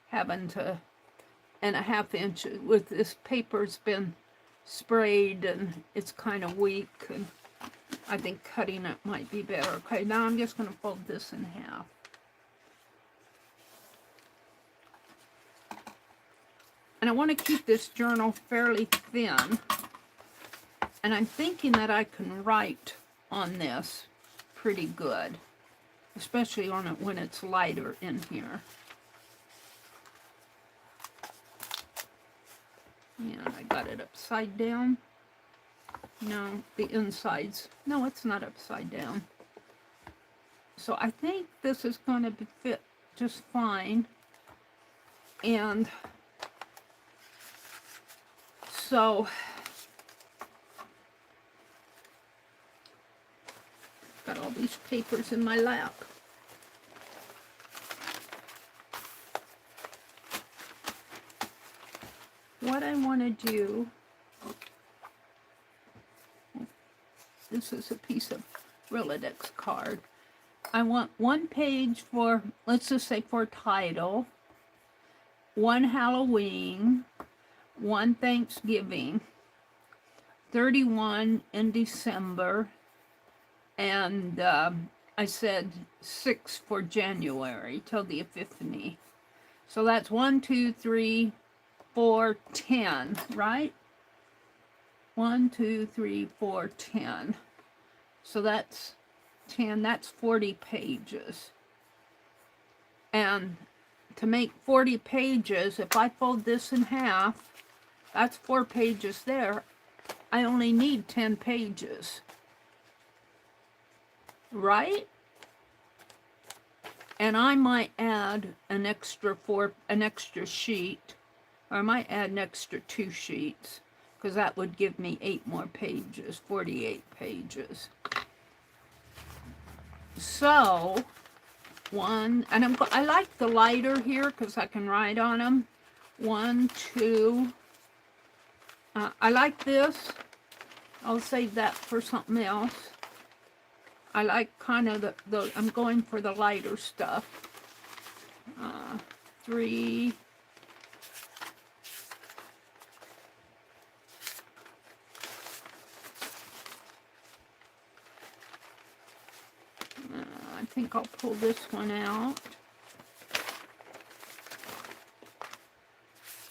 Speaker 1: having to, and a ½ inch with this paper's been sprayed and it's kind of weak, and I think cutting it might be better. Okay, now I'm just going to fold this in half. And I want to keep this journal fairly thin, and I'm thinking that I can write on this pretty good, especially on it when it's lighter in here. Yeah, I got it upside down. No, the insides. No, it's not upside down. So I think this is going to fit just fine. And so got all these papers in my lap. What I want to do, this is a piece of Rolodex card. I want one page for, let's just say for title, one Halloween, one Thanksgiving, 31 in December, and I said 6 for January till the Epiphany. So that's 1, 2, 3, 4, 10, right? 1, 2, 3, 4, 10. So that's 10, that's 40 pages. And to make 40 pages, if I fold this in half, that's 4 pages there. I only need 10 pages. Right? And I might add an extra sheet, or I might add an extra 2 sheets, because that would give me 8 more pages, 48 pages. So, one, and I like the lighter here because I can write on them. 1, 2. I like this. I'll save that for something else. I like kind of the I'm going for the lighter stuff. 3. I think I'll pull this one out.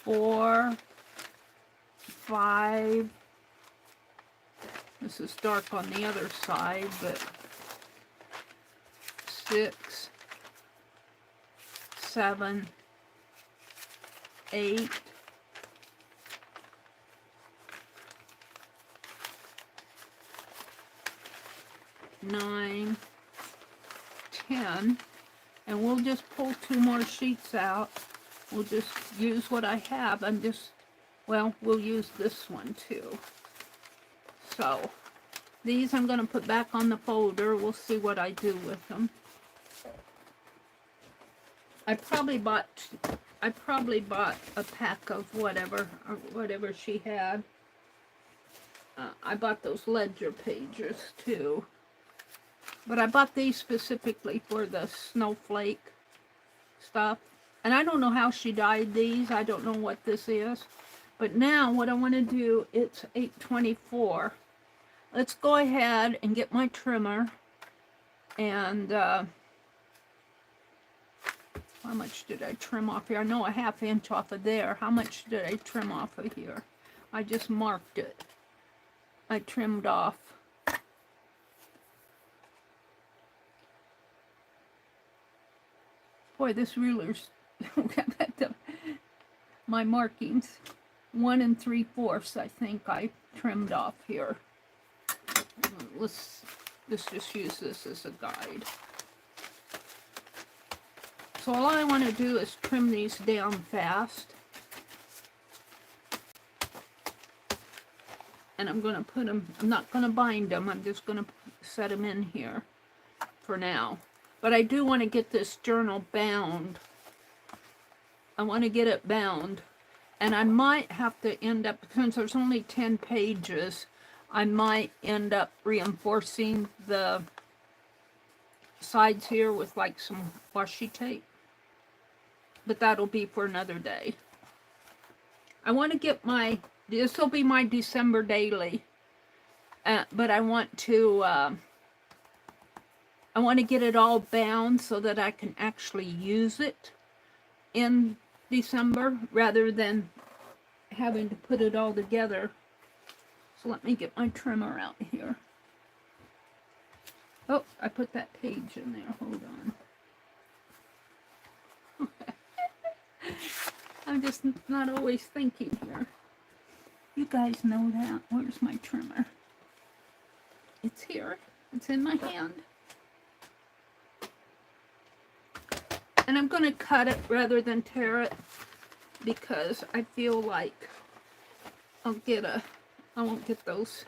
Speaker 1: 4, 5. This is dark on the other side, but 6, 7, 8, 9, 10, and we'll just pull 2 more sheets out. We'll just use what I have and just, well, we'll use this one too. So these I'm going to put back on the folder. We'll see what I do with them. I probably bought a pack of whatever she had. I bought those ledger pages too. But I bought these specifically for the snowflake stuff. And I don't know how she dyed these. I don't know what this is. But now what I want to do, it's 8:24. Let's go ahead and get my trimmer. And how much did I trim off here? I know a ½ inch off of there. How much did I trim off of here? I just marked it. I trimmed off. Boy, this ruler's my markings. 1 3/4, I think I trimmed off here. Let's just use this as a guide. So all I want to do is trim these down fast. And I'm going to put them, I'm not going to bind them, I'm just going to set them in here for now. But I do want to get this journal bound. I want to get it bound. And I might have to end up, since there's only 10 pages, I might end up reinforcing the sides here with like some washi tape. But that'll be for another day. I want to get my, this will be my December daily. But I want to get it all bound so that I can actually use it in December rather than having to put it all together. So let me get my trimmer out here. Oh, I put that page in there. Hold on. I'm just not always thinking here. You guys know that. Where's my trimmer? It's here. It's in my hand. And I'm going to cut it rather than tear it because I feel like I won't get those,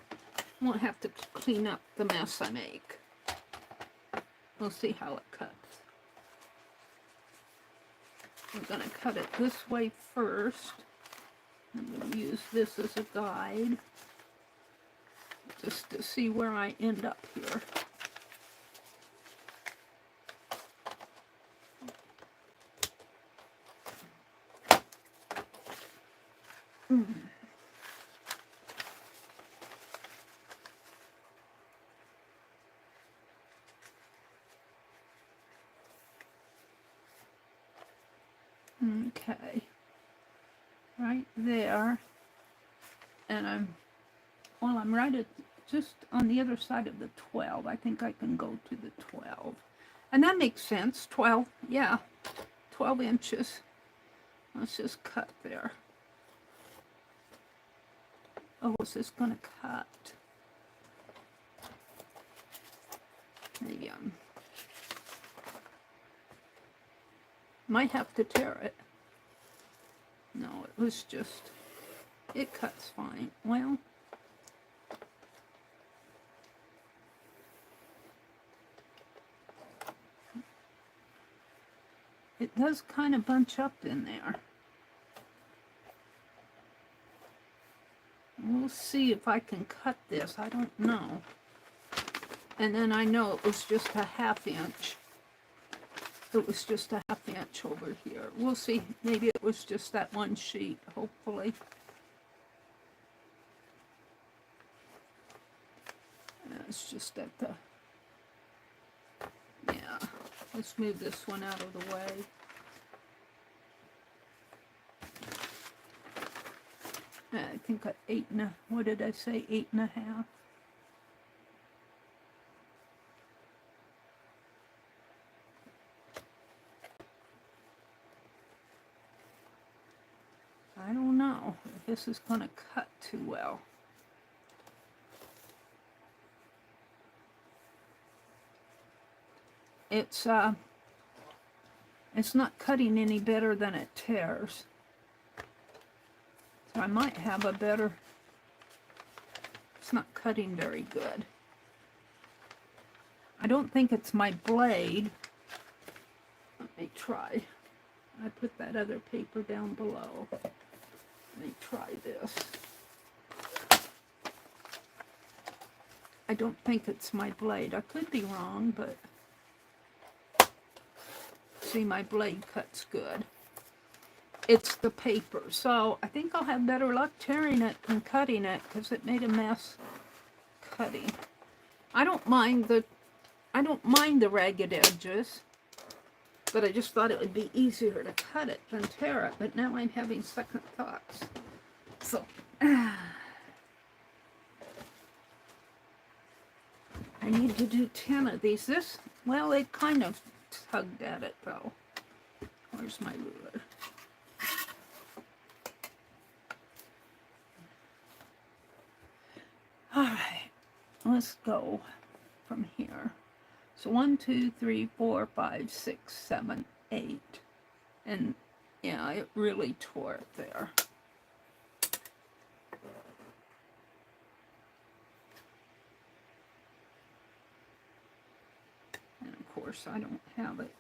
Speaker 1: I won't have to clean up the mess I make. We'll see how it cuts. I'm going to cut it this way first. I'm going to use this as a guide just to see where I end up here. Okay, right there, and I'm right at just on the other side of the 12. I think I can go to the 12, and that makes sense. 12, yeah, 12 inches. Let's just cut there. Oh, is this gonna cut? Maybe might have to tear it. No, it was just, it cuts fine. Well, it does kind of bunch up in there. We'll see if I can cut this. I don't know. And then I know it was just a ½ inch. It was just a ½ inch over here. We'll see. Maybe it was just that one sheet, hopefully. It's just at the... Yeah. Let's move this one out of the way. I think what did I say? 8.5. I don't know if this is going to cut too well. It's not cutting any better than it tears. So I might have a better, it's not cutting very good. I don't think it's my blade. Let me try. I put that other paper down below. Let me try this. I don't think it's my blade. I could be wrong, but see, my blade cuts good. It's the paper. So I think I'll have better luck tearing it than cutting it because it made a mess cutting. I don't mind the ragged edges, but I just thought it would be easier to cut it than tear it. But now I'm having second thoughts. So I need to do 10 of these. Well, it kind of tugged at it though. Where's my ruler? All right, let's go from here. So 1, 2, 3, 4, 5, 6, 7, 8. And yeah, it really tore it there. course, I don't have it.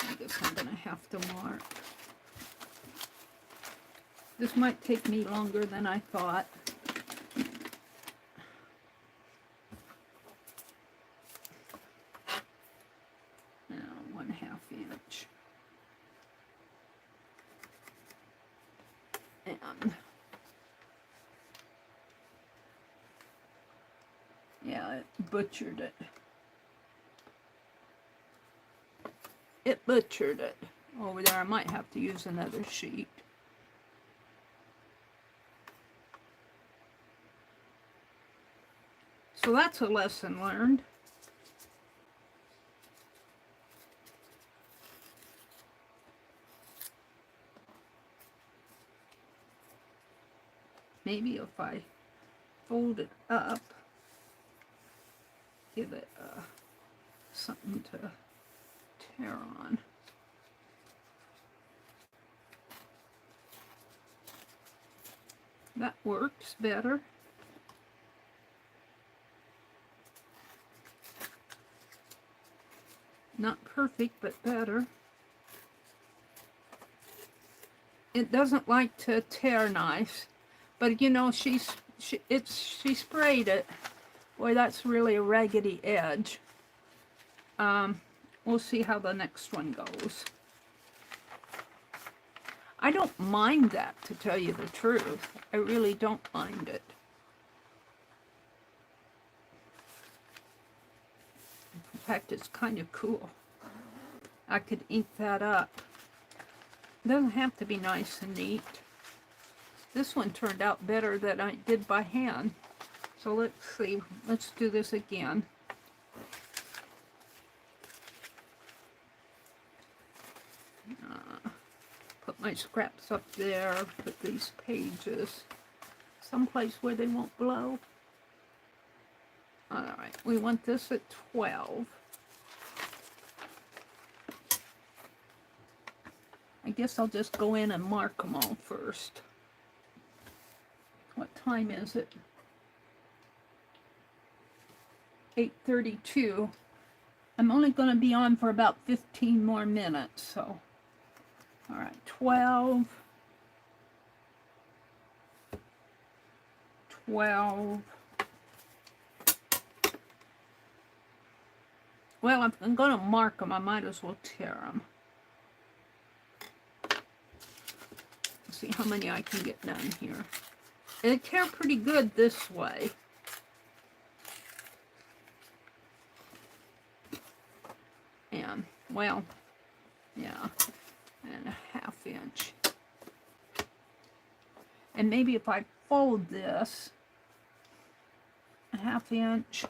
Speaker 1: I guess I'm going to have to mark. This might take me longer than I thought. Now, 1/2 inch. And yeah, it butchered it. It butchered it. Over there, I might have to use another sheet. So that's a lesson learned. Maybe if I fold it up, give it something to tear on. That works better. Not perfect, but better. It doesn't like to tear nice, but you know, she sprayed it. Boy, that's really a raggedy edge. We'll see how the next one goes. I don't mind that, to tell you the truth. I really don't mind it. In fact, it's kind of cool. I could ink that up. It doesn't have to be nice and neat. This one turned out better than I did by hand. So let's see. Let's do this again. Put my scraps up there. Put these pages someplace where they won't blow. Alright, we want this at 12. I guess I'll just go in and mark them all first. What time is it? 8:32. I'm only going to be on for about 15 more minutes, so. Alright, 12. 12. Well, if I'm going to mark them, I might as well tear them. See how many I can get done here. They tear pretty good this way. And, well, yeah, and 1/2 inch. And maybe if I fold this 1/2 inch.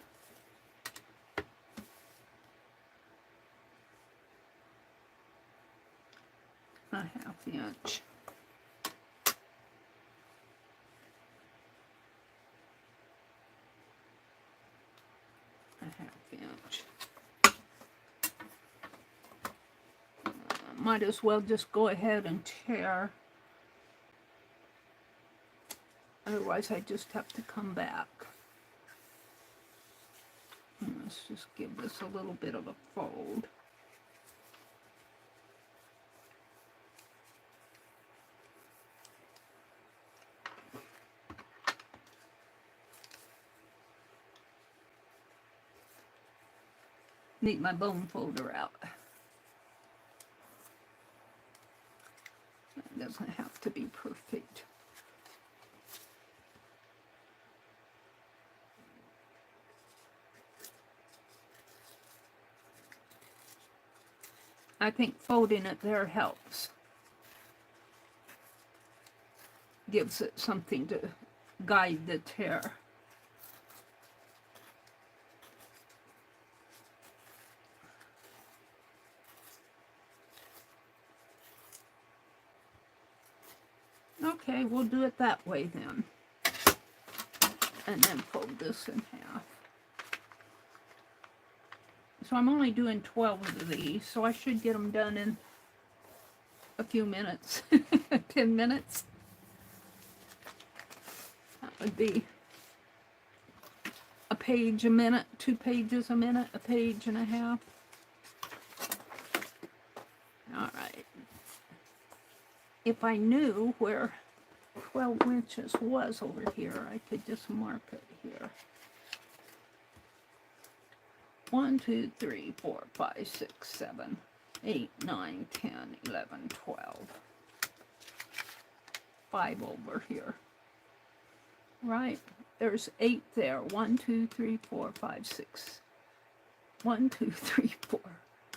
Speaker 1: A 1/2 inch. A 1/2 inch. Might as well just go ahead and tear. Otherwise, I just have to come back. And let's just give this a little bit of a fold. Need my bone folder out. It doesn't have to be perfect. I think folding it there helps. Gives it something to guide the tear. Okay, we'll do it that way then. And then fold this in half. So I'm only doing 12 of these, so I should get them done in a few minutes. 10 minutes. would be a page a minute, 2 pages a minute, a page and a half. All right. If I knew where 12 inches was over here, I could just mark it here. 1, 2, 3, 4, 5, 6, 7, 8, 9, 10, 11, 12. 5 over here. Right? There's 8 there. 1, 2, 3, 4, 5, 6. 1, 2, 3, 4,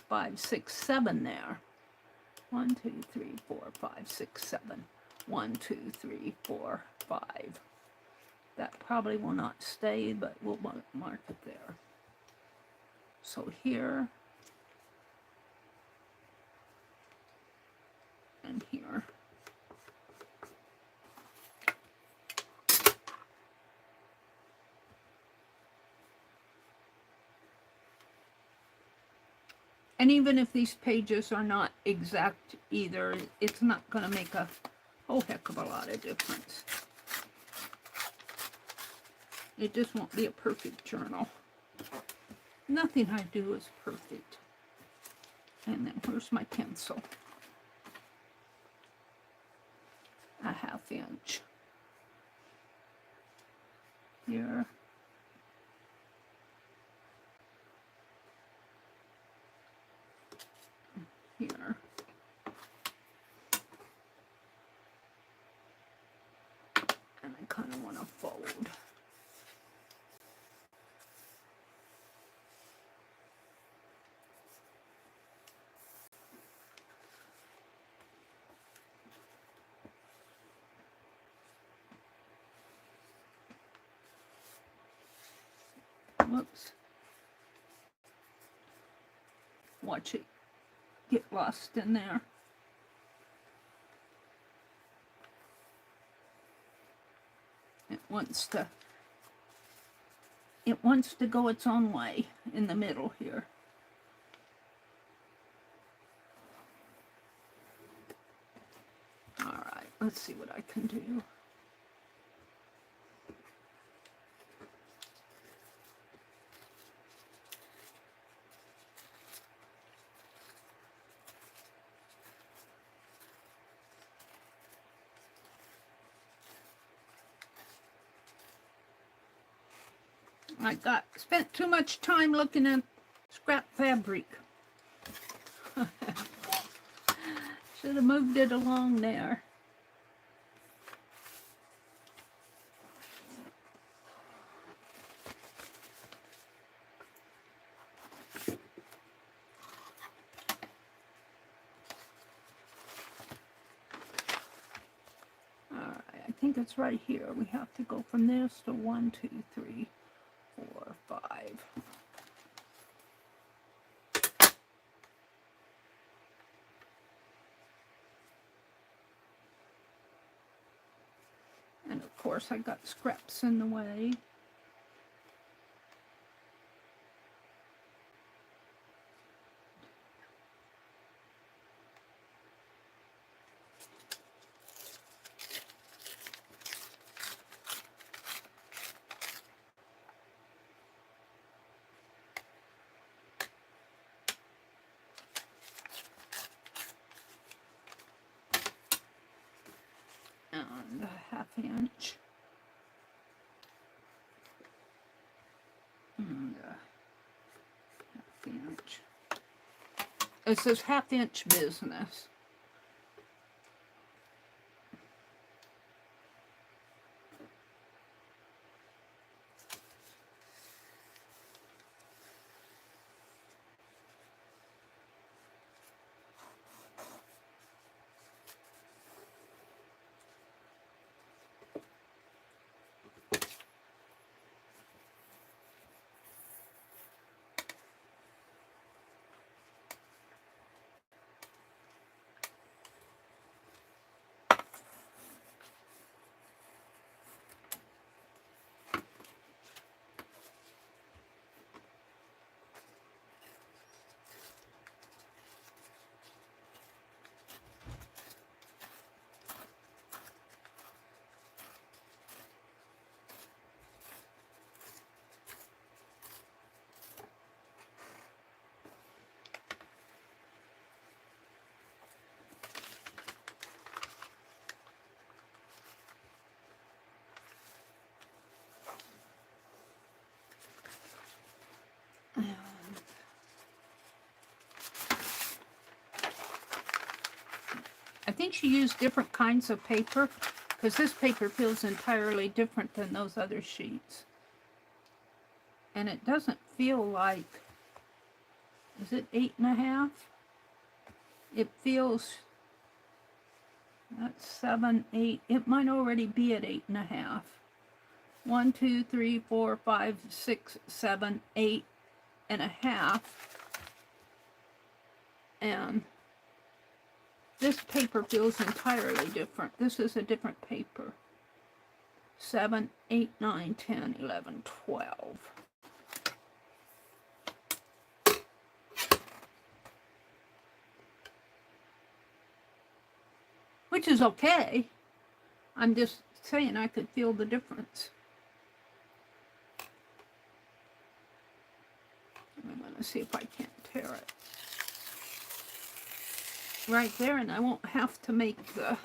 Speaker 1: 5, 6, 7 there. 1, 2, 3, 4, 5, 6, 7. 1, 2, 3, 4, 5. That probably will not stay, but we'll mark it there. So here and here. And even if these pages are not exact either, it's not going to make a whole heck of a lot of difference. It just won't be a perfect journal. Nothing I do is perfect. And then where's my pencil? A 1/2 inch. Here. Here. And I kind of want to fold. Whoops. Watch it get lost in there. It wants to go its own way in the middle here. All right, let's see what I can do. I spent too much time looking at scrap fabric. Should have moved it along there. All right, I think it's right here. We have to go from this to 1, 2, 3, 4, 5. And of course I got scraps in the way. And a 1/2 inch. And a 1/2 inch. It says 1/2 inch business. I think she used different kinds of paper, because this paper feels entirely different than those other sheets. And it doesn't feel like, is it 8.5? It feels, that's 7, 8. It might already be at 8.5. 1, 2, 3, 4, 5, 6, 7, 8.5. And this paper feels entirely different. This is a different paper. 7, 8, 9, 10, 11, 12. Which is okay. I'm just saying I could feel the difference. I'm going to see if I can't tear it. Right there, and I won't have to make the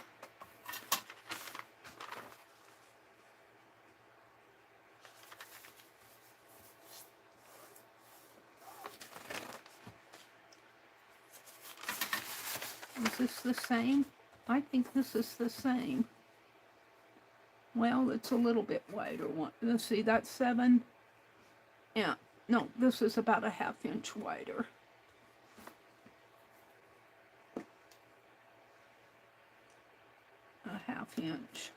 Speaker 1: Is this the same? I think this is the same. Well, it's a little bit wider one. Let's see, that's 7. Yeah, no, this is about a 1/2 inch wider. A 1/2 inch.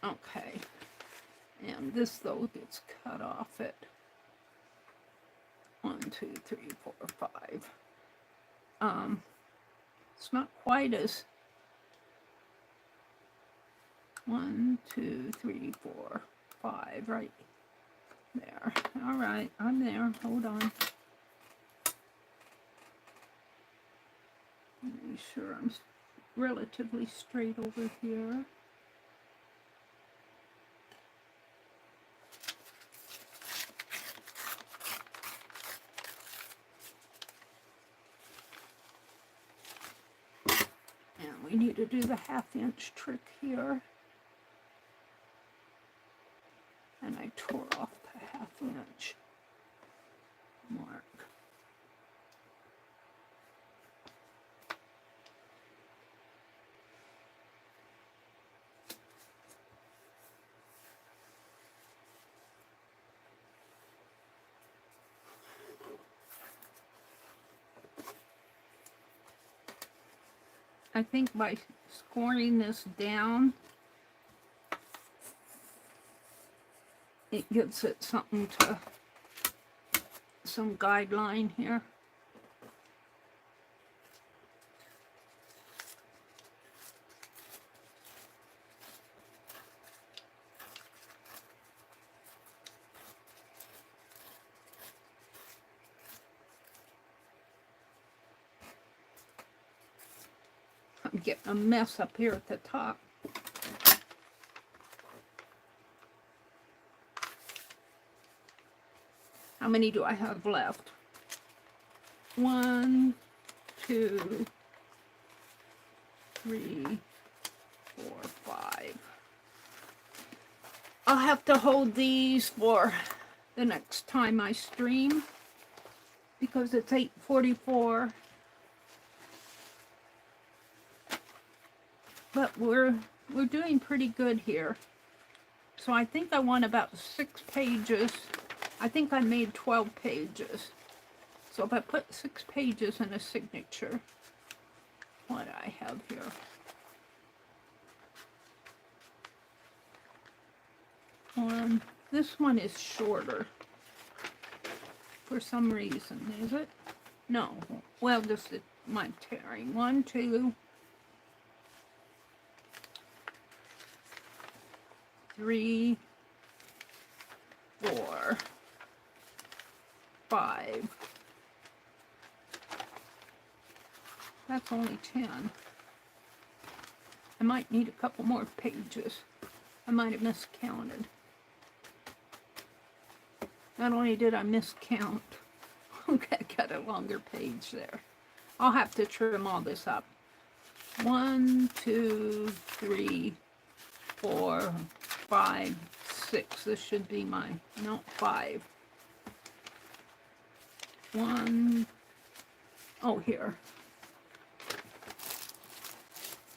Speaker 1: Okay. And this, though, gets cut off at 1, 2, 3, 4, 5. It's not quite as 1, 2, 3, 4, 5, right there. All right, I'm there. Hold on. Make sure I'm relatively straight over here. We need to do the 1/2 inch trick here. And I tore off the 1/2 inch mark. I think by scoring this down, it gives it something to, some guideline here. I'm getting a mess up here at the top. How many do I have left? 1, 2, 3, 4, 5. I'll have to hold these for the next time I stream because it's 8:44. But we're doing pretty good here. So I think I want about 6 pages. I think I made 12 pages. So if I put 6 pages in a signature, what do I have here? This one is shorter for some reason, is it? No. Well, just my tearing. 1, 2, 3, 4, 5. That's only 10. I might need a couple more pages. I might have miscounted. Not only did I miscount, okay, I got a longer page there. I'll have to trim all this up. 1, 2, 3, 4, 5, 6. This should be my, no, 5. one. Oh, here.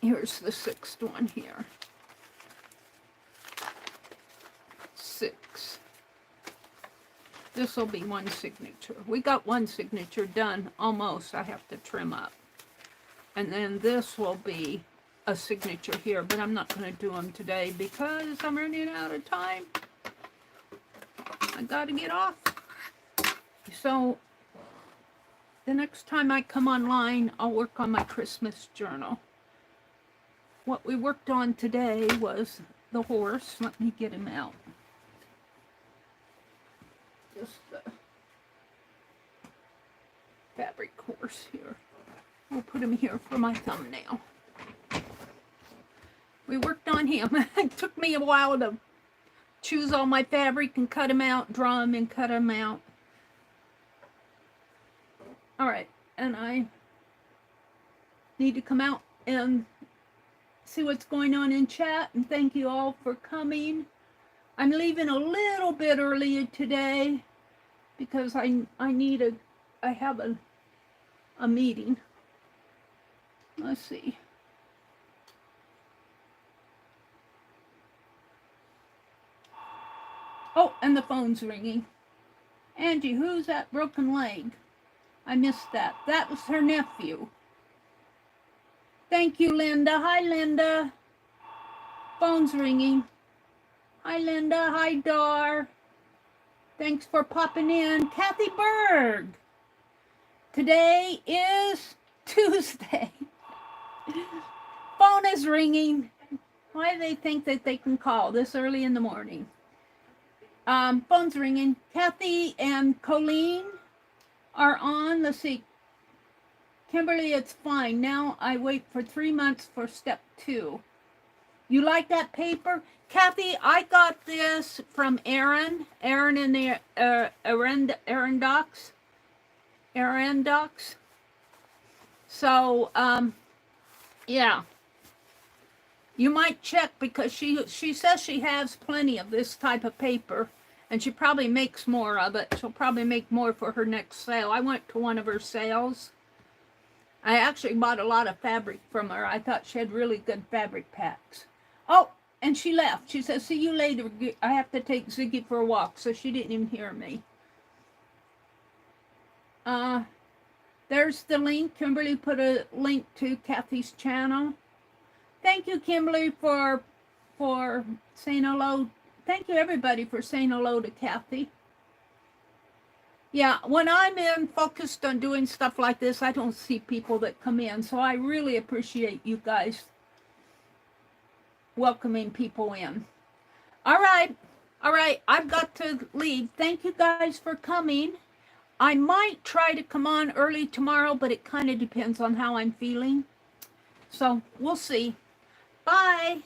Speaker 1: Here's the 6th one here. 6. This will be one signature. We got one signature done almost. I have to trim up. And then this will be a signature here, but I'm not going to do them today because I'm running out of time. I got to get off. So the next time I come online, I'll work on my Christmas journal. What we worked on today was the horse. Let me get him out. Just the fabric horse here. We'll put him here for my thumbnail. We worked on him. It took me a while to choose all my fabric and cut him out, draw him and cut him out. All right, and I need to come out and see what's going on in chat, and thank you all for coming. I'm leaving a little bit earlier today because I have a meeting. Let's see. Oh, and the phone's ringing. Angie, who's that broken leg? I missed that. That was her nephew. Thank you, Linda. Hi, Linda. Phone's ringing. Hi, Linda. Hi, Dar. Thanks for popping in. Kathy Berg. Today is Tuesday. Phone is ringing. Why do they think that they can call this early in the morning? Phone's ringing. Kathy and Colleen are on. Let's see. Kimberly, it's fine. Now I wait for 3 months for step 2. You like that paper? Kathy, I got this from Aaron. Aaron and the Arendocs. So, yeah. You might check because she says she has plenty of this type of paper. And she probably makes more of it. She'll probably make more for her next sale. I went to one of her sales. I actually bought a lot of fabric from her. I thought she had really good fabric packs. Oh, and she left. She says, see you later. I have to take Ziggy for a walk. So she didn't even hear me. There's the link. Kimberly put a link to Kathy's channel. Thank you, Kimberly, for saying hello. Thank you, everybody, for saying hello to Kathy. Yeah, when I'm focused on doing stuff like this, I don't see people that come in. So I really appreciate you guys welcoming people in. All right. I've got to leave. Thank you guys for coming. I might try to come on early tomorrow, but it kind of depends on how I'm feeling. So we'll see. Bye.